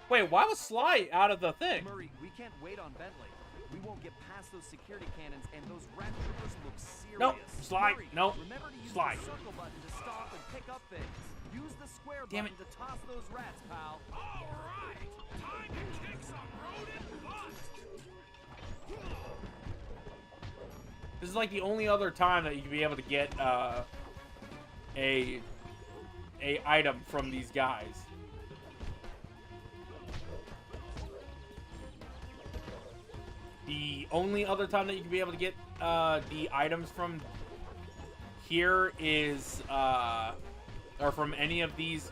Wait, why was Sly out of the thing? Murray, we can't wait on Bentley. We won't get past those security cannons, and those rat troopers look serious. Nope, Sly, Murray, nope, remember to use Sly. the circle button to stop and pick up things. Use the square Damn button to toss those rats, pal. All right, time to kick some rodent butt. This is like the only other time that you can be able to get a item from these guys. The only other time that you can be able to get the items from here is or from any of these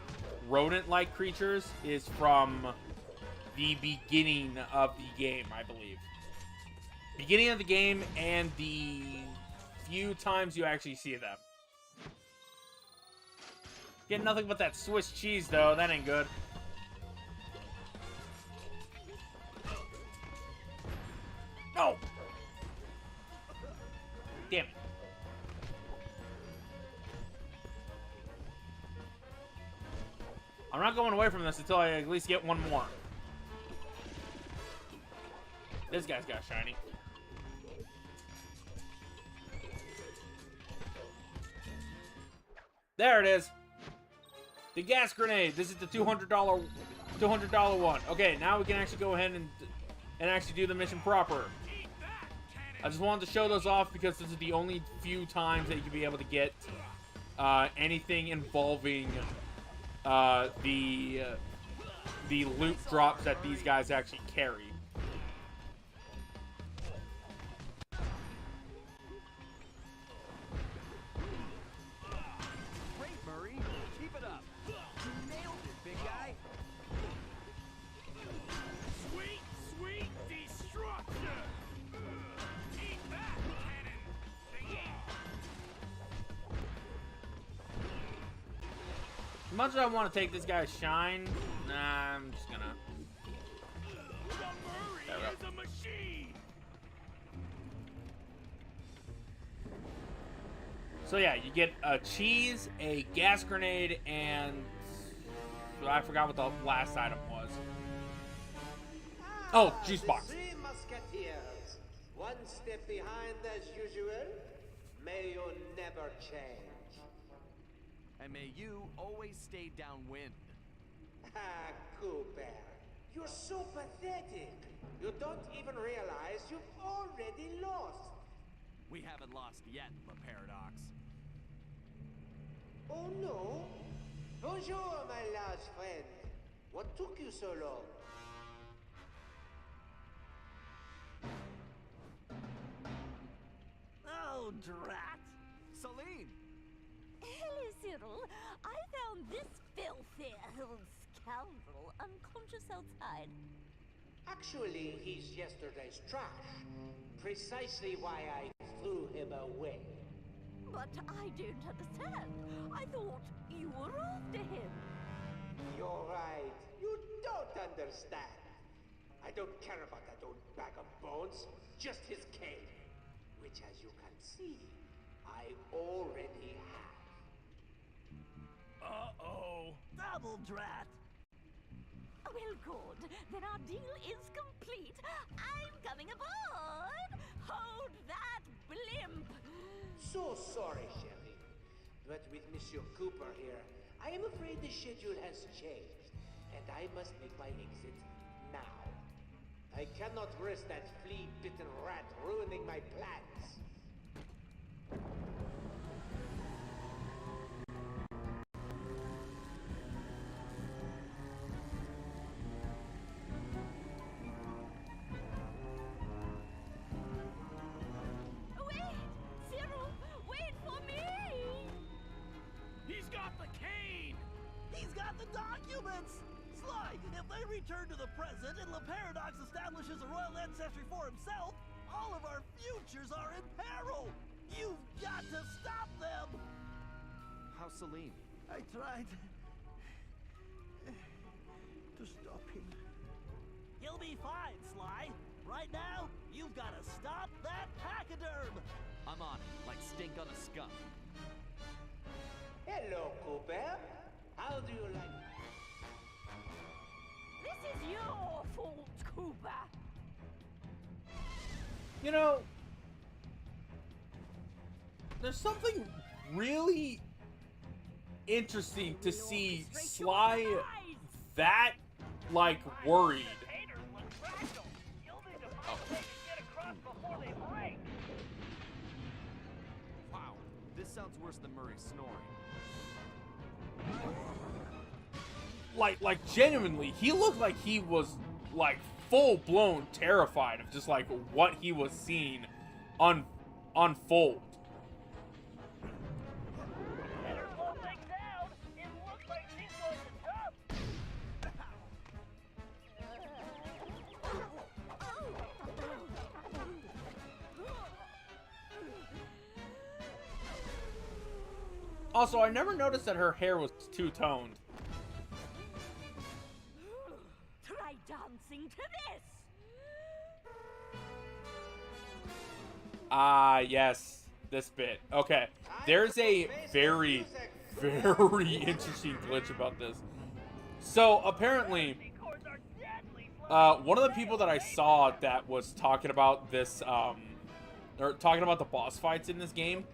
rodent-like creatures is from the beginning of the game, I believe. Beginning of the game and the few times you actually see them. Get nothing but that Swiss cheese, though. That ain't good. No! Damn it. I'm not going away from this until I at least get one more. This guy's got shiny. There it is. The gas grenade. This is the $200 one. Okay, now we can actually go ahead and actually do the mission proper. I just wanted to show those off because this is the only few times that you can be able to get anything involving the loot drops that these guys actually carry. Great, Murray. Keep it up. You nailed it, big guy. Sweet, sweet destruction. Eat that, cannon thingy. As much as I want to take this guy's shine, nah, I'm just gonna... The Murray is a machine. So yeah, you get a cheese, a gas grenade, and I forgot what the last item was. Oh, juice box. The Three Musketeers. One step behind as usual. May you never change. And may you always stay downwind. Ah, Cooper. You're so pathetic. You don't even realize you've already lost. We haven't lost yet, the Paradox. Oh no? Bonjour, my large friend. What took you so long? Oh, drat. Celine! Hello, Cyril. I found this filthy scoundrel unconscious outside. Actually, he's yesterday's trash. Precisely why I threw him away. But I don't understand. I thought you were after him. You're right. You don't understand. I don't care about that old bag of bones. Just his cane. Which, as you can see, I already have. Uh-oh. Double drat. Well, good. Then our deal is complete. I'm coming aboard. Hold that blimp. So sorry, Sherry. But with Monsieur Cooper here, I am afraid the schedule has changed, and I must make my exit now. I cannot risk that flea-bitten rat ruining my plans. Wait! Cyril, wait for me! He's got the cane! He's got the documents! Sly, if they return to the present and Le Paradox establishes a royal ancestry for himself, all of our futures are in peril! You've got to stop them! How's Salim? I tried to stop him. You'll be fine, Sly. Right now, you've got to stop that pachyderm! I'm on it, like stink on a skunk. Hello, Cooper. How do you like... This is your fault, Cooper. You know, there's something really interesting to see Sly that, like, worried. Haters look fragile. You'll need to find a way to get across before they break. Wow, this sounds worse than Murray snoring. Like genuinely, he looked like he was, like, full-blown terrified of just, like, what he was seeing unfold. Better slow things down. It looks like she's going to jump. Also, I never noticed that her hair was two-toned. Try dancing to this. Ah, yes. This bit. Okay. There's a very, very interesting glitch about this. So, apparently, one of the people that I saw that was talking about this, or talking about the boss fights in this game,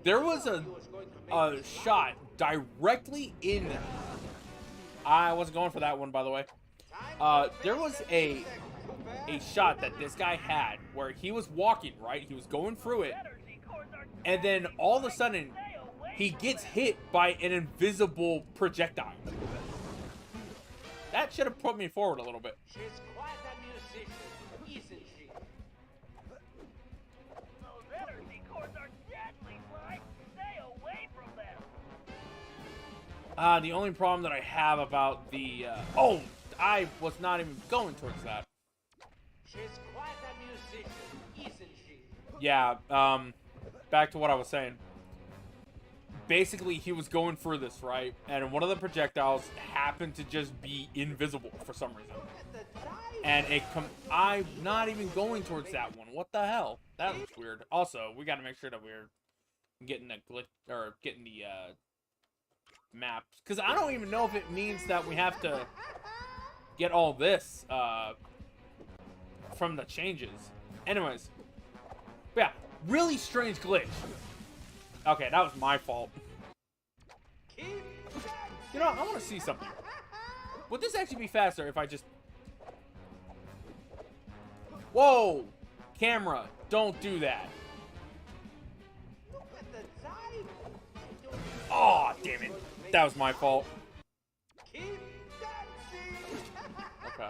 there was a shot directly in... I wasn't going for that one, by the way. There was a shot that this guy had where he was walking, right? He was going through it, and then all of a sudden, he gets hit by an invisible projectile. That should have put me forward a little bit. She's quite a musician, isn't she? Those energy cords are deadly, Sly. Stay away from them. The only problem that I have about the... oh, I was not even going towards that. She's quite a musician, isn't she? Yeah, back to what I was saying. Basically, he was going through this, right? And one of the projectiles happened to just be invisible for some reason. And I'm not even going towards that one. What the hell? That was weird. Also, we gotta make sure that we're getting the glitch, or getting the, maps. Because I don't even know if it means that we have to get all this, from the changes. Anyways. Yeah, really strange glitch. Okay, that was my fault. You know, I want to see something. Would this actually be faster if I just... Whoa! Camera, don't do that. Oh, damn it. That was my fault. Okay.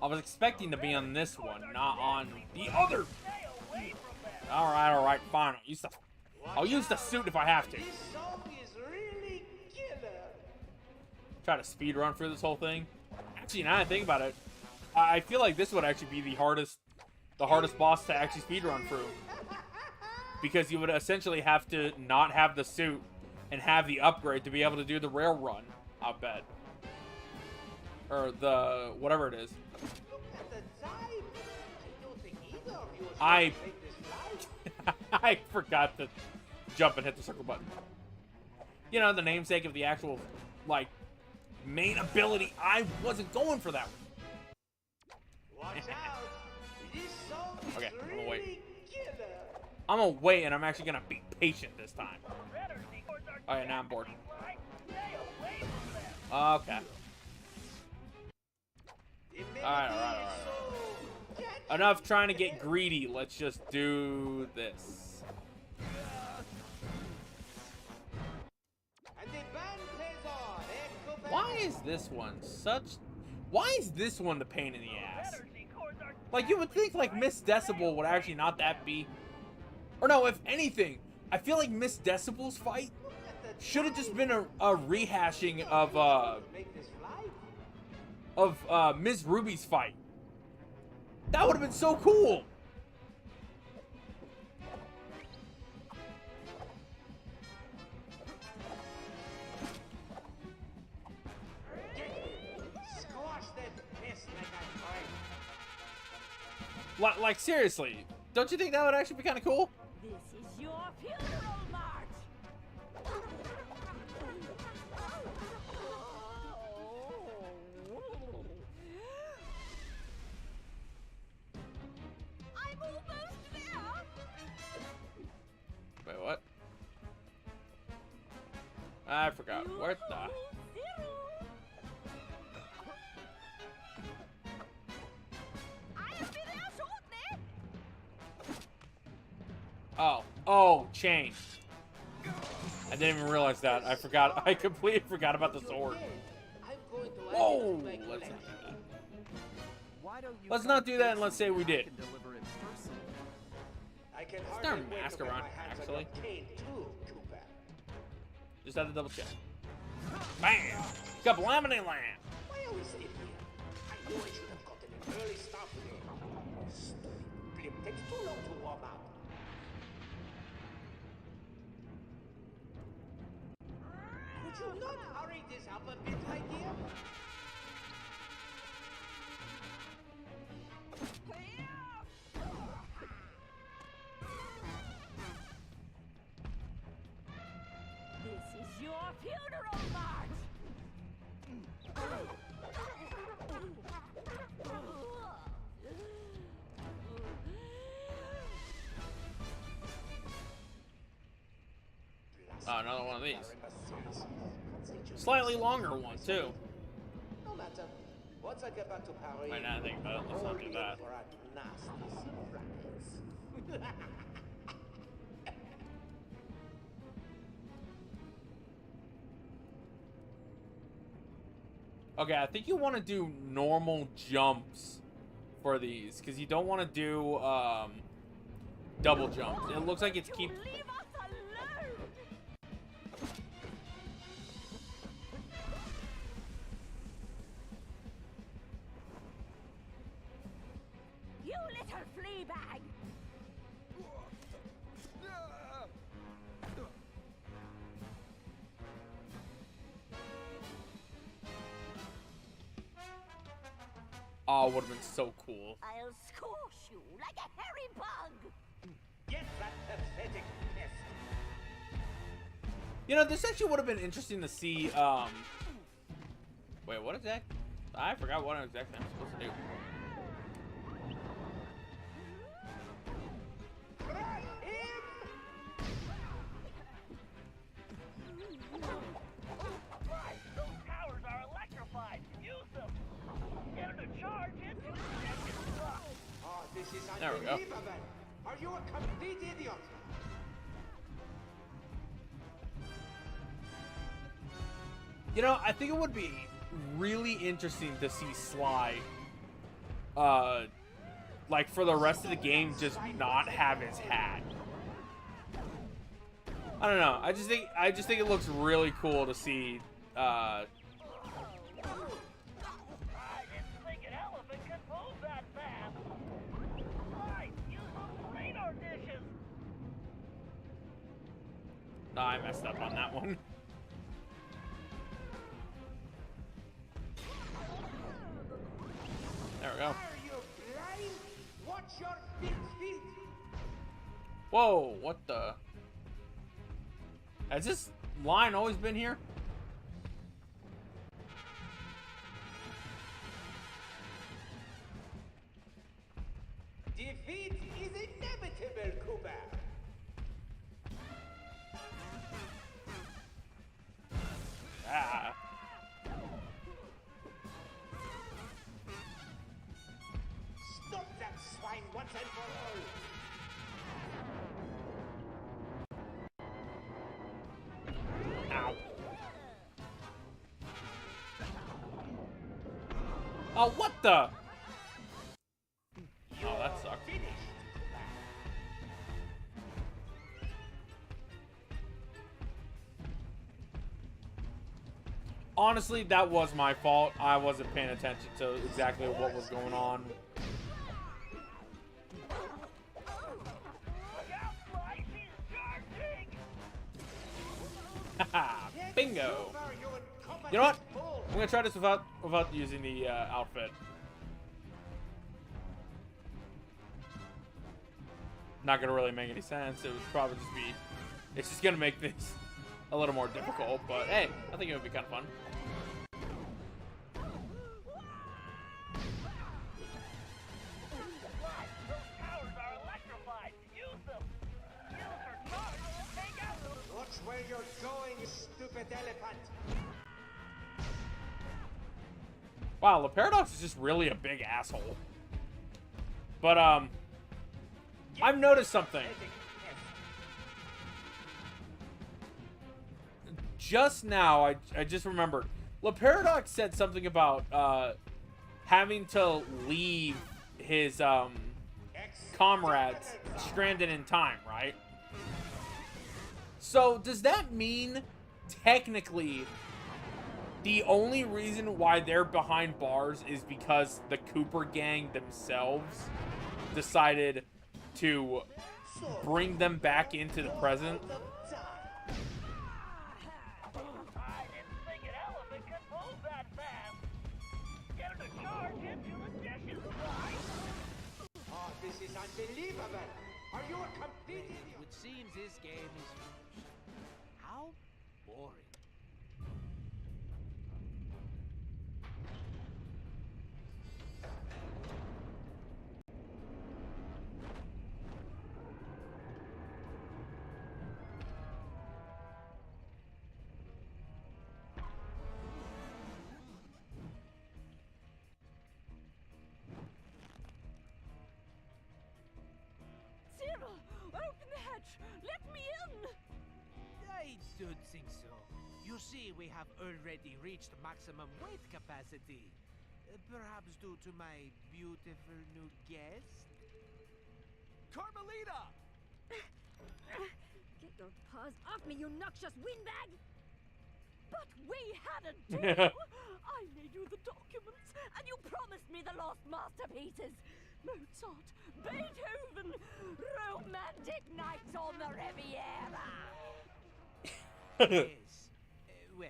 I was expecting to be on this one, not on the other. Alright, fine. I'll use the suit if I have to. This song is really killer. try to speed run through this whole thing. Actually, now that I think about it, I feel like this would actually be the hardest boss to actually speed run through, because you would essentially have to not have the suit and have the upgrade to be able to do the rail run. I'll bet, or the whatever it is. I forgot to jump and hit the circle button. You know, the namesake of the actual, like, main ability. I wasn't going for that one. Okay, I'm gonna wait. I'm gonna wait, and I'm actually gonna be patient this time. Alright, now I'm bored. Okay. Alright. Enough trying to get greedy. Let's just do this. Why is this one such... Why is this one the pain in the ass? Like, you would think, like, Miss Decibel would actually not that be... Or no, if anything, I feel like Miss Decibel's fight should have just been a rehashing of Ms. Ruby's fight. That would have been so cool. Like, seriously, don't you think that would actually be kind of cool? This is your funeral march. I'm almost there. Wait, what? I forgot. Where the... Oh, chain. I didn't even realize that. I forgot. I completely forgot about the sword. Whoa! Let's not do that, and let's say we did. Is there a mask around, actually? Just have to double check. Bam! Kablamity land! Why are we still here? I know I should have gotten an early start today. Stupid blimp takes too long to warm up. Could you not hurry this up a bit, my dear? This is your funeral march. Oh, another one of these. Slightly longer one, too. No matter. Once I get back to Paris, Might not think about it. Let's not do that. for a nasty surprise. Okay, I think you want to do normal jumps for these, because you don't want to do double jumps. It looks like it's keep... Leave us alone. You little flea bag. Oh, it would have been so cool. I'll squash you like a hairy bug. Get that pathetic pest. You know, this actually would have been interesting to see, Wait, what exactly? I forgot what exactly I'm supposed to do. Right, those towers are electrified. Use them. Get her to charge into the second block. Oh, this is There we go. unbelievable. Are you a complete idiot? You know, I think it would be really interesting to see Sly, like, for the rest of the game, just not have his hat. I don't know. I just think it looks really cool to see, No, I messed up on that one. There we go. Are you blind? Watch your big feet. Whoa, what the? Has this line always been here? Defeat is inevitable, Cooper. Ah. Stop that swine once and for all. Ow. Oh, what the? Oh, that sucks. Honestly, that was my fault. I wasn't paying attention to exactly what was going on. Haha, bingo. You know what? I'm gonna try this without using the outfit. Not gonna really make any sense. It would probably just be. It's just gonna make this a little more difficult, but hey, I think it would be kind of fun. Watch where you're going, you stupid elephant. Wow, the Paradox is just really a big asshole. But I've noticed something. Just now, I just remembered. Paradox said something about having to leave his comrades stranded in time, right? So does that mean technically the only reason why they're behind bars is because the Cooper gang themselves decided to bring them back into the present? Oh, this is unbelievable. Are you a complete idiot? It seems this game is... How boring. Cyril, open the hatch. Let me in. I don't think so. You see, we have already reached maximum weight capacity. Perhaps due to my beautiful new guest? Carmelita! Get your paws off me, you noxious windbag! But we had a deal! I made you the documents, and you promised me the lost masterpieces! Mozart, Beethoven, romantic nights on the Riviera! Yes. Well,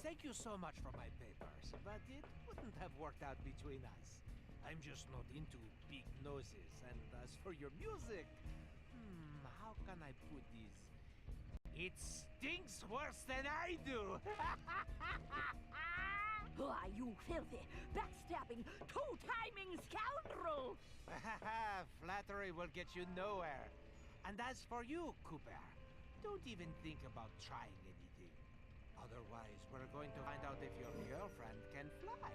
thank you so much for my papers, but it wouldn't have worked out between us. I'm just not into big noses, and as for your music, how can I put this? It stinks worse than I do! Why, you filthy, backstabbing, two-timing scoundrel! Flattery will get you nowhere. And as for you, Cooper, don't even think about trying anything. Otherwise, we're going to find out if your girlfriend can fly.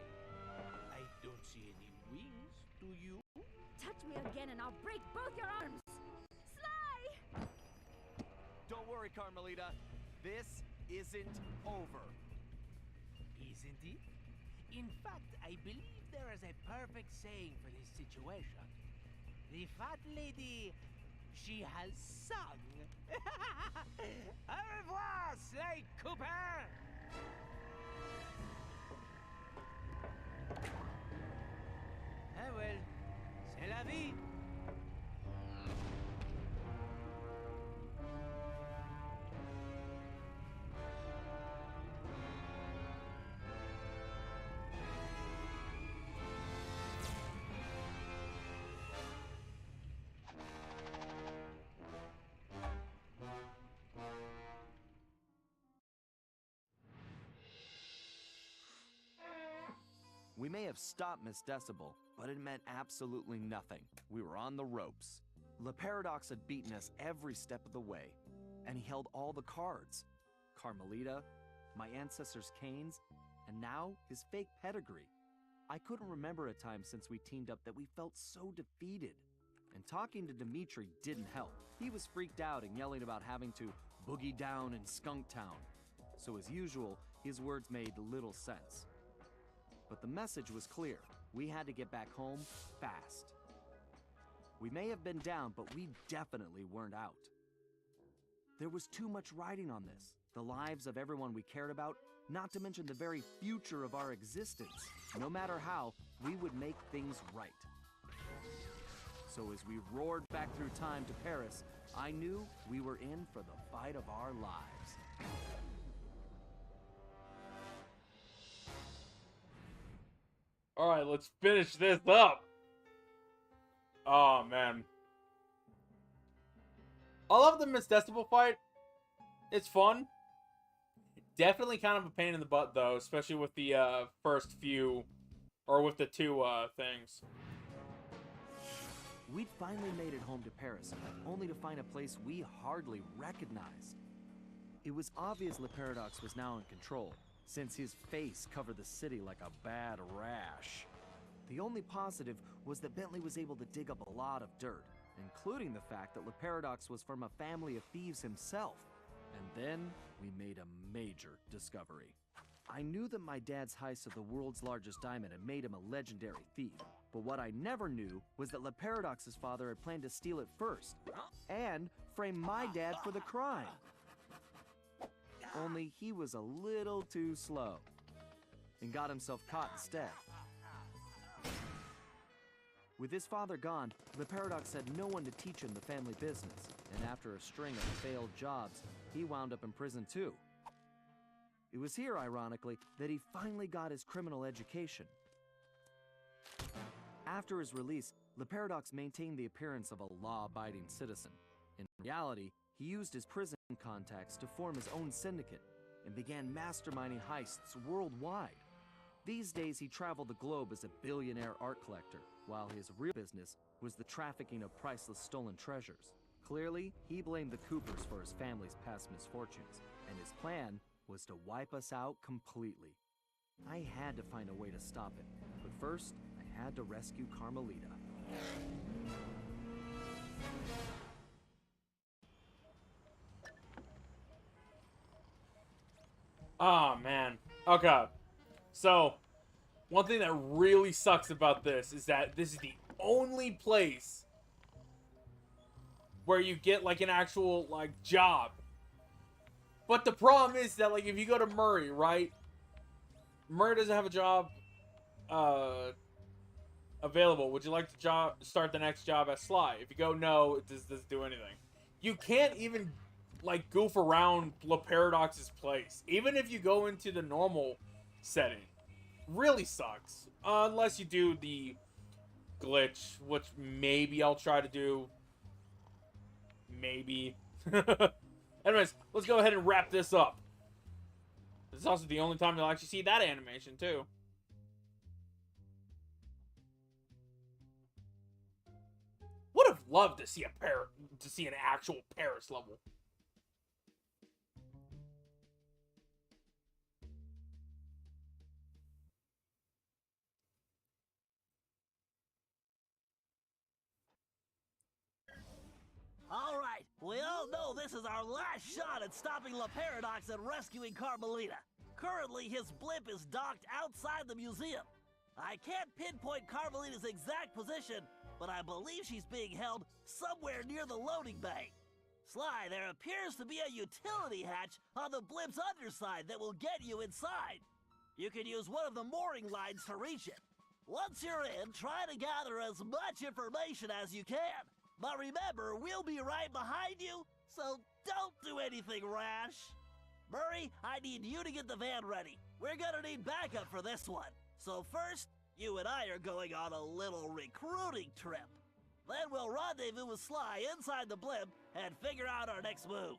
I don't see any wings, do you? Touch me again and I'll break both your arms! Sly! Don't worry, Carmelita. This isn't over. Isn't it? In fact, I believe there is a perfect saying for this situation. The fat lady, she has sung. Au revoir, Slay Cooper! Ah well, c'est la vie. may have stopped Miss Decibel, but it meant absolutely nothing. We were on the ropes. Le Paradox had beaten us every step of the way, and he held all the cards. Carmelita, my ancestors' canes, and now his fake pedigree. I couldn't remember a time since we teamed up that we felt so defeated. And talking to Dimitri didn't help. He was freaked out and yelling about having to boogie down in Skunk Town. So as usual, his words made little sense. But the message was clear. We had to get back home fast. We may have been down, but we definitely weren't out. There was too much riding on this. The lives of everyone we cared about, not to mention the very future of our existence. No matter how, we would make things right. So as we roared back through time to Paris, I knew we were in for the fight of our lives. Alright, let's finish this up. Oh, man. I love the Miss Decibel fight. It's fun. Definitely kind of a pain in the butt, though, especially with the first few, or with the two things. We'd finally made it home to Paris, only to find a place we hardly recognized. It was obvious Le Paradox was now in control, since his face covered the city like a bad rash. The only positive was that Bentley was able to dig up a lot of dirt, including the fact that Le Paradox was from a family of thieves himself. And then we made a major discovery. I knew that my dad's heist of the world's largest diamond had made him a legendary thief, but what I never knew was that Le Paradox's father had planned to steal it first, and frame my dad for the crime. Only he was a little too slow, and got himself caught instead. With his father gone, Le Paradox had no one to teach him the family business, and after a string of failed jobs, he wound up in prison too. It was here, ironically, that he finally got his criminal education. After his release, Le Paradox maintained the appearance of a law-abiding citizen. In reality, he used his prison contacts to form his own syndicate and began masterminding heists worldwide. These days, he traveled the globe as a billionaire art collector, while his real business was the trafficking of priceless stolen treasures. Clearly, he blamed the Coopers for his family's past misfortunes, and his plan was to wipe us out completely. I had to find a way to stop it, but first, I had to rescue Carmelita. Oh, man. Okay. So, one thing that really sucks about this is that this is the only place where you get, like, an actual, like, job. But the problem is that, like, if you go to Murray, right? Murray doesn't have a job available. Would you like to start the next job at Sly? If you go no, it doesn't do anything. You can't even, like, goof around Le Paradox's place. Even if you go into the normal setting. Really sucks. Unless you do the glitch, which maybe I'll try to do. Maybe. Anyways, let's go ahead and wrap this up. This is also the only time you'll actually see that animation, too. Would have loved to see an actual Paris level. All right, we all know this is our last shot at stopping Le Paradox and rescuing Carmelita. Currently, his blimp is docked outside the museum. I can't pinpoint Carmelita's exact position, but I believe she's being held somewhere near the loading bay. Sly, there appears to be a utility hatch on the blimp's underside that will get you inside. You can use one of the mooring lines to reach it. Once you're in, try to gather as much information as you can. But remember, we'll be right behind you, so don't do anything rash. Murray, I need you to get the van ready. We're gonna need backup for this one. So first, you and I are going on a little recruiting trip. Then we'll rendezvous with Sly inside the blimp and figure out our next move.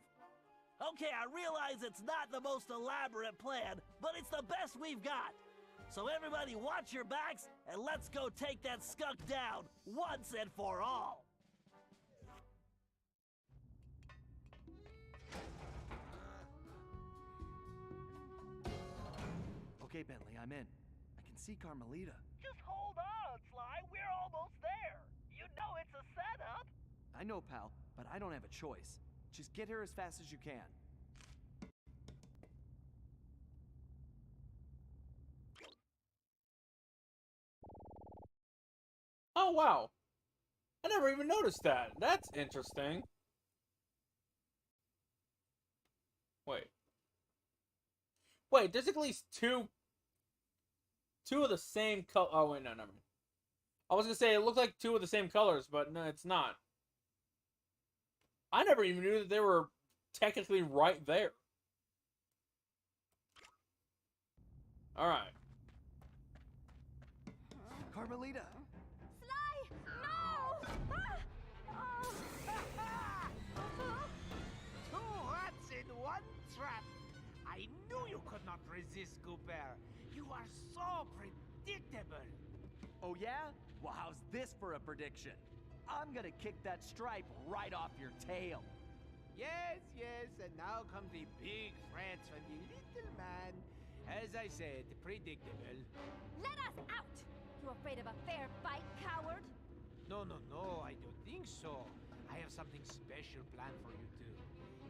Okay, I realize it's not the most elaborate plan, but it's the best we've got. So everybody watch your backs, and let's go take that skunk down once and for all. Okay, Bentley, I'm in. I can see Carmelita. Just hold on, Sly. We're almost there. You know it's a setup. I know, pal, but I don't have a choice. Just get here as fast as you can. Oh, wow. I never even noticed that. That's interesting. Wait. Wait, there's at least two of the same color. Oh, wait, no, never mind. I was gonna say, it looked like two of the same colors, but no, it's not. I never even knew that they were technically right there. Alright. Carmelita! Sly! No! Two rats in one trap. I knew you could not resist, Cooper. You are so predictable. Oh yeah? Well, how's this for a prediction? I'm gonna kick that stripe right off your tail. Yes, and now come the big threats from the little man. As I said, predictable. Let us out! You afraid of a fair fight, coward? No, I don't think so. I have something special planned for you too.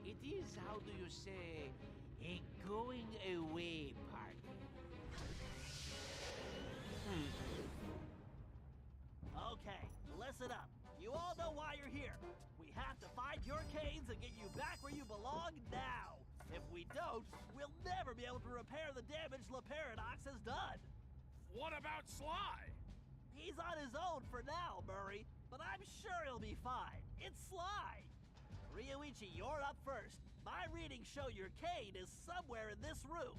It is, how do you say, a going away party. Okay, listen up. You all know why you're here. We have to find your canes and get you back where you belong now. If we don't, we'll never be able to repair the damage La Paradox has done. What about Sly? He's on his own for now, Murray, but I'm sure he'll be fine. It's Sly. Ryoichi, you're up first. My readings show your cane is somewhere in this room.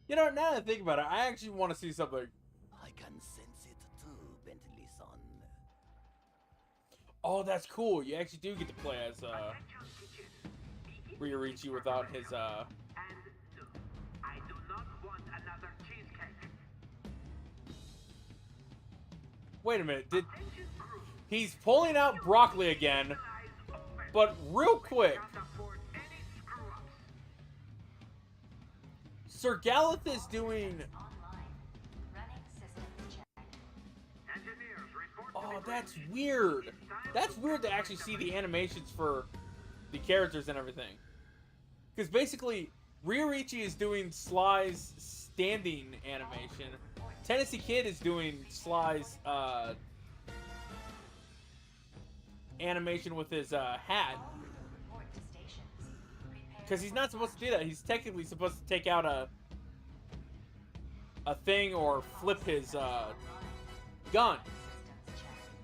You know, now that I think about it, I actually want to see something. I can sense it too, Bentley-son. Oh, that's cool. You actually do get to play as Ryoichi without his And no, I do not want another cheesecake. Wait a minute. He's pulling out broccoli again, but real quick. Sir Galeth is doing. Oh, that's weird. That's weird to actually see the animations for the characters and everything. Because basically, Ryoichi is doing Sly's standing animation. Tennessee Kid is doing Sly's animation with his hat. Because he's not supposed to do that. He's technically supposed to take out a thing or flip his gun.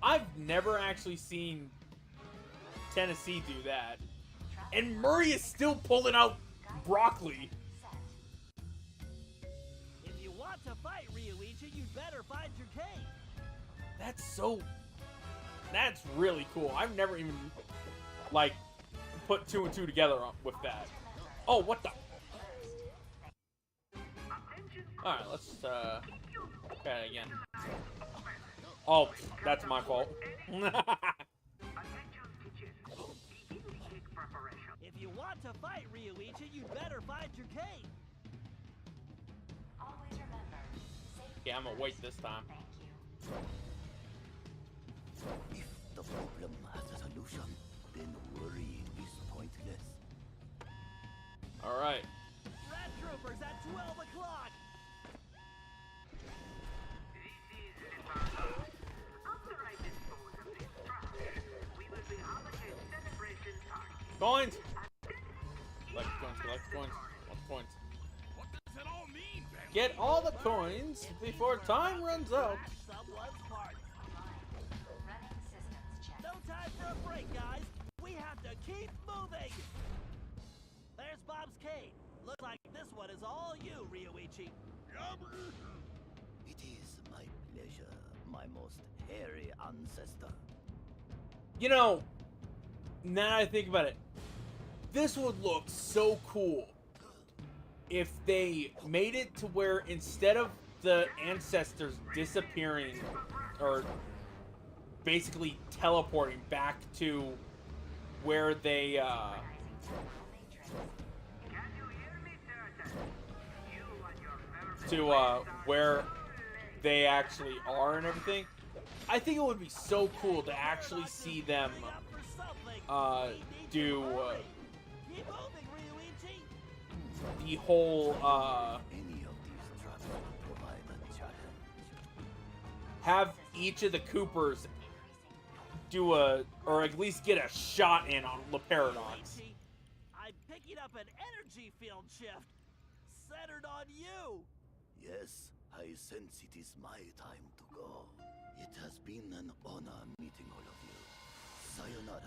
I've never actually seen Tennessee do that. And Murray is still pulling out broccoli. If you want to fight Ryoichi, you'd better find your cane. That's really cool. I've never even, like, put two and two together with that. Oh, what the? Alright, let's, try it again. Oh, that's my fault. If you want to fight Ryoichi, you'd better find your cane. Always remember, Yeah, I'm gonna wait this time. If the problem has a solution, then worrying is pointless. Alright. Rat Troopers at 12 o'clock! After I dispose of this trash, we will be allocated celebration target. Coins! Collect coins, collect coins. Want coins. What does it all mean, Ben? Get all the coins before time runs out. Someone's party. running systems check. No time for a break, guys. We have to keep moving. There's Bob's cane. Looks like this one is all you, Ryoichi. It is my pleasure, my most hairy ancestor. You know, now that I think about it, this would look so cool if they made it to where instead of the ancestors disappearing or basically teleporting back to where they where they actually are and everything, I think it would be so cool to actually see them do the whole have each of the Coopers do or at least get a shot in on the Paradox. I'm picking up an energy field shift centered on you. Yes, I sense it is my time to go. It has been an honor meeting all of you. Sayonara.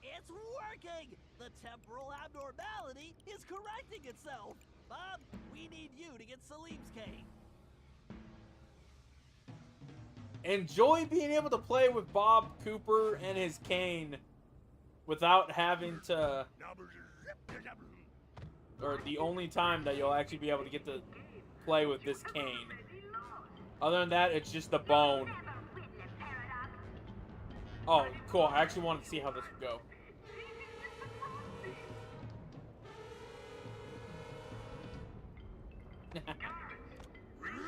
It's working! The temporal abnormality is correcting itself. Bob, we need you to get Salim's cane. Enjoy being able to play with Bob Cooper and his cane without having to, or the only time that you'll actually be able to get to play with this cane. Other than that, it's just the bone. Oh, cool. I actually wanted to see how this would go.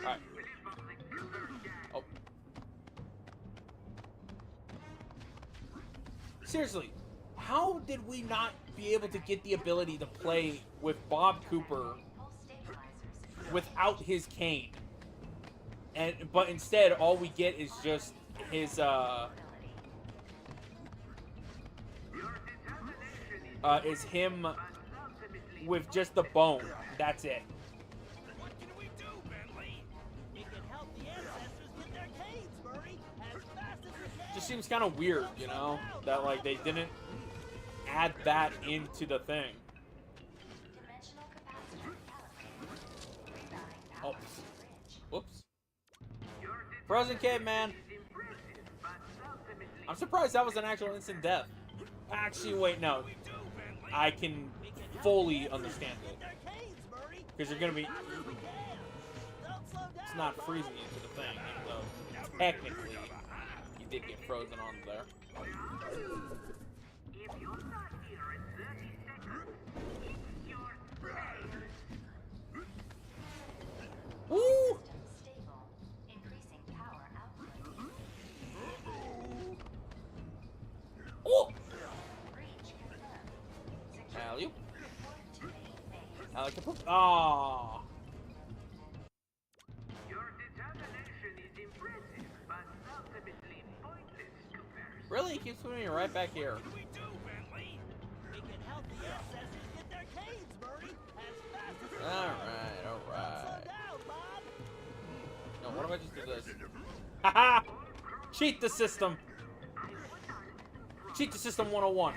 Alright. Oh. Seriously, how did we not be able to get the ability to play with Bob Cooper without his cane? But instead, all we get is just his is him with just the bone. That's it. What can we do, Bentley? We can help the ancestors get their canes, Murray, as fast as we can. Just seems kind of weird, you know, that like they didn't add that into the thing. Oops. Whoops. Frozen Caveman. I'm surprised that was an actual instant death. Actually, wait, no. I can fully understand it. Because you're going to be... It's not freezing into the thing, even though technically you did get frozen on there. Woo! Oh! Alley-oop. Alley-oop. Ah. Your determination is impressive, but ultimately pointless, Cooper. Really? He keeps putting me right back here. What can we do, Bentley? We can help the ancestors get their canes, Murray, as fast as we can. Alright, alright. Slow down, Bob. No, what if I just do this? Haha! Cheat the system! Cheat the system 101.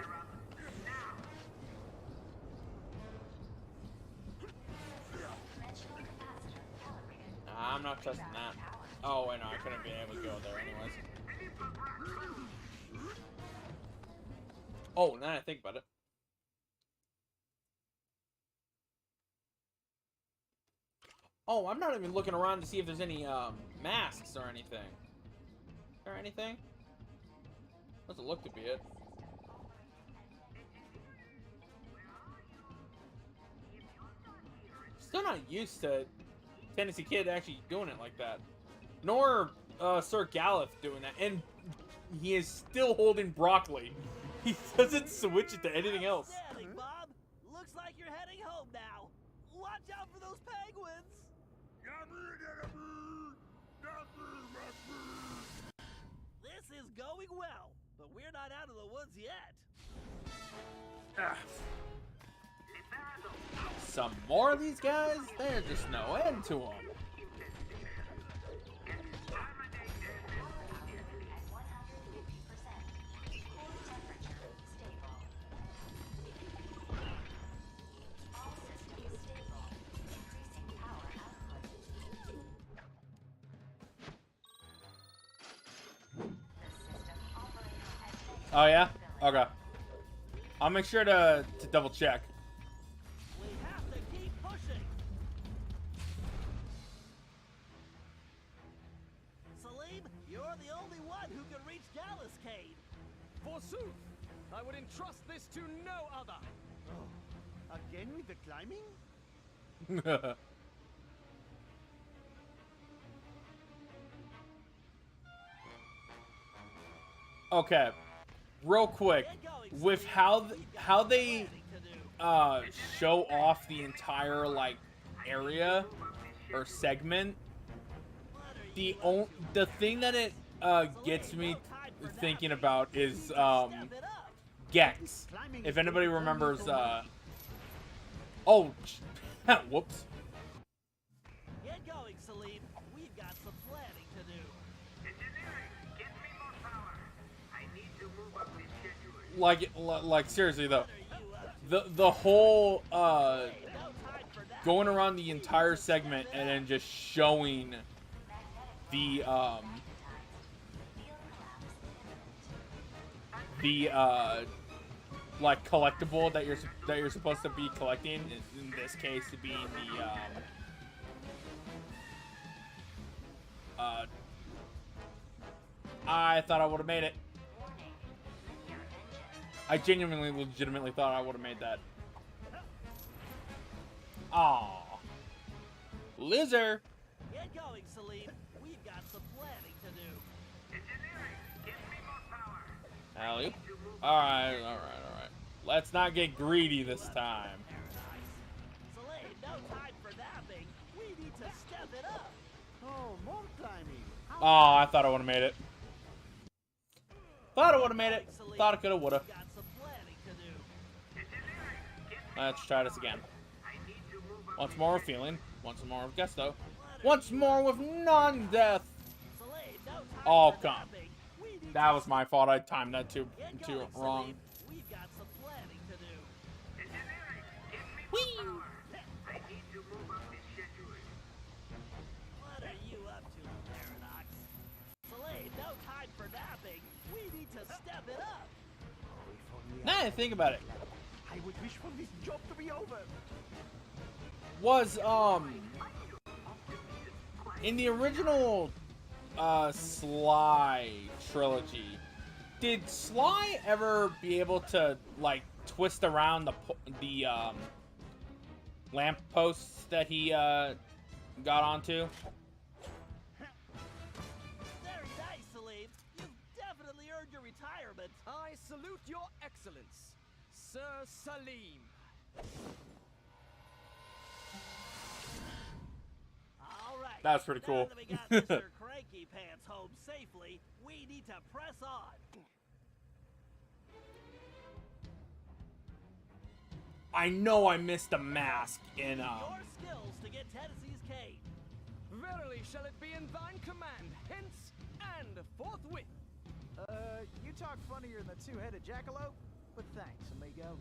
Nah, I'm not trusting that. Oh, wait, no, I couldn't be able to go there anyways. Oh, now I think about it. Oh, I'm not even looking around to see if there's any masks or anything. Is there anything? Doesn't look to be it. Still not used to Tennessee Kid actually doing it like that. Nor Sir Galif doing that. And he is still holding broccoli. He doesn't switch it to anything else. Outstanding, Bob. Looks like you're heading home now. Watch out for those penguins. This is going well, but we're not out of the woods yet. Some more of these guys? There's just no end to them. Oh yeah? Okay. I'll make sure to double check. We have to keep pushing. You're the only one who can reach Gallus Cave. Forsooth, I would entrust this to no other. Oh, again with the climbing? Okay, real quick, with how they show off the entire like area or segment, the thing that it gets me thinking about is Gex. If anybody remembers, oh, whoops. Get going, Salim. We've got some planning to do. Engineering, get me more power. I need to move up the schedule. Like seriously though, the whole going around the entire segment and then just showing the like collectible that you're supposed to be collecting, in this case being the I thought I would have made it. I genuinely, legitimately thought I would have made that. Aww. Loser. Get going, Salim. We've got some planning to do. Engineering, get me more power. Alley. Alright. Let's not get greedy this time. Salim, no time for napping. We need to step it up. Oh, more climbing. Oh, I thought I would have made it. Thought I would have made it. Thought I could have, would have. Got some planning to do. Engineering, get me Let's try this again. I need to move up Once more with feeling. Once more with gusto. Once more with non-death. Salim, no time Oh, for come. napping. We need That to was my fault. I timed that too Get going, wrong. Salim. We've got some planning to do. Engineering, get me more power. I need to move up the schedule. What are you up to, Paradox? Salim, no time for napping. We need to step it up. Now I think about it. I would wish for this job to be over. Was in the original Sly trilogy, did Sly ever be able to like twist around the lamp posts that he got onto? Very nice, Salim. You've definitely earned your retirement. I salute your excellence, Sir Salim. All right. That's pretty cool. Now that we got Mr. Cranky Pants home safely, we need to press on. I know I missed a mask in Your skills to get Tennessee's cave. Verily shall it be in thine command, hence and forthwith. You talk funnier than the two-headed jackalope, but thanks, amigo.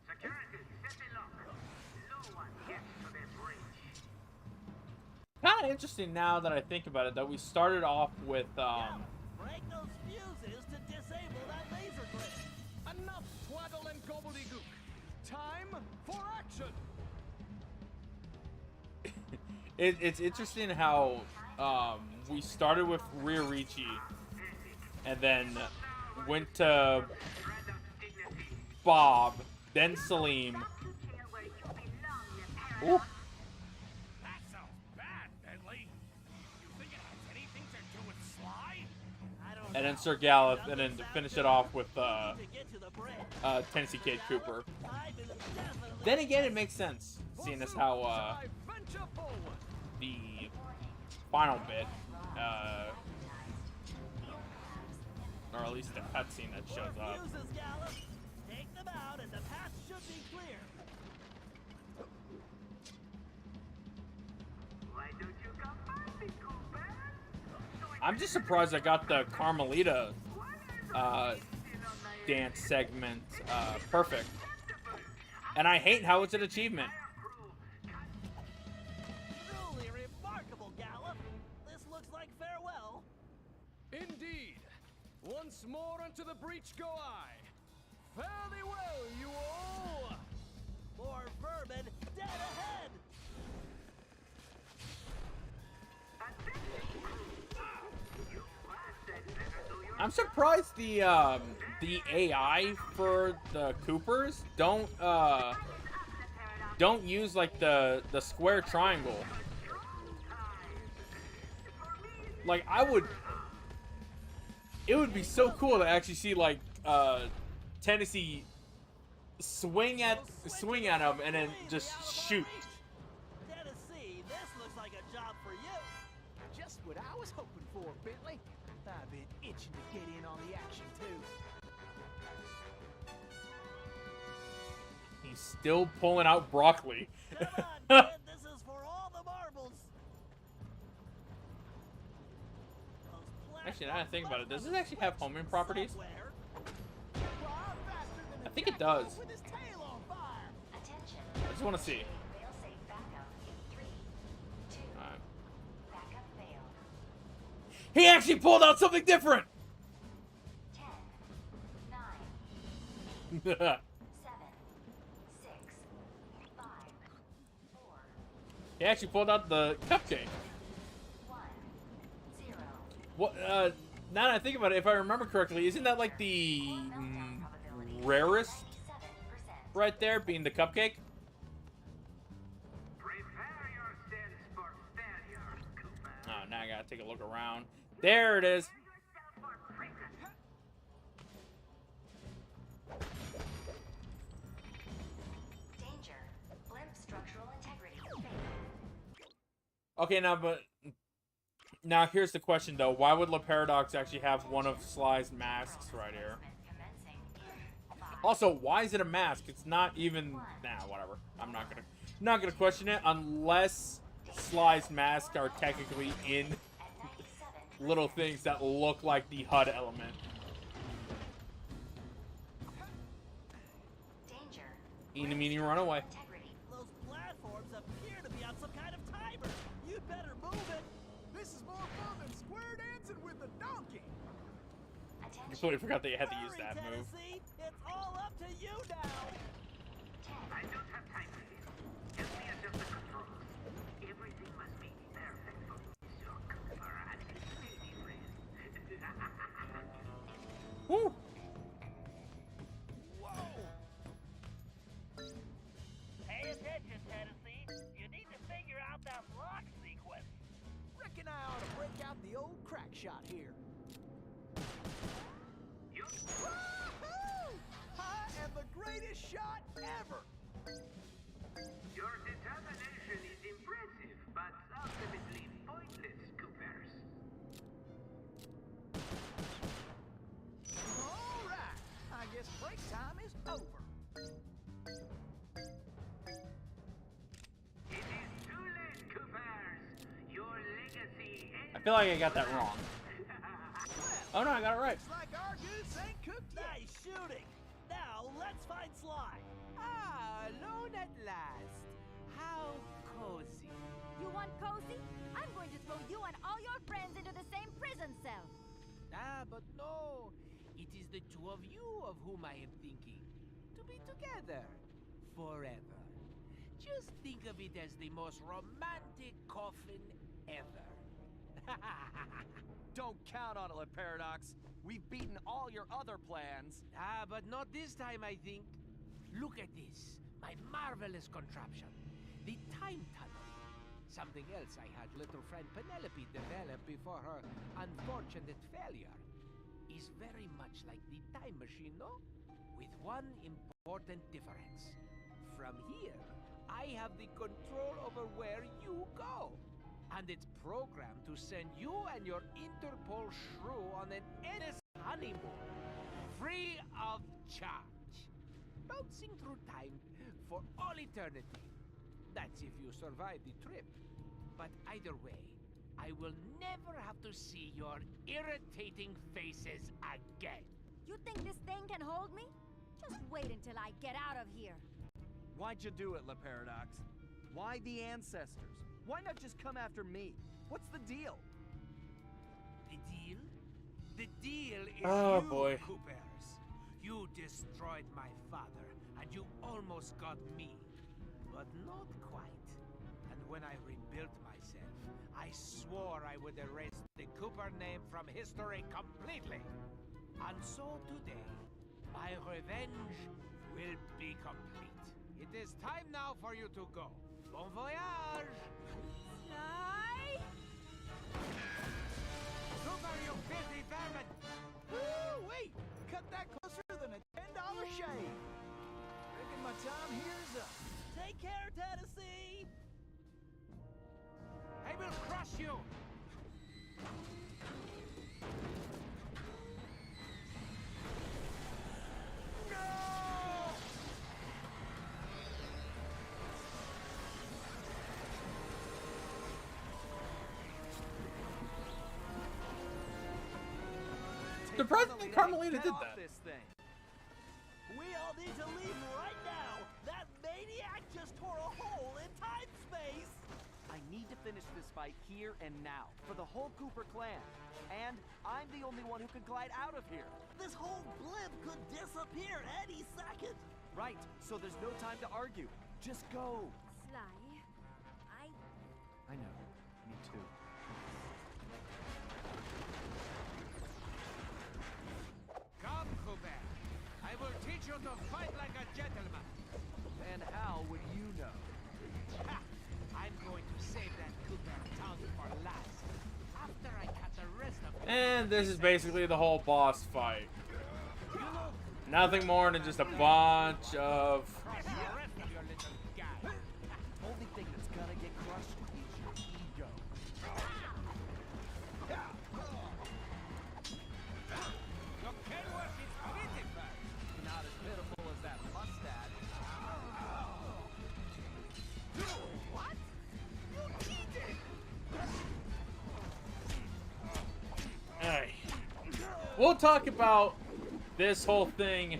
Security, set the lock. No one gets to the bridge. kind of interesting now that I think about it that we started off with Break those fuses to disable that laser grid. Enough twaddle and gobbledygook. Time for action. it's interesting how we started with Riorichi and then went to Bob, then Salim. Ooh. That sounds bad, Bentley. You think it has anything to do with Sly? I don't And then know. Sir Gallup, and then to finish it off with To get to the bridge. Tennessee Kid Cooper. Time is definitely Then again, it makes sense, seeing as how I venture forward. the final bit, or at least the cutscene that shows up. fuses, Gallop. Take them out and the path should be clear. Why don't you come find me, Cooper? I'm just surprised I got the Carmelita dance segment perfect. And I hate how it's an achievement. Truly remarkable, Gallop. This looks like farewell. Indeed. Once more unto the breach go I. Fare thee well, you all. More vermin dead ahead. I'm surprised the AI for the Coopers don't use like the square triangle. Like it would be so cool to actually see like Tennessee swing at him and then just shoot. Tennessee, this looks like a job for you. Just what I was hoping for, Bentley. I've been itching to get in on the action, too. He's still pulling out broccoli. Come on, kid, this is for all the marbles. Actually, now that I think about it, does this actually have homing properties? I think it does. I just want to see. Alright. He actually pulled out something different! 10, 9, 7, 6, 5, 4. He actually pulled out the cupcake. 1, 0. What? Now that I think about it, if I remember correctly, isn't that like the rarest right there, being the cupcake? Oh, now I gotta take a look around. There it is. Danger. Blimp structural integrity. Okay, now here's the question though: why would La Paradox actually have one of Sly's masks right here? Also, why is it a mask? It's not even. Nah, whatever. I'm not gonna question it unless Sly's masks are technically in little things that look like the HUD element. Danger. Eeny, meeny, run away. Those platforms appear to be on some kind of timer. You'd better move it. This is more fun than square dancing with a donkey. I completely forgot that you had to use that move. Tennessee, it's all up to you now. I don't have time for this. Help me adjust the controls. Everything must be perfect for Mr. Cooper and his lady friend. Woo! Pay attention, Tennessee. You need to figure out that lock sequence. Reckon I ought to break out the old crack shot here. Woohoo! I am the greatest shot ever! Your determination is impressive, but ultimately pointless, Coopers. All right, I guess break time is over. It is too late, Coopers. Your legacy ends. I feel like I got that wrong. Oh no, I got it right. Looks like our goose ain't cooked yet. Nice shooting. Now let's find Sly. Ah, alone at last. How cozy. You want cozy? I'm going to throw you and all your friends into the same prison cell. Ah, but no. It is the two of you of whom I am thinking. To be together. Forever. Just think of it as the most romantic coffin ever. Don't count on it, La Paradox. We've beaten all your other plans. Ah, but not this time, I think. Look at this. My marvelous contraption. The time tunnel. Something else I had little friend Penelope develop before her unfortunate failure. Is very much like the time machine, no? With one important difference. From here, I have the control over where you go. And it's programmed to send you and your Interpol shrew on an endless honeymoon. Free of charge. Bouncing through time for all eternity. That's if you survive the trip. But either way, I will never have to see your irritating faces again. You think this thing can hold me? Just wait until I get out of here. Why'd you do it, La Paradox? Why the ancestors? Why not just come after me? What's the deal? The deal? The deal is Oh, you, boy. Coopers. You destroyed my father, and you almost got me. But not quite. And when I rebuilt myself, I swore I would erase the Cooper name from history completely. And so today, my revenge will be complete. It is time now for you to go. Bon voyage! Sly! Cooper, you filthy vermin! Woo, wait! Cut that closer than a $10 shave. Reckon my time here is up. Take care, Tennessee! I will crush you! Surprisingly, Carmelita did that. This thing. We all need to leave right now! That maniac just tore a hole in time-space! I need to finish this fight here and now for the whole Cooper clan. And I'm the only one who can glide out of here. This whole blimp could disappear any second! Right, so there's no time to argue. Just go. Sly, I know. Me too. Come, Cooper. I will teach you to fight like a gentleman. And how would you know? Ha! I'm going to save that Cooper tongue for last. After I cut the rest of it. And this is basically the whole boss fight. Nothing more than just a bunch of... Crush the rest of your little guy. Only thing that's gonna get crushed is your ego. Your can work is pitiful. Not as pitiful as that mustache. What? You cheated! Hey. We'll talk about this whole thing.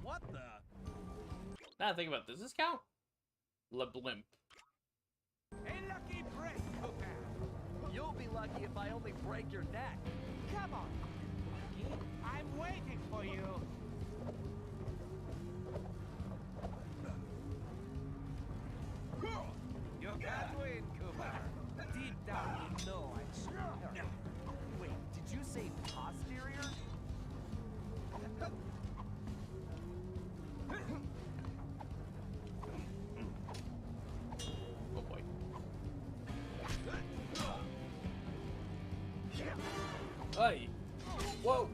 What the? Now think about this. Does this count? Le blimp. A lucky break, Cooper. You'll be lucky if I only break your neck. Come on, Lucky. I'm waiting for you. You can't win, Cooper. Deep down, you know I'm superior. Wait, did you say posterior? Oh boy. Hey. Whoa.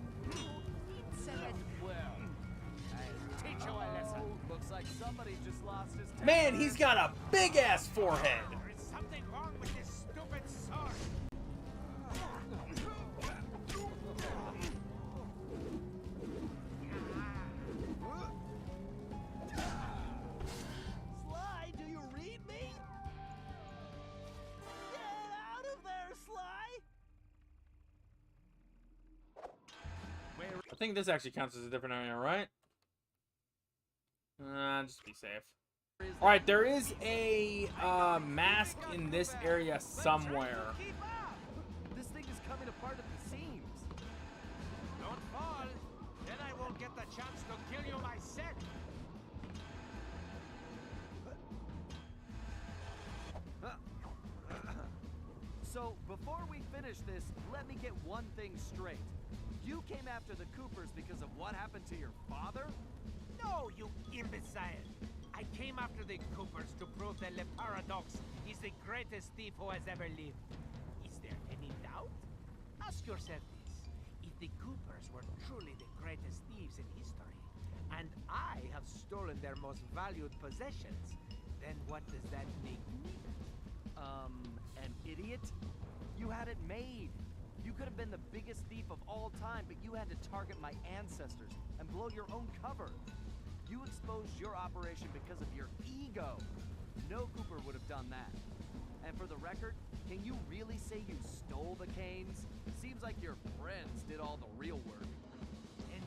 Said it well. I'll teach you a lesson. Looks like somebody just lost his temper. Man, he's got a big ass forehead. There is something wrong with this stupid sword. Sly, do you read me? Get out of there, Sly! I think this actually counts as a different area, right? Just be safe. Alright, there is a mask in this area somewhere. Keep up! This thing is coming apart at the seams. Don't fall. Then I won't get the chance to kill you myself. So, before we finish this, let me get one thing straight. You came after the Coopers because of what happened to your father? No, you imbecile! I came after the Coopers to prove that Le Paradox is the greatest thief who has ever lived. Is there any doubt? Ask yourself this. If the Coopers were truly the greatest thieves in history, and I have stolen their most valued possessions, then what does that make me? An idiot? You had it made. You could have been the biggest thief of all time, but you had to target my ancestors and blow your own cover. You exposed your operation because of your ego. No Cooper would have done that. And for the record, can you really say you stole the canes? Seems like your friends did all the real work.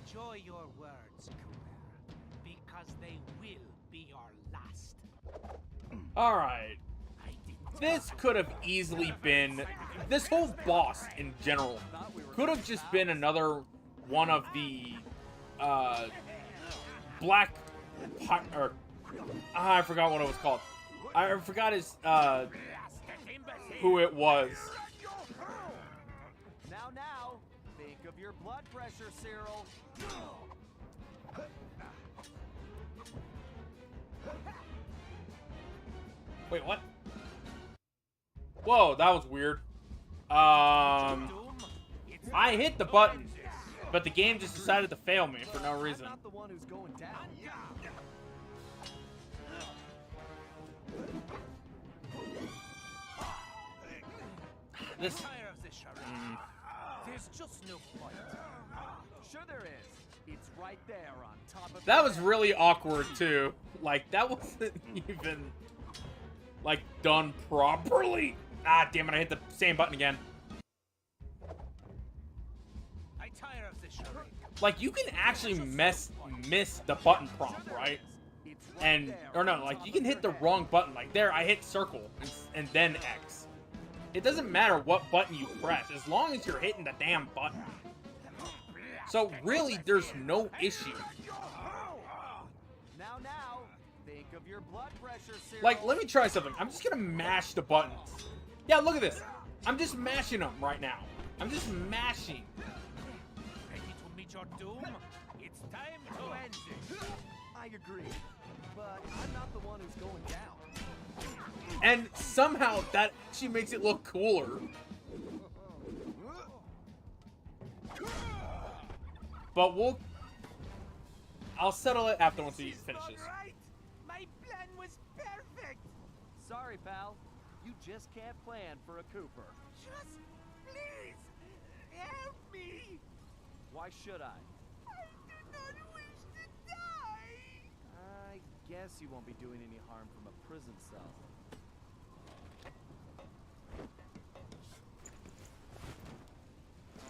Enjoy your words, Cooper, because they will be your last. Alright. This could have easily been... This whole boss, in general, could have just been another one of the, black... Or... I forgot what it was called. I forgot his who it was. Now, think of your blood pressure, Cyril. Wait, what? Whoa, that was weird. I hit the button, but the game just decided to fail me for no reason. I'm not the one who's going down. This. There's just no point. Sure there is. It's right there on top of. That was really awkward too. Like that wasn't even like done properly. Ah, damn it! I hit the same button again. I tire of this charade. Like you can actually miss the button prompt, right? And or no, like you can hit the wrong button. Like there, I hit circle and then X. It doesn't matter what button you press, as long as you're hitting the damn button. So really, there's no issue. Now, think of your blood pressure, Cyril. Like, let me try something. I'm just gonna mash the buttons. Yeah, look at this. I'm just mashing them right now. I'm just mashing. Ready to meet your doom? It's time to end it. I agree, but I'm not the one who's going down. And somehow that she makes it look cooler. But I'll settle it after once he finishes. Right. My plan was perfect. Sorry, pal. You just can't plan for a Cooper. Just please help me. Why should I? I do not wish to die. I guess you won't be doing any harm from a prison cell.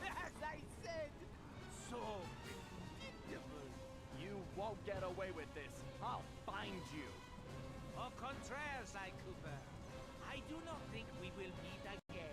As I said, so predictable. You won't get away with this. I'll find you. Au contraire, Cy Cooper. I do not think we will meet again.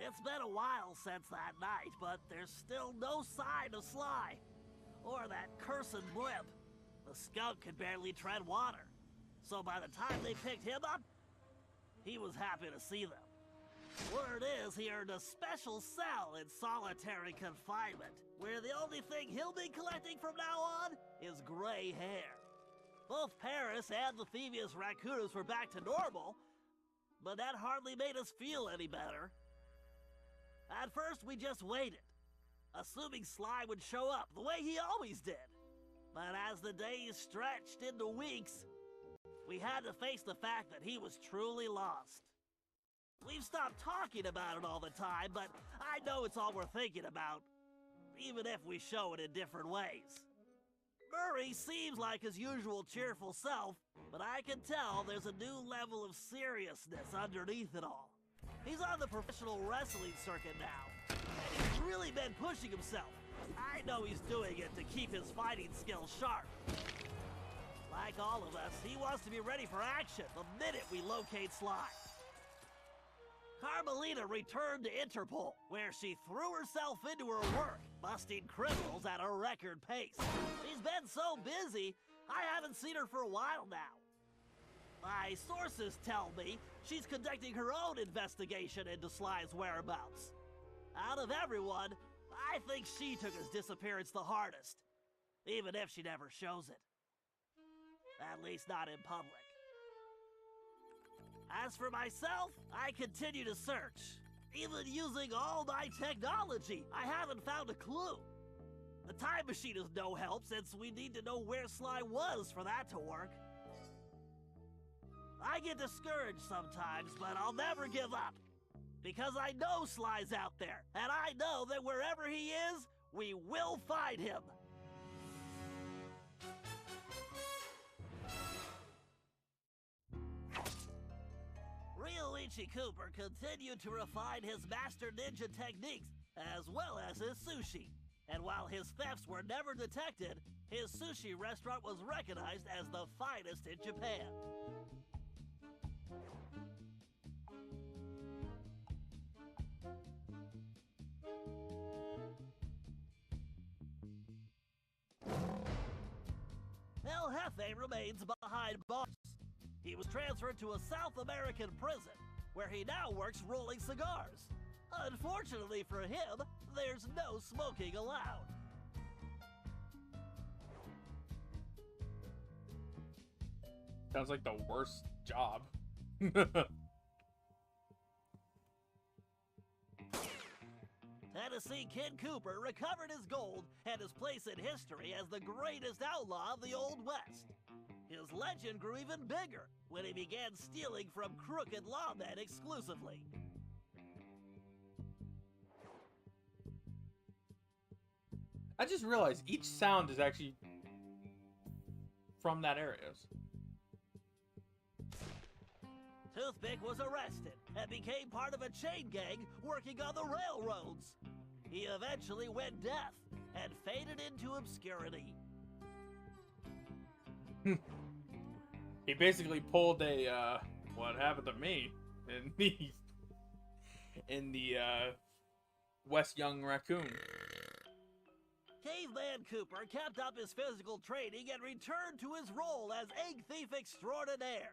It's been a while since that night, but there's still no sign of Sly. Or that cursed blimp. The skunk could barely tread water. So by the time they picked him up, he was happy to see them. Word is he earned a special cell in solitary confinement, where the only thing he'll be collecting from now on is gray hair. Both Paris and the Thieves raccoons were back to normal, but that hardly made us feel any better. At first, we just waited, assuming Sly would show up the way he always did. But as the days stretched into weeks, we had to face the fact that he was truly lost. We've stopped talking about it all the time, but I know it's all we're thinking about, even if we show it in different ways. Murray seems like his usual cheerful self, but I can tell there's a new level of seriousness underneath it all. He's on the professional wrestling circuit now, and he's really been pushing himself. I know he's doing it to keep his fighting skills sharp. Like all of us, he wants to be ready for action the minute we locate Sly. Carmelita returned to Interpol, where she threw herself into her work, busting criminals at a record pace. She's been so busy, I haven't seen her for a while now. My sources tell me she's conducting her own investigation into Sly's whereabouts. Out of everyone, I think she took his disappearance the hardest, even if she never shows it. At least not in public. As for myself, I continue to search. Even using all my technology, I haven't found a clue. The time machine is no help since we need to know where Sly was for that to work. I get discouraged sometimes, but I'll never give up. Because I know Sly's out there, and I know that wherever he is, we will find him. Really Richie Cooper continued to refine his master ninja techniques as well as his sushi. And while his thefts were never detected, his sushi restaurant was recognized as the finest in Japan. El Jefe remains behind bars. He was transferred to a South American prison, where he now works rolling cigars. Unfortunately for him, there's no smoking allowed. Sounds like the worst job. Tennessee Kid Cooper recovered his gold and his place in history as the greatest outlaw of the Old West. His legend grew even bigger when he began stealing from crooked lawmen exclusively. I just realized each sound is actually from that area. Toothpick was arrested and became part of a chain gang working on the railroads. He eventually went deaf and faded into obscurity. He basically pulled a what happened to me in the West Young Raccoon. Caveman Cooper kept up his physical training and returned to his role as egg thief extraordinaire.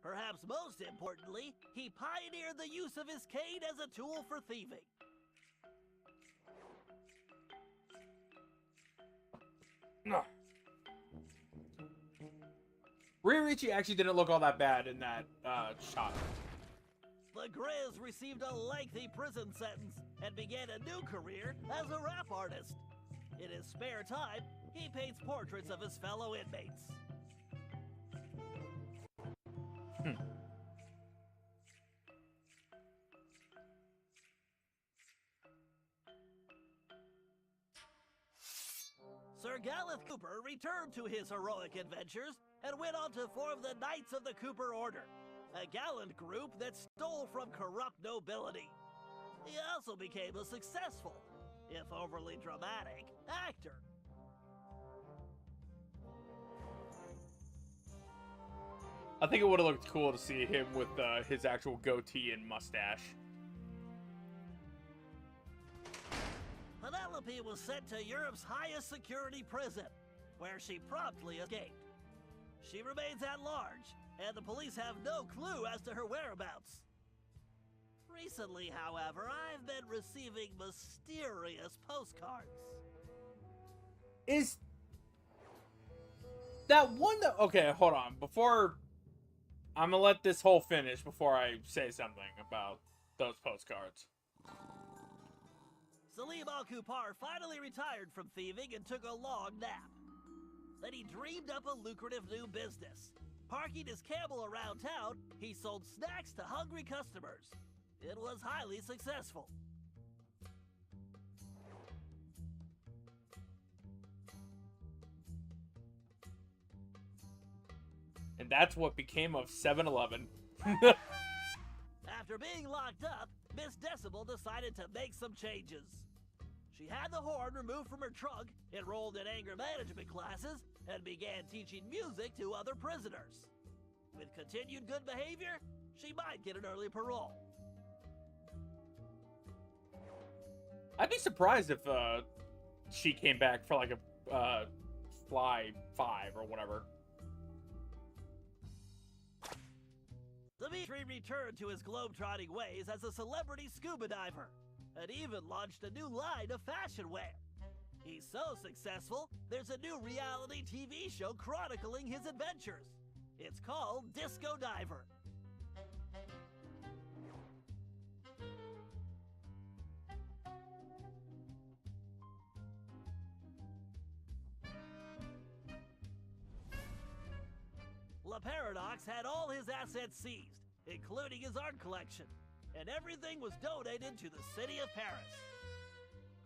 Perhaps most importantly, he pioneered the use of his cane as a tool for thieving. Ririchi actually didn't look all that bad in that shot. The Grizz received a lengthy prison sentence and began a new career as a rap artist. In his spare time, he paints portraits of his fellow inmates. Sir Gallup Cooper returned to his heroic adventures and went on to form the Knights of the Cooper Order, a gallant group that stole from corrupt nobility. He also became a successful, if overly dramatic, actor. I think it would have looked cool to see him with his actual goatee and mustache. Penelope was sent to Europe's highest security prison, where she promptly escaped. She remains at large, and the police have no clue as to her whereabouts. Recently, however, I've been receiving mysterious postcards. Is that one that... Okay, hold on. Before... I'm gonna let this whole finish before I say something about those postcards. Salim Al-Kupar finally retired from thieving and took a long nap. Then he dreamed up a lucrative new business. Parking his camel around town, he sold snacks to hungry customers. It was highly successful. And that's what became of 7-Eleven. After being locked up, Miss Decibel decided to make some changes. She had the horn removed from her trunk, enrolled in anger management classes, and began teaching music to other prisoners. With continued good behavior, she might get an early parole. I'd be surprised if she came back for like a Fly 5 or whatever. Dimitri returned to his globetrotting ways as a celebrity scuba diver, and even launched a new line of fashion wear. He's so successful, there's a new reality TV show chronicling his adventures. It's called Disco Diver. La Paradox had all his assets seized, including his art collection, and everything was donated to the city of Paris.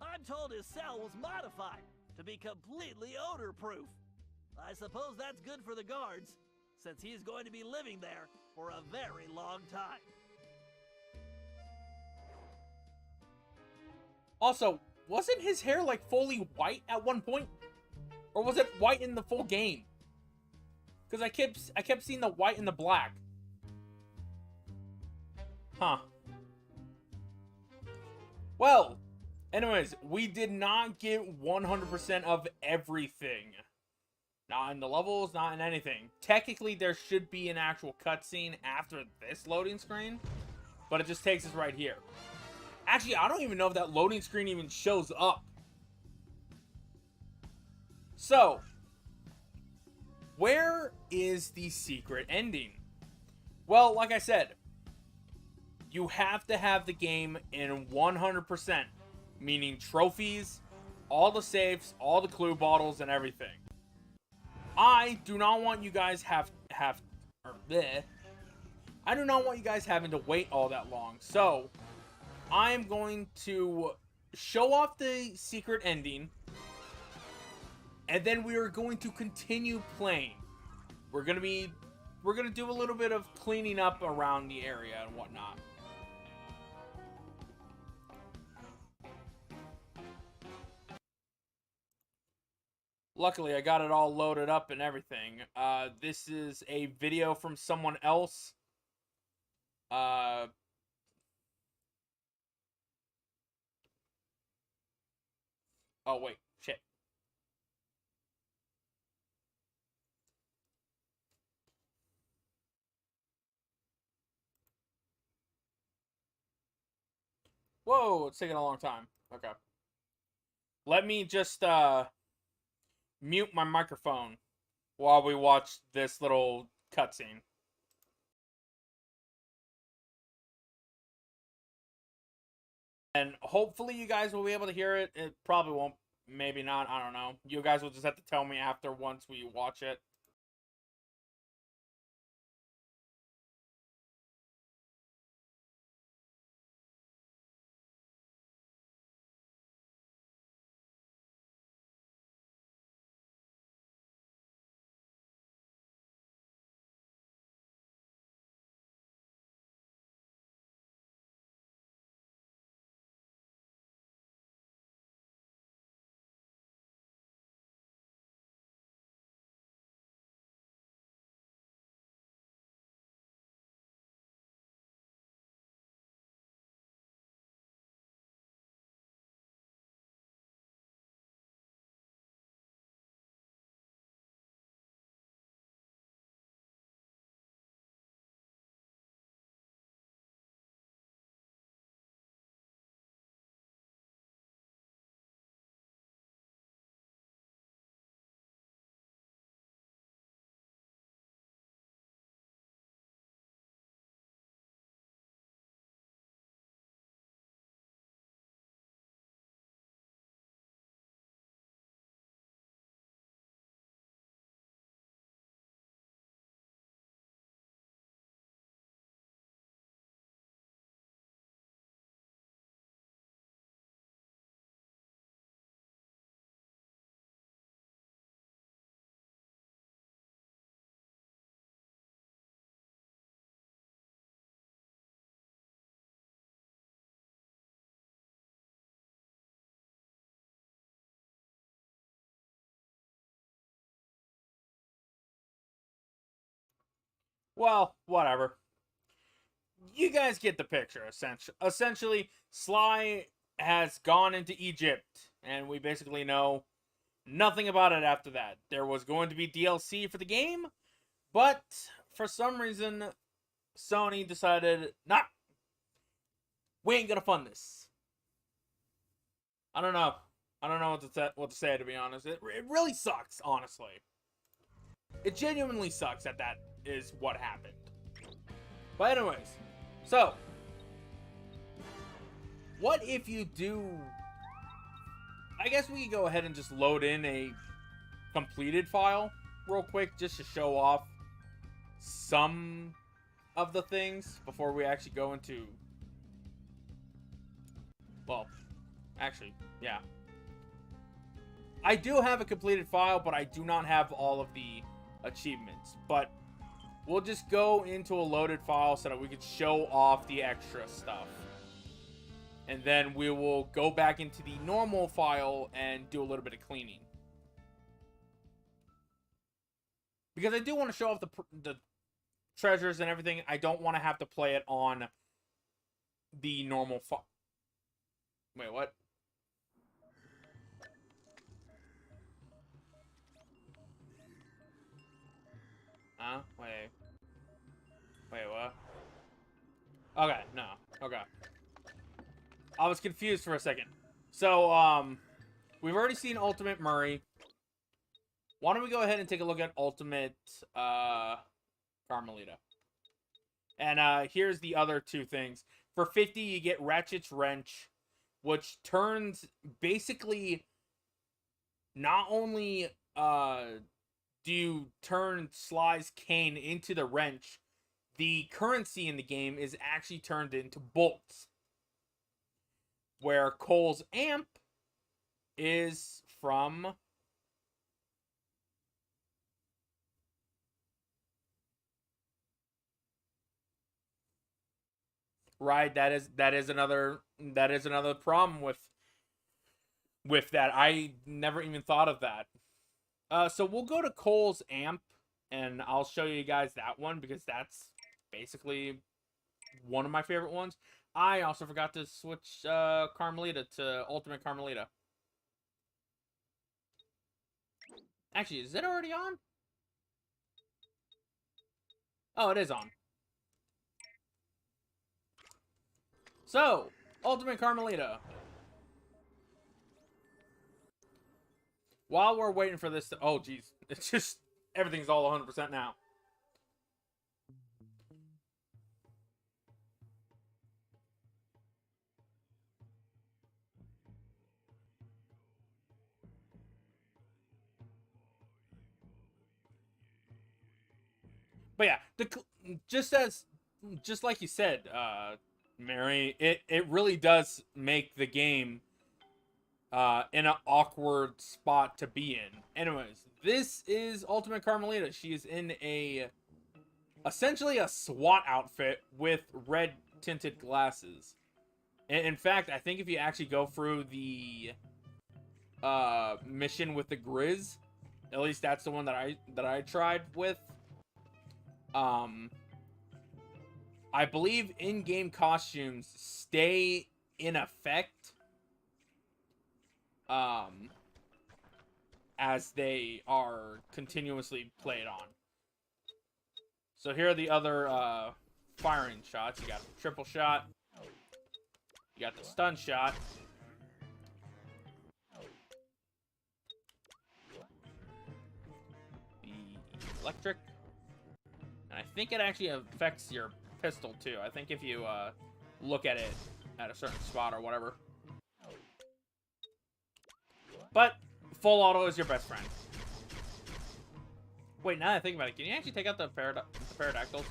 I'm told his cell was modified to be completely odor-proof. I suppose that's good for the guards, since he's going to be living there for a very long time. Also, wasn't his hair like fully white at one point? Or was it white in the full game? Because I kept seeing the white and the black. Huh. Well, anyways, we did not get 100% of everything. Not in the levels, not in anything. Technically, there should be an actual cutscene after this loading screen, but it just takes us right here. Actually, I don't even know if that loading screen even shows up. So, where is the secret ending? Well, like I said, you have to have the game in 100%, meaning trophies, all the safes, all the clue bottles, and everything. I do not want you guys I do not want you guys having to wait all that long. So, I'm going to show off the secret ending, and then we are going to continue playing. We're gonna do a little bit of cleaning up around the area and whatnot. Luckily, I got it all loaded up and everything. This is a video from someone else. Oh, wait. Shit. Whoa, it's taking a long time. Okay. Let me just, mute my microphone while we watch this little cutscene. And hopefully you guys will be able to hear it. It probably won't. Maybe not. I don't know. You guys will just have to tell me after once we watch it. Well, whatever. You guys get the picture, essentially. Sly has gone into Egypt, and we basically know nothing about it after that. There was going to be DLC for the game, but for some reason, Sony decided, nah, we ain't gonna fund this. I don't know. I don't know what to say, to be honest. It really sucks, honestly. It genuinely sucks that is what happened. But anyways, so, what if you do... I guess we could go ahead and just load in a completed file real quick, just to show off some of the things before we actually go into... Well, actually, yeah. I do have a completed file, but I do not have all of the achievements. But we'll just go into a loaded file so that we can show off the extra stuff. and then we will go back into the normal file and do a little bit of cleaning. Because I do want to show off the treasures and everything. I don't want to have to play it on the normal file. Wait, what? Huh? Wait, what? Okay, no. Okay. I was confused for a second. So, we've already seen Ultimate Murray. Why don't we go ahead and take a look at Ultimate, Carmelita. And, here's the other two things. For 50, you get Ratchet's Wrench, which turns, basically, not only, do you turn Sly's cane into the wrench, the currency in the game is actually turned into bolts. Where Cole's amp is from... Right, that is another problem with that. I never even thought of that. So we'll go to Cole's amp, and I'll show you guys that one, because that's basically one of my favorite ones. I also forgot to switch Carmelita to Ultimate Carmelita. Actually, is it already on? Oh, it is on. So, Ultimate Carmelita. While we're waiting for this to... Oh, jeez. It's just... Everything's all 100% now. But yeah, just like you said, Mary, it really does make the game in an awkward spot to be in. Anyways, this is Ultimate Carmelita. She is in essentially a SWAT outfit with red tinted glasses. And in fact, I think if you actually go through the mission with the Grizz, at least that's the one that I tried with. I believe in-game costumes stay in effect as they are continuously played on. So here are the other firing shots. You got the triple shot. You got the stun shot. The electric. And I think it actually affects your pistol too. I think if you look at it at a certain spot or whatever. But full auto is your best friend. Wait, now that I think about it, can you actually take out the pterodactyls?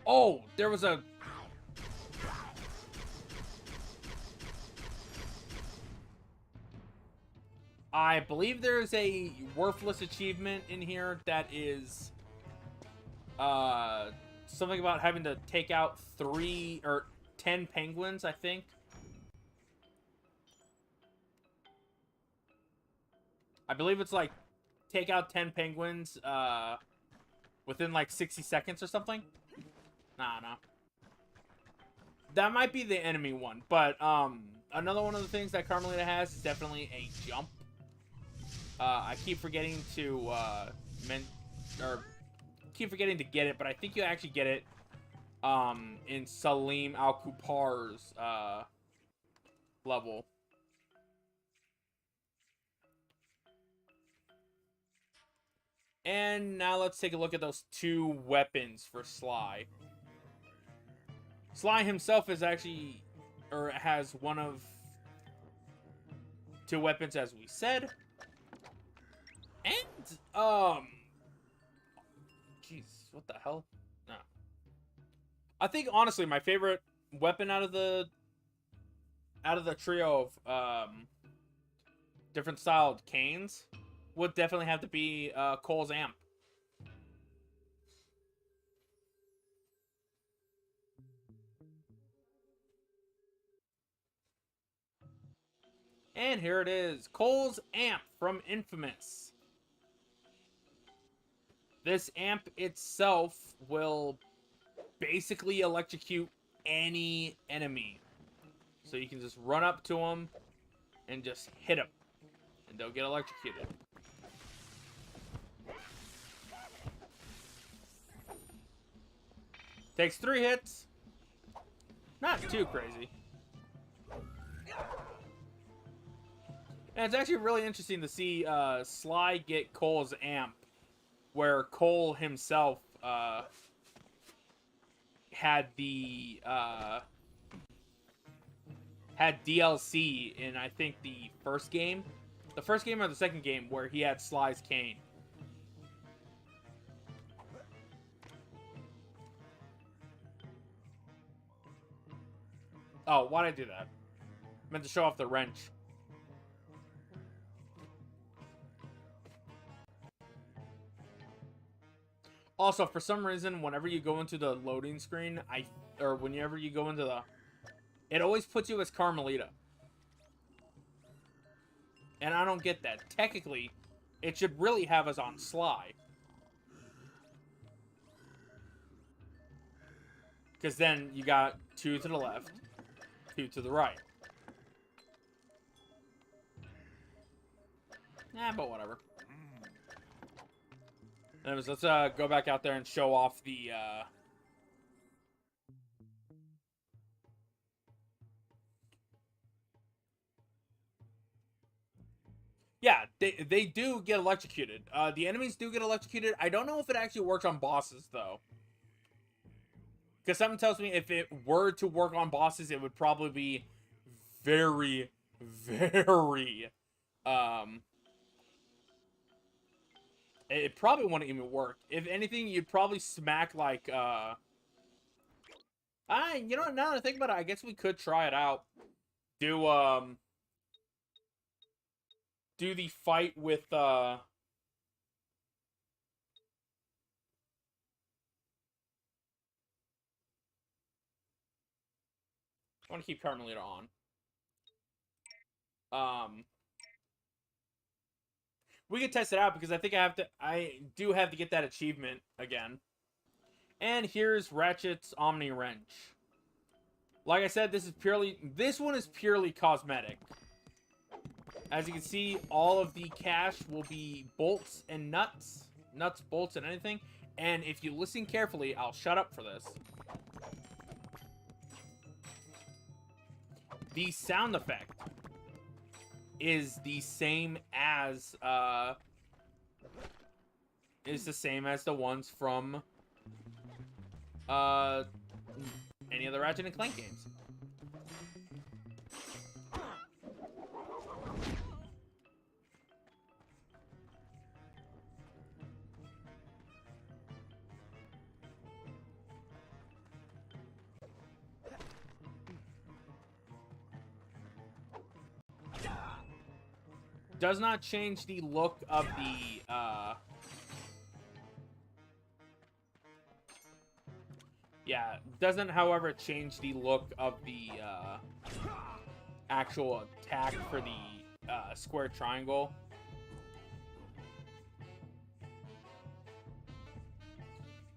Oh, there was a... I believe there's a worthless achievement in here that is something about having to take out 3 or 10 penguins, I think. I believe it's like take out 10 penguins within like 60 seconds or something. Nah. That might be the enemy one, but another one of the things that Carmelita has is definitely a jump. I keep forgetting to keep forgetting to get it, but I think you actually get it in Salim Al-Kupar's level. And now let's take a look at those 2 weapons for Sly. Sly himself is actually, or has one of 2 weapons, as we said. And, jeez, what the hell? No. I think, honestly, my favorite weapon out of the trio of, different styled canes would definitely have to be Cole's amp. And here it is, Cole's amp from Infamous. This amp itself will basically electrocute any enemy. So you can just run up to them and just hit them, and they'll get electrocuted. Takes 3 hits. Not too crazy. And it's actually really interesting to see Sly get Cole's amp, where Cole himself had the had DLC in, I think, the first game or the second game, where he had Sly's cane. Oh, why'd I do that? Meant to show off the wrench. Also, for some reason, whenever you go into the loading screen, whenever you go into the... It always puts you as Carmelita. And I don't get that. Technically, it should really have us on Sly. Because then you got 2 to the left, 2 to the right. Nah, but whatever. Anyways, let's go back out there and show off the Yeah, they do get electrocuted. The enemies do get electrocuted. I don't know if it actually works on bosses, though. Because something tells me if it were to work on bosses, it would probably be very, very... It probably wouldn't even work. If anything, you'd probably smack, like, you know what, now that I think about it, I guess we could try it out. Do the fight with, I want to keep Carmelita on. We could test it out because I think I do have to get that achievement again. And here's Ratchet's Omni Wrench. Like I said, this one is purely cosmetic. As you can see, all of the cash will be bolts and nuts. Nuts, bolts, and anything. And if you listen carefully, I'll shut up for this. The sound effect is the same as the ones from any of the Ratchet and Clank games. Does not change the look of the, yeah, doesn't, however, change the look of the, actual attack for the, square triangle.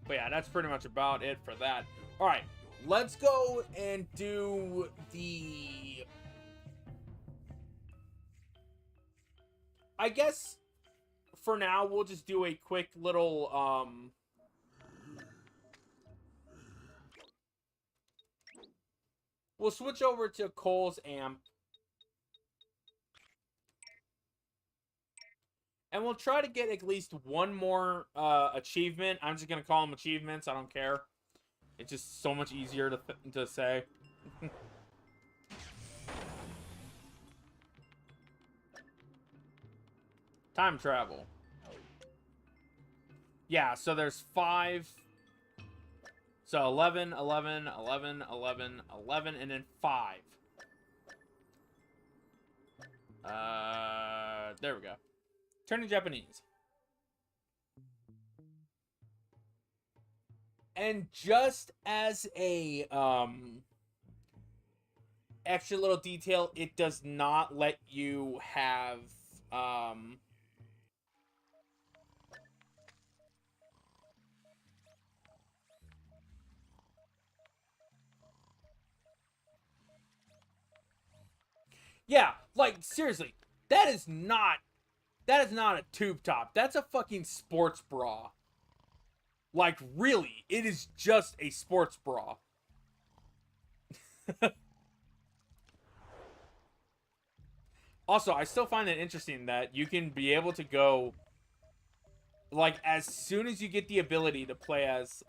But yeah, that's pretty much about it for that. Alright, let's go and do the... I guess, for now, we'll just do a quick little, we'll switch over to Cole's amp. And we'll try to get at least one more, achievement. I'm just gonna call them achievements, I don't care. It's just so much easier to say. Time travel. Yeah, so there's 5. So 11, 11, 11, 11, 11, and then 5. There we go. Turning Japanese. And just as a extra little detail, it does not let you have yeah, like seriously, that is not a tube top. That's a fucking sports bra. Like really, it is just a sports bra. Also, I still find it interesting that you can be able to go, like, as soon as you get the ability to play as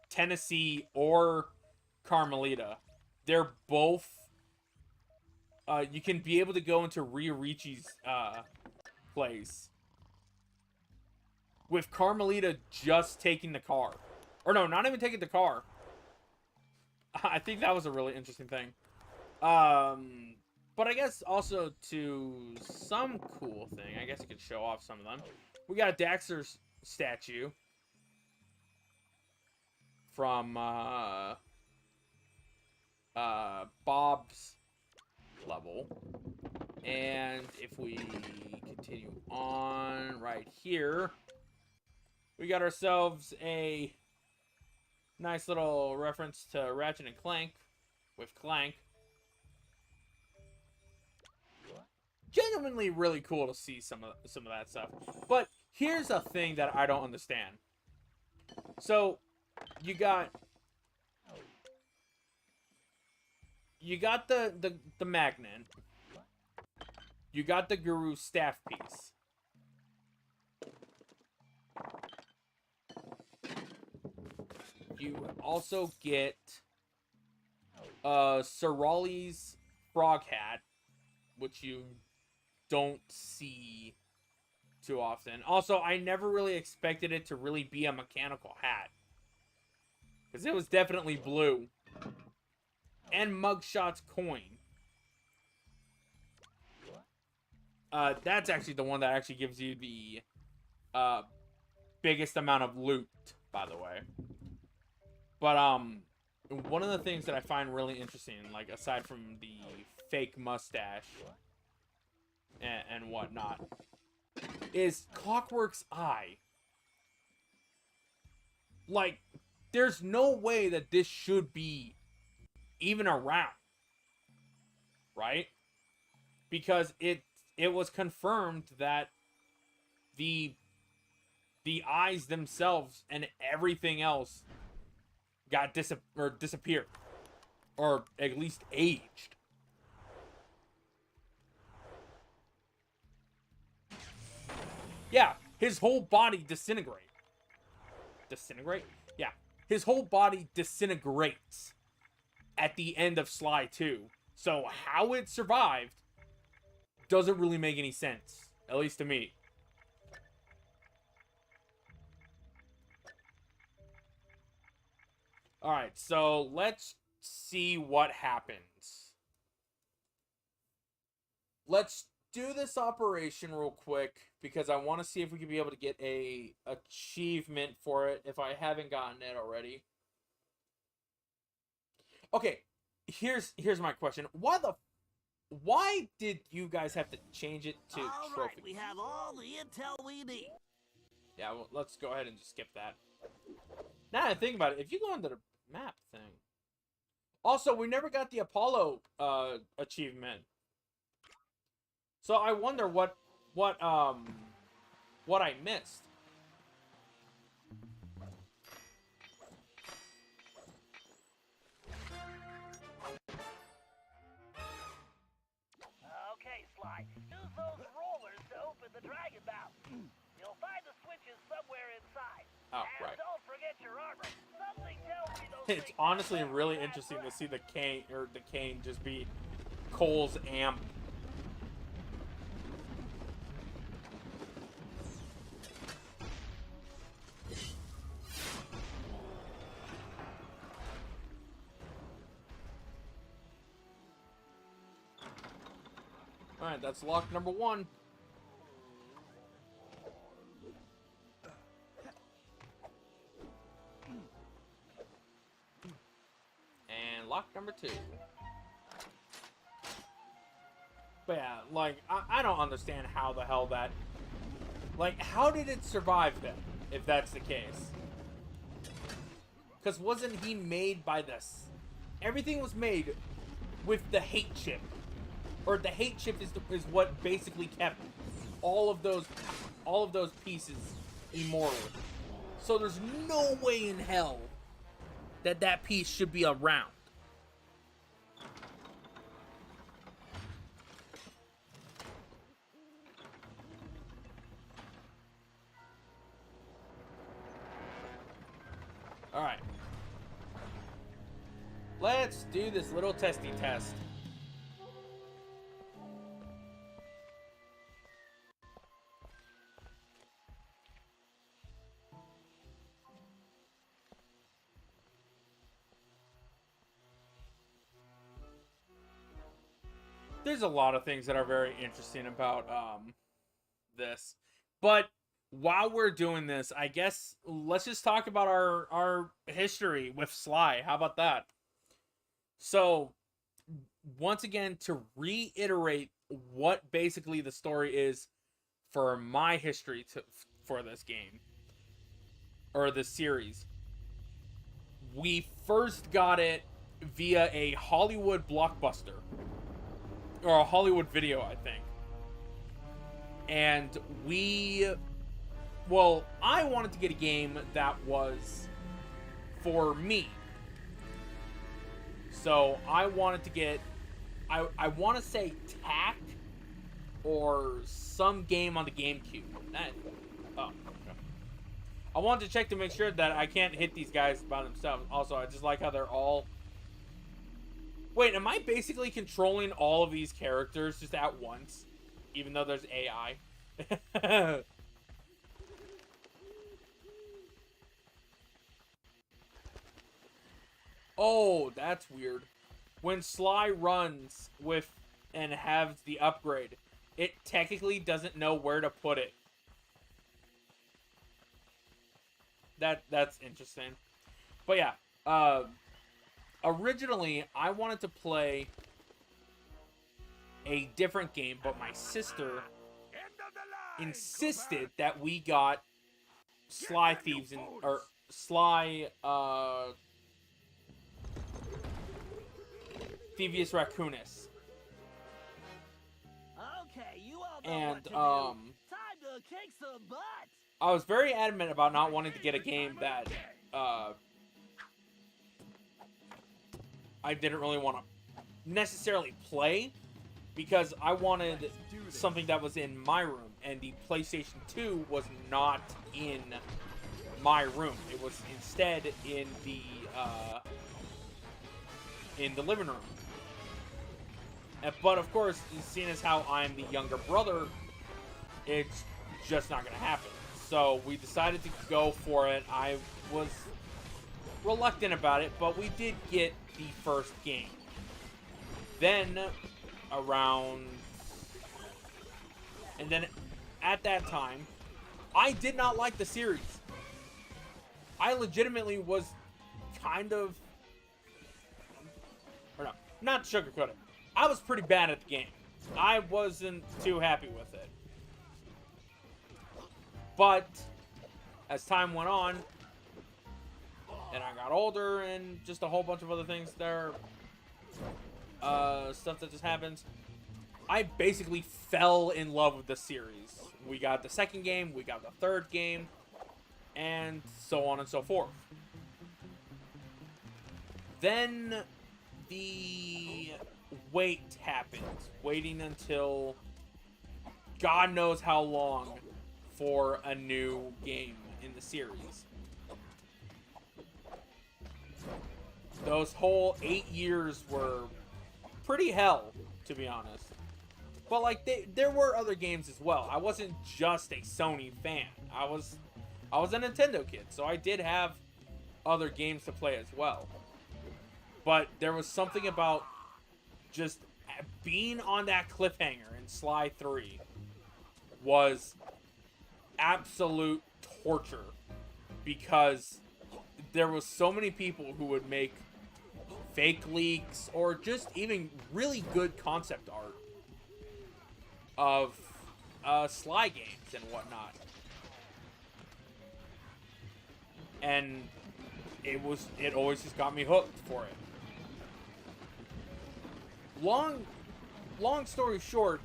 Tennessee or Carmelita, they're both, you can be able to go into Rhea Richi's place. With Carmelita just taking the car. Or no, not even taking the car. I think that was a really interesting thing. But I guess also to some cool thing, I guess you could show off some of them. We got a Daxter's statue from Bob's level. And if we continue on right here, we got ourselves a nice little reference to Ratchet and Clank with Clank. Genuinely really cool to see some of that stuff. But here's a thing that I don't understand. So you got the magnet. You got the Guru staff piece. You also get Sir Raleigh's frog hat, which you don't see too often. Also, I never really expected it to really be a mechanical hat, because it was definitely blue. And Mugshot's coin. That's actually the one that actually gives you the biggest amount of loot, by the way. But one of the things that I find really interesting, like aside from the fake mustache and whatnot, is Clockwork's eye. Like, there's no way that this should be even around, right? Because it was confirmed that the eyes themselves and everything else got disappeared, or at least aged. Yeah, his whole body disintegrate. Disintegrate? Yeah, his whole body disintegrates at the end of Sly 2. So how it survived doesn't really make any sense, at least to me. Alright, so let's see what happens. Let's do this operation real quick, because I want to see if we can be able to get a achievement for it, if I haven't gotten it already. Okay, here's my question. Why did you guys have to change it to trophy? All right, we have all the intel we need. Yeah, well, let's go ahead and just skip that. Now that I think about it, if you go into the map thing. Also, we never got the Apollo achievement. So I wonder what I missed. Okay, Sly. Use those rollers to open the dragon mouth. You'll find the switches somewhere inside. Oh, and right. don't forget your armor. Something tells me those It's honestly really interesting to see the cane just be Cole's amp. Alright, that's lock number 1. lock number 2. But yeah, like, I don't understand how the hell that... Like, how did it survive then, if that's the case? Because wasn't he made by this? Everything was made with the hate chip. Or the hate chip is what basically kept all of those pieces immortal. So there's no way in hell that piece should be around. Alright. Let's do this little testy test. There's a lot of things that are very interesting about this. But while we're doing this, I guess let's just talk about our history with Sly. How about that? So, once again, to reiterate what basically the story is for my history for this game, or the series, we first got it via a Hollywood blockbuster. Or a Hollywood video, I think. And I wanted to get a game that was for me. So I wanted to get, I want to say Tack or some game on the GameCube. Okay. I wanted to check to make sure that I can't hit these guys by themselves. Also, I just like how they're all... Wait, am I basically controlling all of these characters just at once? Even though there's AI? Oh, that's weird. When Sly runs with and has the upgrade, it technically doesn't know where to put it. That's interesting. But yeah, originally, I wanted to play a different game, but my sister insisted that we got Sly Thieves or Sly Thievius Raccoonus. Okay, you all know And what to do. Time to kick some butt. I was very adamant about not wanting to get a game that I didn't really want to necessarily play, because I wanted something that was in my room, and the PlayStation 2 was not in my room. It was instead in the living room. But of course, seeing as how I'm the younger brother, it's just not going to happen. So we decided to go for it. I was reluctant about it, but we did get the first game. Then at that time, I did not like the series. I legitimately was kind of, or no, not sugarcoat it. I was pretty bad at the game. I wasn't too happy with it. But as time went on, and I got older, and just a whole bunch of other things there, stuff that just happens, I basically fell in love with the series. We got the second game, we got the third game, and so on and so forth. Then the wait happened. Waiting until God knows how long for a new game in the series. Those whole 8 years were pretty hell, to be honest. But like, there were other games as well. I wasn't just a Sony fan. I was a Nintendo kid, so I did have other games to play as well. But there was something about just being on that cliffhanger in Sly 3 was absolute torture, because there was so many people who would make fake leaks or just even really good concept art of Sly games and whatnot. And it always just got me hooked for it. Long story short,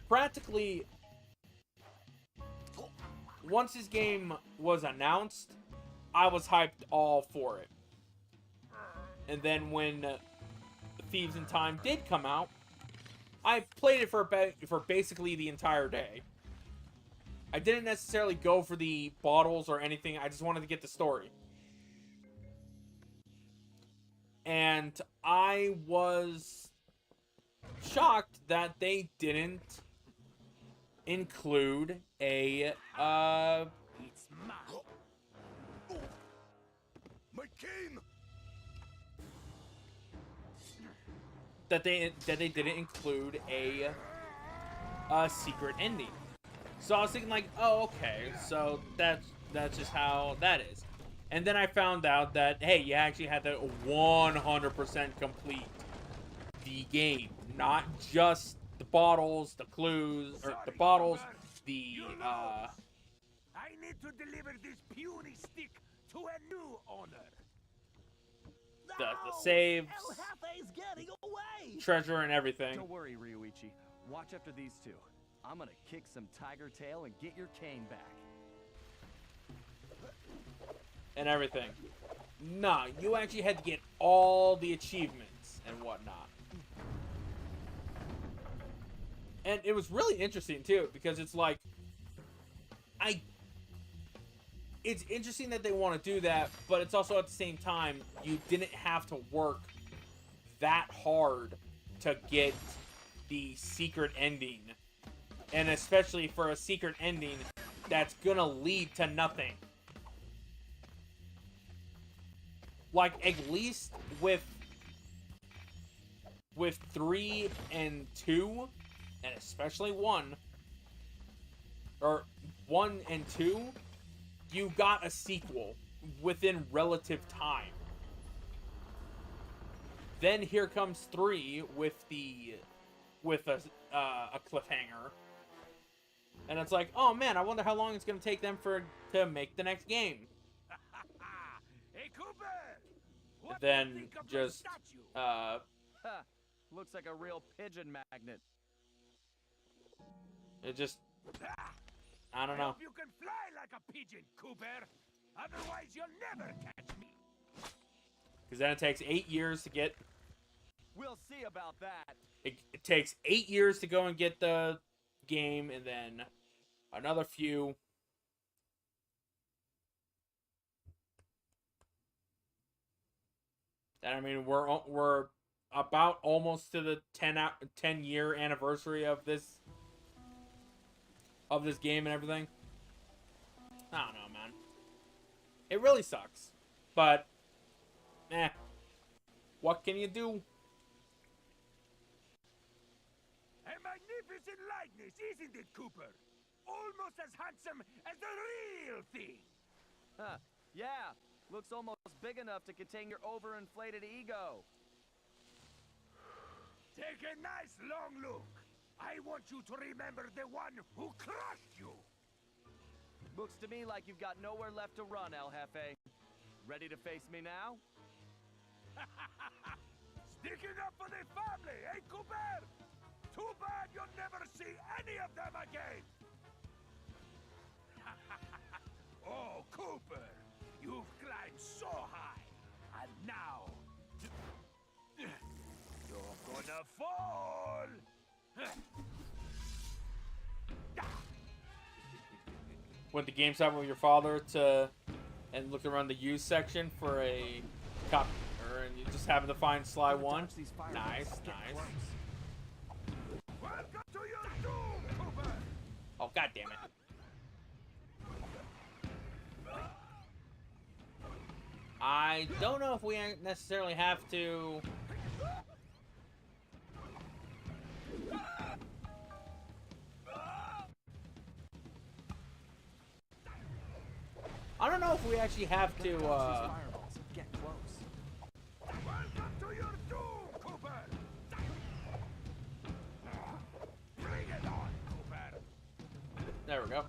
practically once this game was announced, I was hyped all for it. And then when Thieves in Time did come out, I played it for basically the entire day. I didn't necessarily go for the bottles or anything. I just wanted to get the story. And I was shocked that they didn't include a It's mine. My cane. that they didn't include a secret ending. So I was thinking like, oh, okay, so that's just how that is. And then I found out that, hey, you actually had to 100% complete the game, not just the bottles, the clues, or the bottles, the I need to deliver this puny stick to a new owner. the saves, El Jefe's getting away! treasure, and everything. Don't worry, Ryuichi. Watch after these two. I'm gonna kick some tiger tail and get your cane back. And everything. Nah, you actually had to get all the achievements and whatnot. And it was really interesting too, because it's like, it's interesting that they want to do that, but it's also at the same time, you didn't have to work that hard to get the secret ending. And especially for a secret ending that's gonna lead to nothing. Like, at least with 3 and 2, and especially 1, or 1 and 2, you got a sequel within relative time. Then here comes 3 with a cliffhanger. And it's like, oh man, I wonder how long it's gonna take them to make the next game. Hey, Cooper! And then just Looks like a real pigeon magnet. it just, I don't know. Hope you can fly like a pigeon, Cooper. Otherwise, you'll never catch me. Because then it takes 8 years to get. We'll see about that. It takes 8 years to go and get the game, and then another few. And I mean, we're about almost to the 10-year anniversary of this game and everything. I don't know, man. It really sucks, but what can you do? A magnificent likeness, isn't it, Cooper? Almost as handsome as the real thing. Huh. Yeah. Looks almost big enough to contain your overinflated ego. Take a nice long look. I want you to remember the one who crushed you. Looks to me like you've got nowhere left to run, El Jefe. Ready to face me now? Sticking up for the family, eh, Cooper? Too bad you'll never see any of them again. Oh, Cooper, you've climbed so high, and now you're gonna fall. Went to GameStop with your father and looked around the used section for a copy, and you just happened to find Sly 1. Nice, nice. Welcome to your doom, Cooper. Oh, god damn it. I don't know if we necessarily have to. I don't know if we actually have to, Get close. Welcome There we go.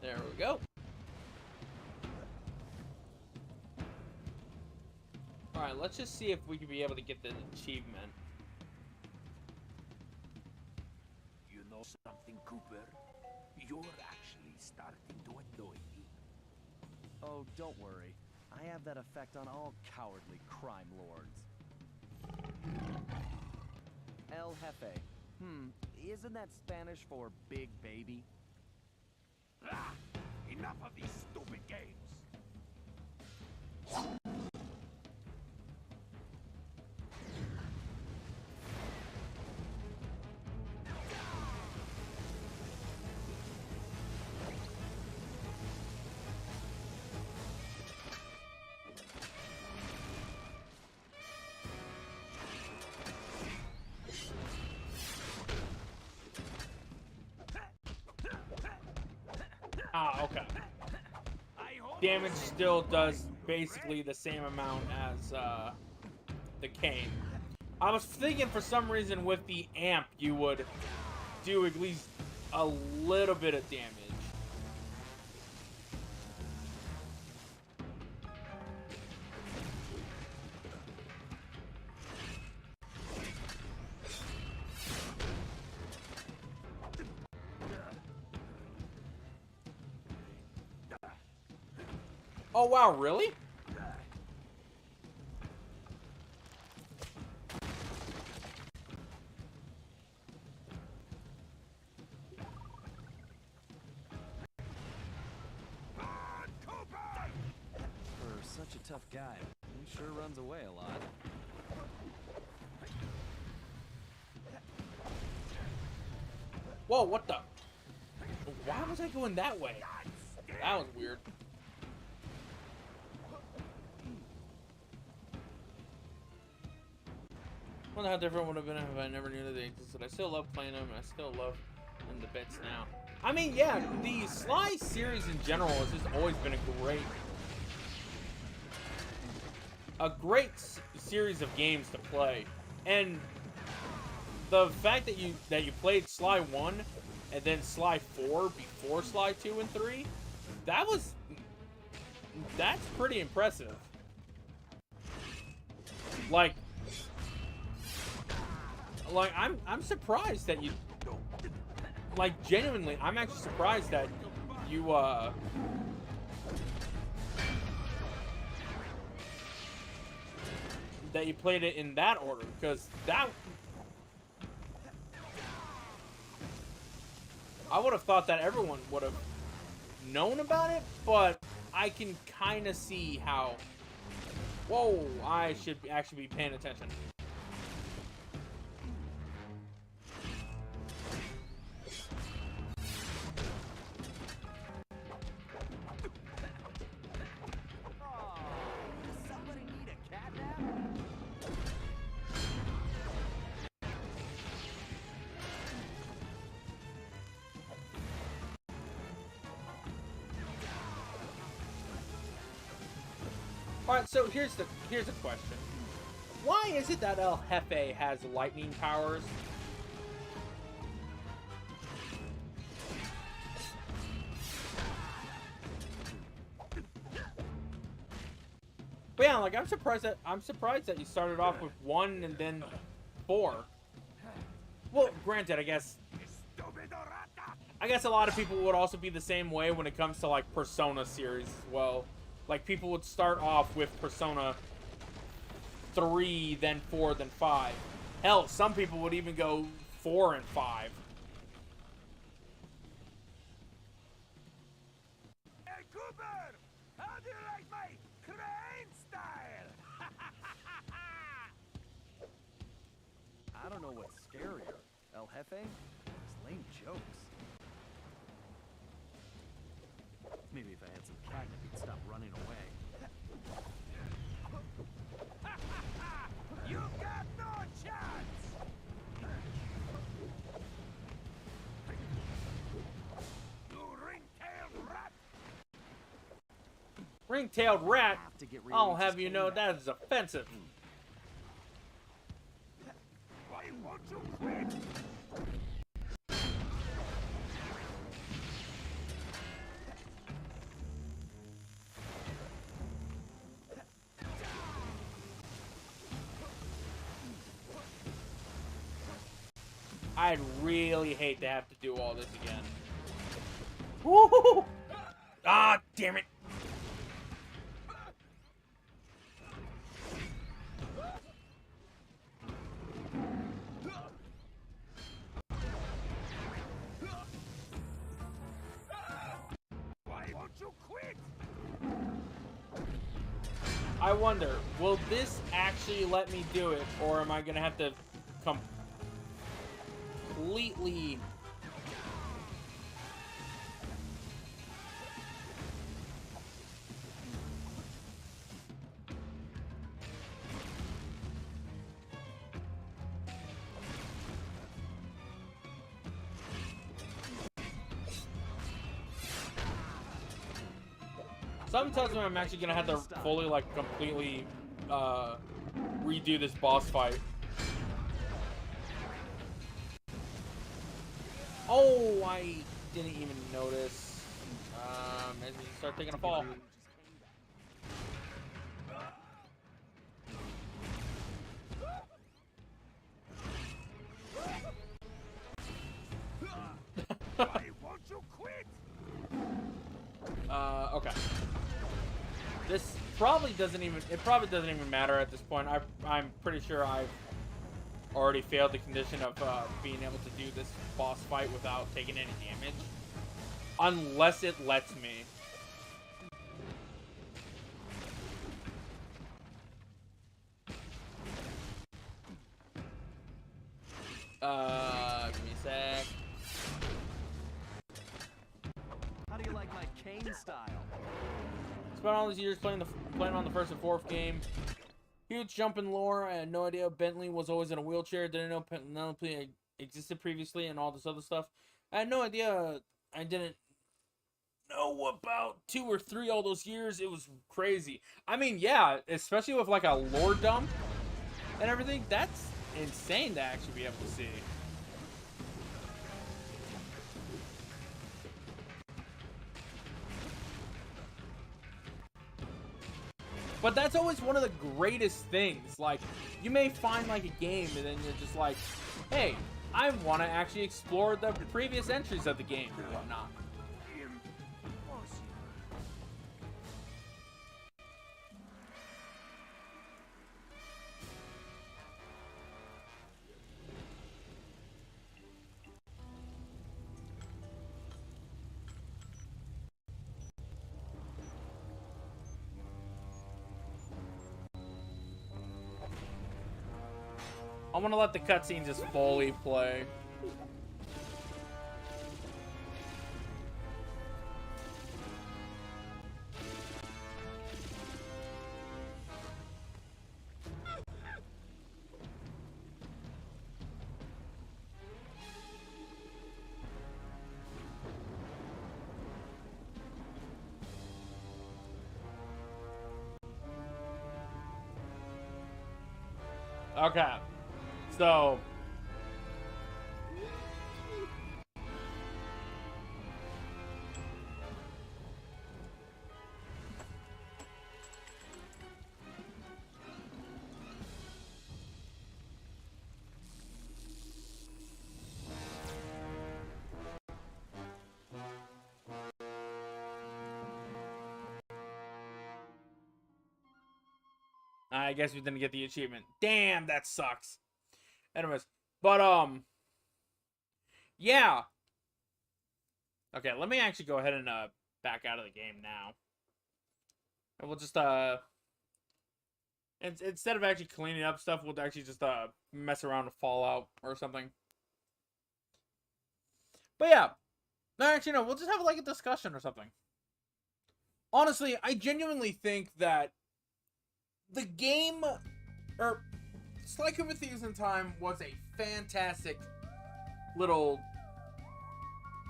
There we go. Alright, let's just see if we can be able to get the achievement. You know something, Cooper? You're actually starting to annoy me. Oh, don't worry. I have that effect on all cowardly crime lords. El Jefe. Isn't that Spanish for big baby? Ah, enough of these stupid games. Ah, okay. Damage still does basically the same amount as the cane. I was thinking for some reason with the amp you would do at least a little bit of damage. Oh wow, really? For such a tough guy, he sure runs away a lot. Whoa, what the? Why was I going that way? That was weird. I wonder how different it would have been if I never knew that they existed. I still love playing them, and I still love them to bits now. I mean, yeah, the Sly series in general has just always been a great series of games to play. And the fact that you played Sly 1 and then Sly 4 before Sly 2 and 3, that's pretty impressive. Like I'm surprised that you, like, genuinely, I'm actually surprised that you that you played it in that order, because I would have thought that everyone would have known about it, but I can kind of see how. Whoa, I should actually be paying attention. Alright, so here's a question. Why is it that El Jefe has lightning powers? But yeah, like, I'm surprised that you started off with 1 and then 4. Well, granted, I guess a lot of people would also be the same way when it comes to, like, Persona series as well. Like, people would start off with Persona 3, then 4, then 5. Hell, some people would even go 4 and 5. Hey, Cooper! How do you like my crane style? I don't know what's scarier, El Jefe or his lame jokes. Maybe if I had some catnip, he'd stop running away. Ring-tailed rat? Have to get rid I'll of have you know that is offensive. Why won't you quit? I'd really hate to have to do all this again. Woo! Ah, damn it! Why won't you quit? I wonder, will this actually let me do it, or am I gonna have to completely... Something tells me I'm actually gonna have to fully, like, completely, redo this boss fight. Oh, I didn't even notice. As we start taking a fall. Why won't you quit? Okay. This probably doesn't even, it probably doesn't even matter at this point. I'm pretty sure I've already failed the condition of being able to do this boss fight without taking any damage. Unless it lets me. Give me a sec. How do you like my cane style? Spent all these years playing on the first and fourth game. Huge jump in lore. I had no idea Bentley was always in a wheelchair. Didn't know Penelope existed previously and all this other stuff. I had no idea. I didn't know about 2 or 3 all those years. It was crazy. I mean, yeah, especially with like a lore dump and everything. That's insane to actually be able to see. But that's always one of the greatest things. Like, you may find like a game and then you're just like, hey, I want to actually explore the previous entries of the game and whatnot. I want to let the cutscene just fully play. Okay. So I guess we didn't get the achievement. Damn, that sucks. Anyways, but yeah. Okay, let me actually go ahead and back out of the game now. And we'll just instead of actually cleaning up stuff, we'll actually just mess around with Fallout or something. But yeah. No, actually no, we'll just have like a discussion or something. Honestly, I genuinely think that the game, or Sly Cooper Thieves in Time, was a fantastic little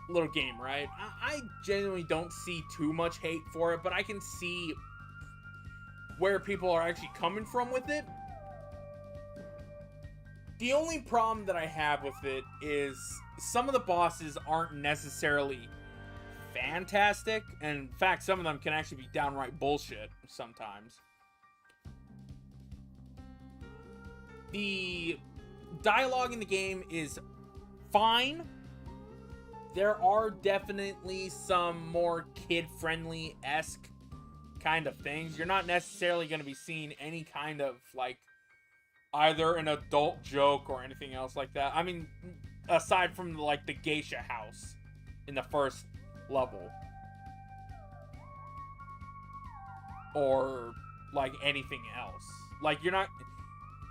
little game, right? I genuinely don't see too much hate for it, but I can see where people are actually coming from with it. The only problem that I have with it is some of the bosses aren't necessarily fantastic, and in fact, some of them can actually be downright bullshit sometimes. The dialogue in the game is fine. There are definitely some more kid-friendly-esque kind of things. You're not necessarily going to be seeing any kind of, like, either an adult joke or anything else like that. I mean, aside from, like, the geisha house in the first level. Or, like, anything else. Like, you're not...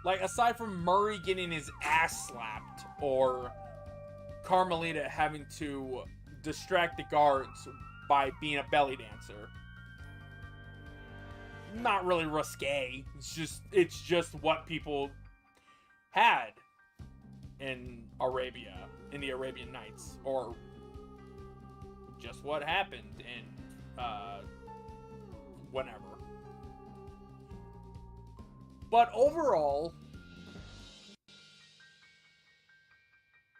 Like, aside from Murray getting his ass slapped, or Carmelita having to distract the guards by being a belly dancer. Not really risque. It's just what people had in Arabia, in the Arabian Nights, or just what happened in whenever. But overall,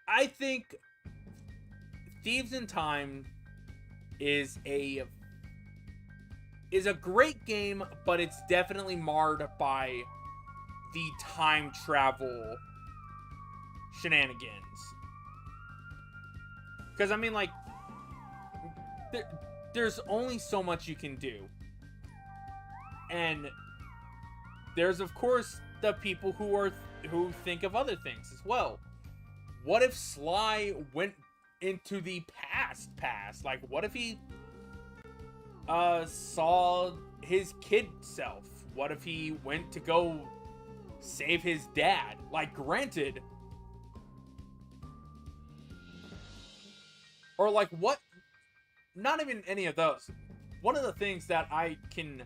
I think Thieves in Time is a great game, but it's definitely marred by the time travel shenanigans. Because, I mean, like, there's only so much you can do. And there's, of course, the people who think of other things as well. What if Sly went into the past? Like, what if he saw his kid self? What if he went to go save his dad? Like, granted, or like, what? Not even any of those. One of the things that I can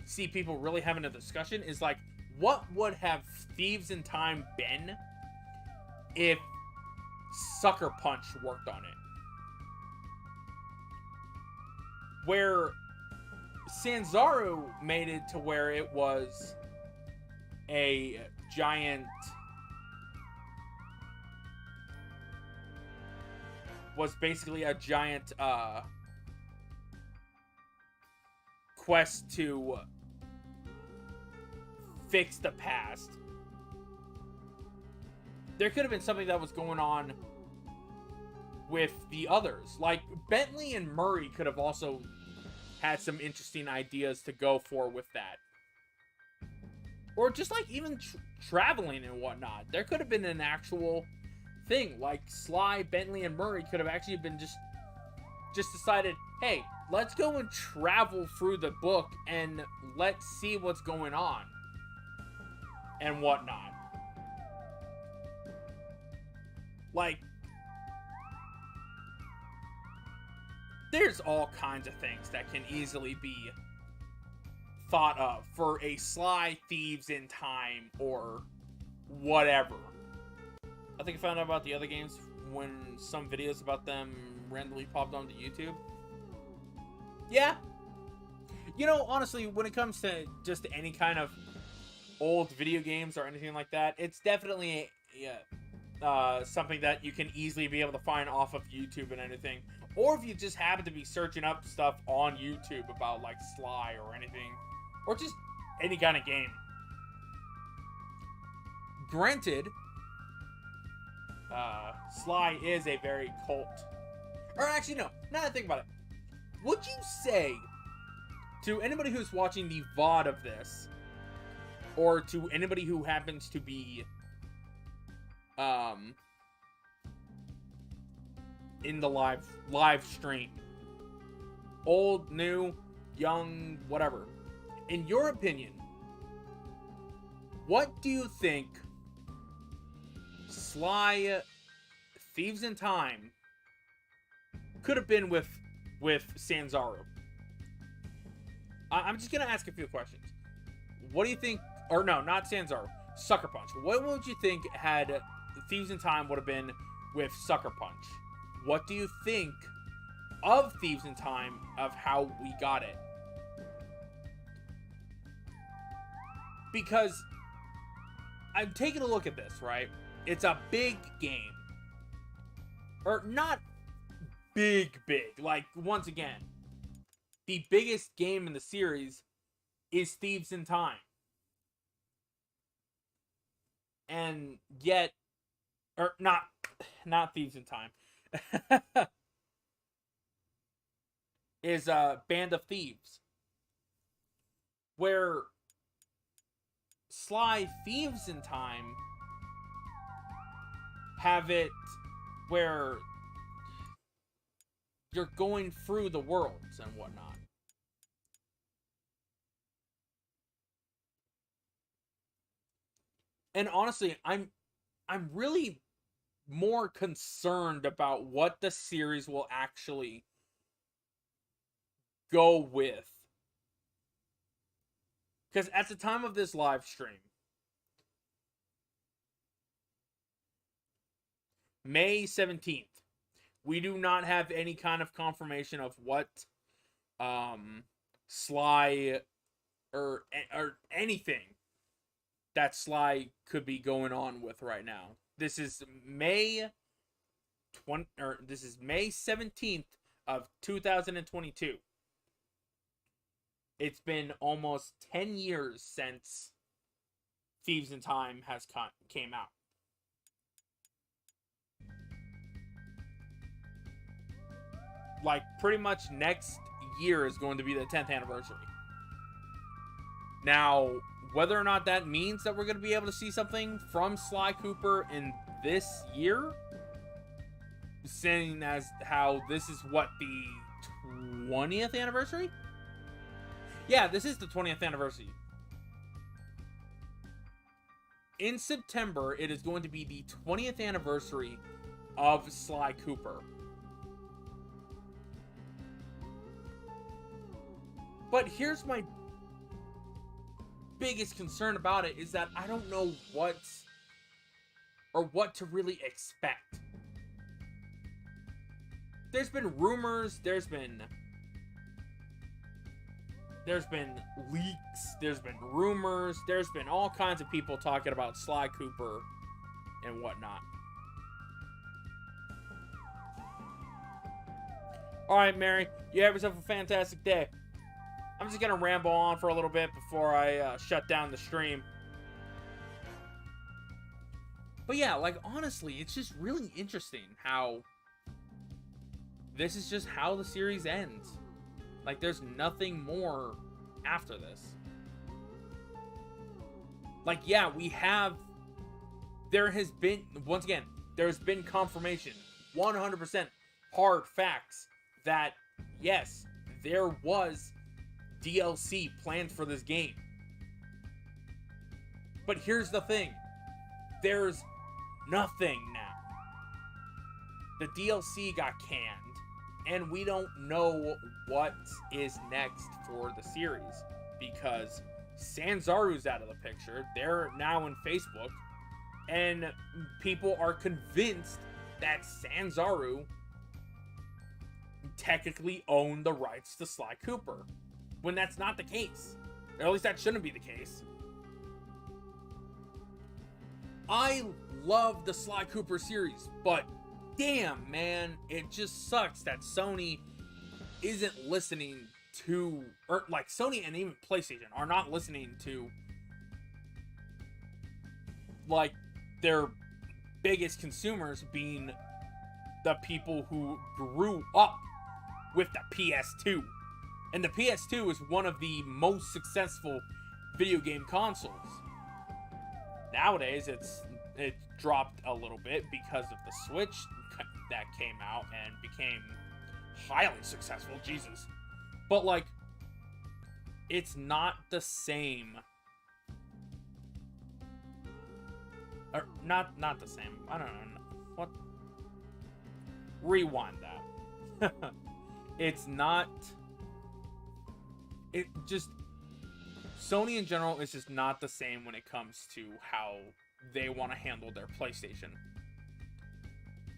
see people really having a discussion is, like, what would have Thieves in Time been if Sucker Punch worked on it? Where Sanzaru made it to where it was a giant... was basically a giant quest to fix the past. There could have been something that was going on with the others. Like, Bentley and Murray could have also had some interesting ideas to go for with that. Or just, like, even traveling and whatnot. There could have been an actual thing. Like, Sly, Bentley, and Murray could have actually been just decided, hey, let's go and travel through the book and let's see what's going on. And whatnot. Like, there's all kinds of things that can easily be thought of for a Sly Thieves in Time or whatever. I think I found out about the other games when some videos about them randomly popped onto YouTube. Yeah. You know, honestly, when it comes to just any kind of old video games or anything like that, it's definitely something that you can easily be able to find off of YouTube and anything. Or if you just happen to be searching up stuff on YouTube about, like, Sly or anything. Or just any kind of game. Granted, Sly is a very cult. Or actually, no. Now that I think about it. Would you say to anybody who's watching the VOD of this, or to anybody who happens to be in the live stream, old, new, young, whatever, in your opinion, what do you think Sly Thieves in Time could have been with Sanzaru? I'm just gonna ask a few questions. What do you think? Or no, not Sanzaru. Sucker Punch. What would you think had Thieves in Time would have been with Sucker Punch? What do you think of Thieves in Time of how we got it. Because I'm taking a look at this, right? It's a big game. Or not big. Like, once again, the biggest game in the series is Thieves in Time. And yet, or not Thieves in Time. Is Band of Thieves. Where Sly Thieves in Time have it where you're going through the worlds and whatnot. And honestly, I'm really more concerned about what the series will actually go with. Because at the time of this live stream, May 17th, we do not have any kind of confirmation of what Sly or anything that Sly could be going on with right now. This is May 17th of 2022. It's been almost 10 years since Thieves in Time has came out. Like, pretty much next year is going to be the 10th anniversary. Now, whether or not that means that we're going to be able to see something from Sly Cooper in this year, seeing as how this is what, the 20th anniversary? Yeah, this is the 20th anniversary. In September, it is going to be the 20th anniversary of Sly Cooper. But here's my biggest concern about it is that I don't know what to really expect. There's been rumors, there's been leaks, there's been rumors, there's been all kinds of people talking about Sly Cooper and whatnot. Alright, Mary, you have yourself a fantastic day. I'm just gonna ramble on for a little bit before I shut down the stream. But yeah, like, honestly, it's just really interesting how this is just how the series ends. Like, there's nothing more after this. Like, yeah, there has been, once again, there's been confirmation, 100% hard facts, that, yes, there was DLC planned for this game. But here's the thing. There's nothing now. The DLC got canned, and we don't know what is next for the series, because Sanzaru's out of the picture. They're now in Facebook, and people are convinced that Sanzaru technically owned the rights to Sly Cooper, when that's not the case. Or at least that shouldn't be the case. I love the Sly Cooper series, but damn, man, it just sucks that Sony isn't listening to, or like Sony and even PlayStation are not listening to, like, their biggest consumers being the people who grew up with the PS2. And the PS2 is one of the most successful video game consoles. Nowadays, it dropped a little bit because of the Switch that came out and became highly successful. Jesus. But, like, it's not the same. Or, not the same. I don't know. What? Rewind that. It's not... It just... Sony in general is just not the same when it comes to how they want to handle their PlayStation.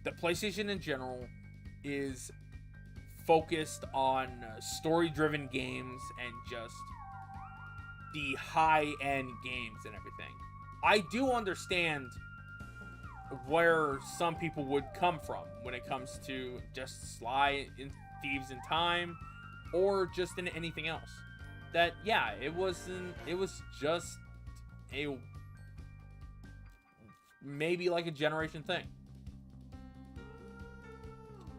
The PlayStation in general is focused on story-driven games and just the high-end games and everything. I do understand where some people would come from when it comes to just Sly in Thieves in Time, or just in anything else. That, yeah, it was just a maybe like a generation thing.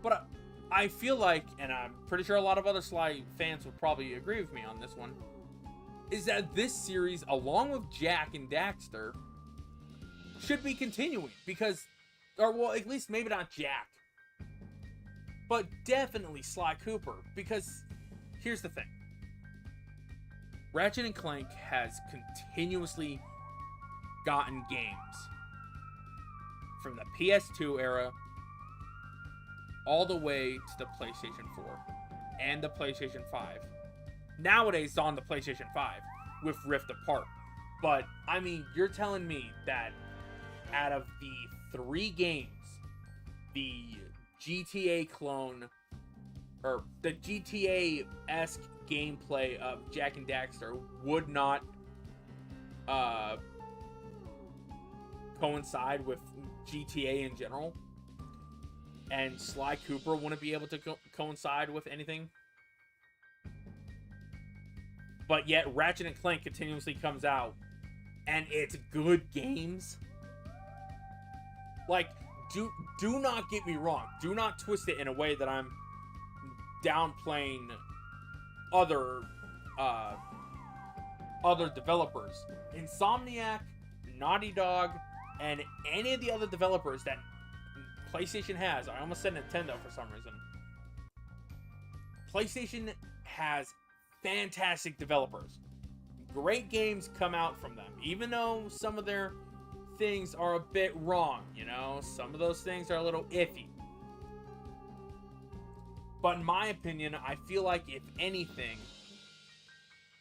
But I feel like, and I'm pretty sure a lot of other Sly fans would probably agree with me on this one, is that this series, along with Jack and Daxter, should be continuing. Because, or well, at least maybe not Jack, but definitely Sly Cooper. Because here's the thing. Ratchet and Clank has continuously gotten games from the PS2 era all the way to the PlayStation 4 and the PlayStation 5. Nowadays, it's on the PlayStation 5 with Rift Apart. But, I mean, you're telling me that out of the 3 games, the GTA clone, or the GTA-esque gameplay of Jack and Daxter would not coincide with GTA in general, and Sly Cooper wouldn't be able to coincide with anything. But yet Ratchet and Clank continuously comes out, and it's good games. Like, do not get me wrong. Do not twist it in a way that I'm downplaying other developers. Insomniac, Naughty Dog, and any of the other developers that PlayStation has. I almost said Nintendo for some reason. PlayStation has fantastic developers. Great games come out from them. Even though some of their things are a bit wrong, you know? Some of those things are a little iffy. But in my opinion, I feel like if anything,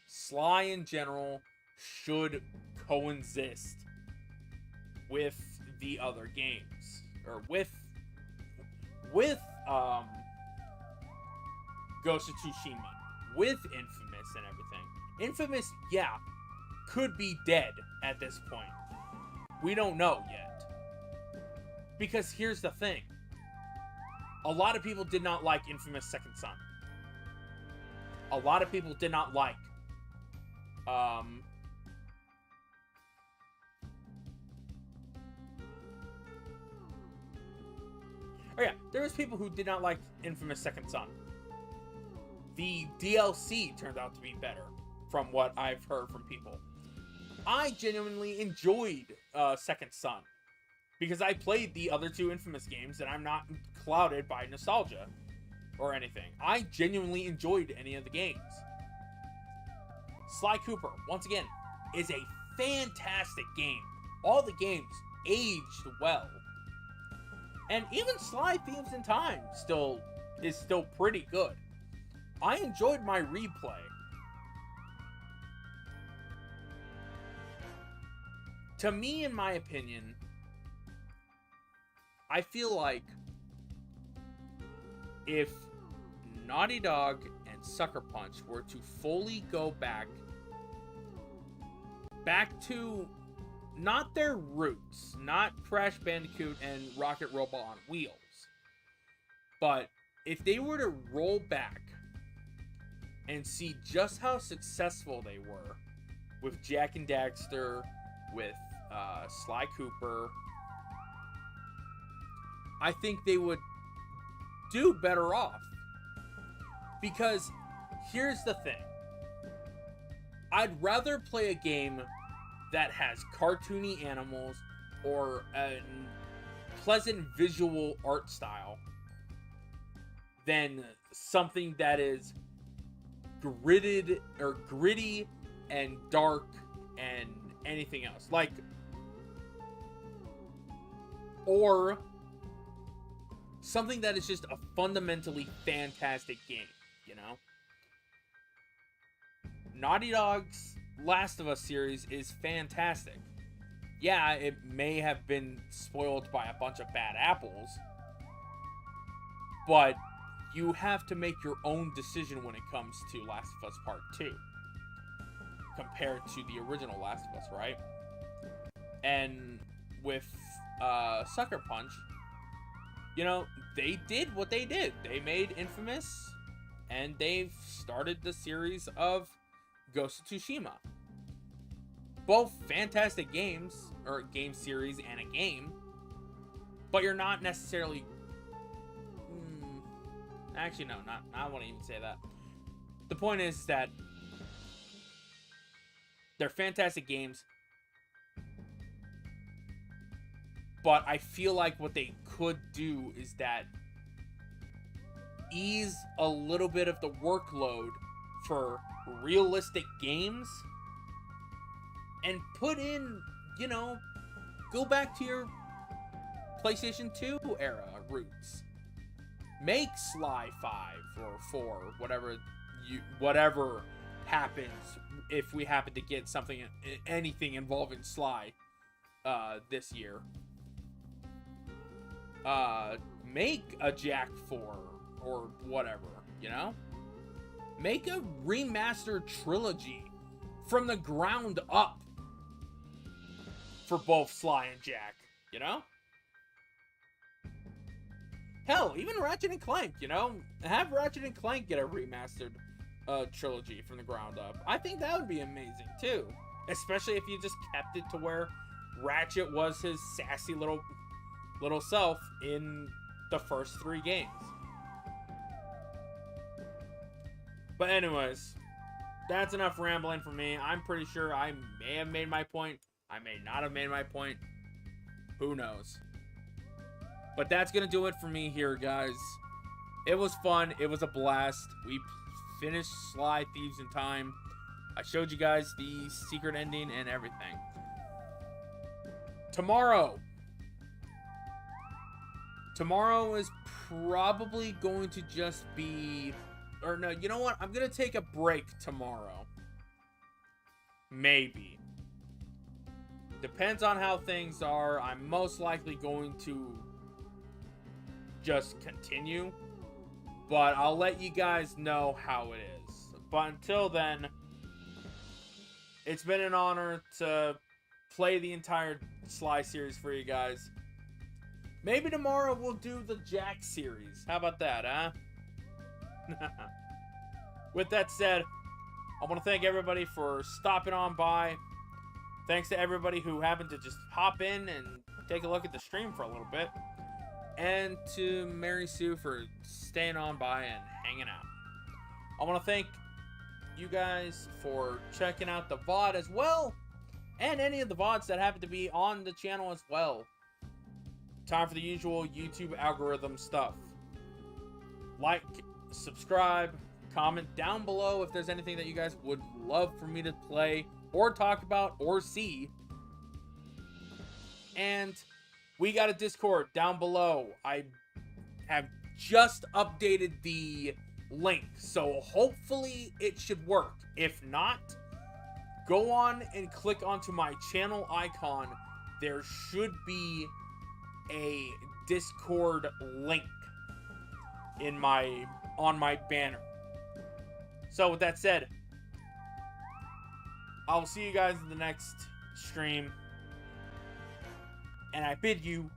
Sly in general should coexist with the other games, or with Ghost of Tsushima, with Infamous and everything. Infamous, yeah, could be dead at this point. We don't know yet. Because here's the thing. A lot of people did not like Infamous Second Son. A lot of people did not like oh yeah, there was people who did not like Infamous Second Son. The DLC turned out to be better, from what I've heard from people. I genuinely enjoyed Second Son, because I played the other 2 Infamous games, and I'm not clouded by nostalgia or anything. I genuinely enjoyed any of the games. Sly Cooper, once again, is a fantastic game. All the games aged well. And even Sly Thieves in Time is still pretty good. I enjoyed my replay. To me, in my opinion, I feel like if Naughty Dog and Sucker Punch were to fully go back to not their roots, not Crash Bandicoot and Rocket Robot on Wheels, but if they were to roll back and see just how successful they were with Jak and Daxter, with Sly Cooper, I think they would do better off. Because here's the thing. I'd rather play a game that has cartoony animals or a pleasant visual art style than something that is gritty and dark and anything else. Like, or something that is just a fundamentally fantastic game, you know? Naughty Dog's Last of Us series is fantastic. Yeah, it may have been spoiled by a bunch of bad apples, but you have to make your own decision when it comes to Last of Us Part 2 compared to the original Last of Us, right? And with Sucker Punch, you know, they did what they did. They made Infamous, and they've started the series of Ghost of Tsushima. Both fantastic games, or game series and a game, but you're not necessarily... Actually, no, I won't even say that. The point is that they're fantastic games, but I feel like what they could do is that ease a little bit of the workload for realistic games and put in, you know, go back to your PlayStation 2 era roots. Make Sly 5 or 4, whatever happens if we happen to get anything involving Sly this year. Make a Jack 4 or whatever, you know? Make a remastered trilogy from the ground up for both Sly and Jack, you know? Hell, even Ratchet and Clank, you know? Have Ratchet and Clank get a remastered trilogy from the ground up. I think that would be amazing, too. Especially if you just kept it to where Ratchet was his sassy little self in the first 3 games. But anyways, that's enough rambling for me. I'm pretty sure I may have made my point. I may not have made my point. Who knows? But that's going to do it for me here, guys. It was fun. It was a blast. We finished Sly Thieves in time. I showed you guys the secret ending and everything. Tomorrow is probably going to just be... Or no, you know what? I'm going to take a break tomorrow. Maybe. Depends on how things are. I'm most likely going to just continue. But I'll let you guys know how it is. But until then, it's been an honor to play the entire Sly series for you guys. Maybe tomorrow we'll do the Jack series. How about that, huh? With that said, I want to thank everybody for stopping on by. Thanks to everybody who happened to just hop in and take a look at the stream for a little bit. And to Mary Sue for staying on by and hanging out. I want to thank you guys for checking out the VOD as well. And any of the VODs that happen to be on the channel as well. Time for the usual YouTube algorithm stuff. Like, subscribe, comment down below if there's anything that you guys would love for me to play or talk about or see. And we got a Discord down below. I have just updated the link, so hopefully it should work. If not, go on and click onto my channel icon. There should be a Discord link on my banner. So with that said, I'll see you guys in the next stream, and I bid you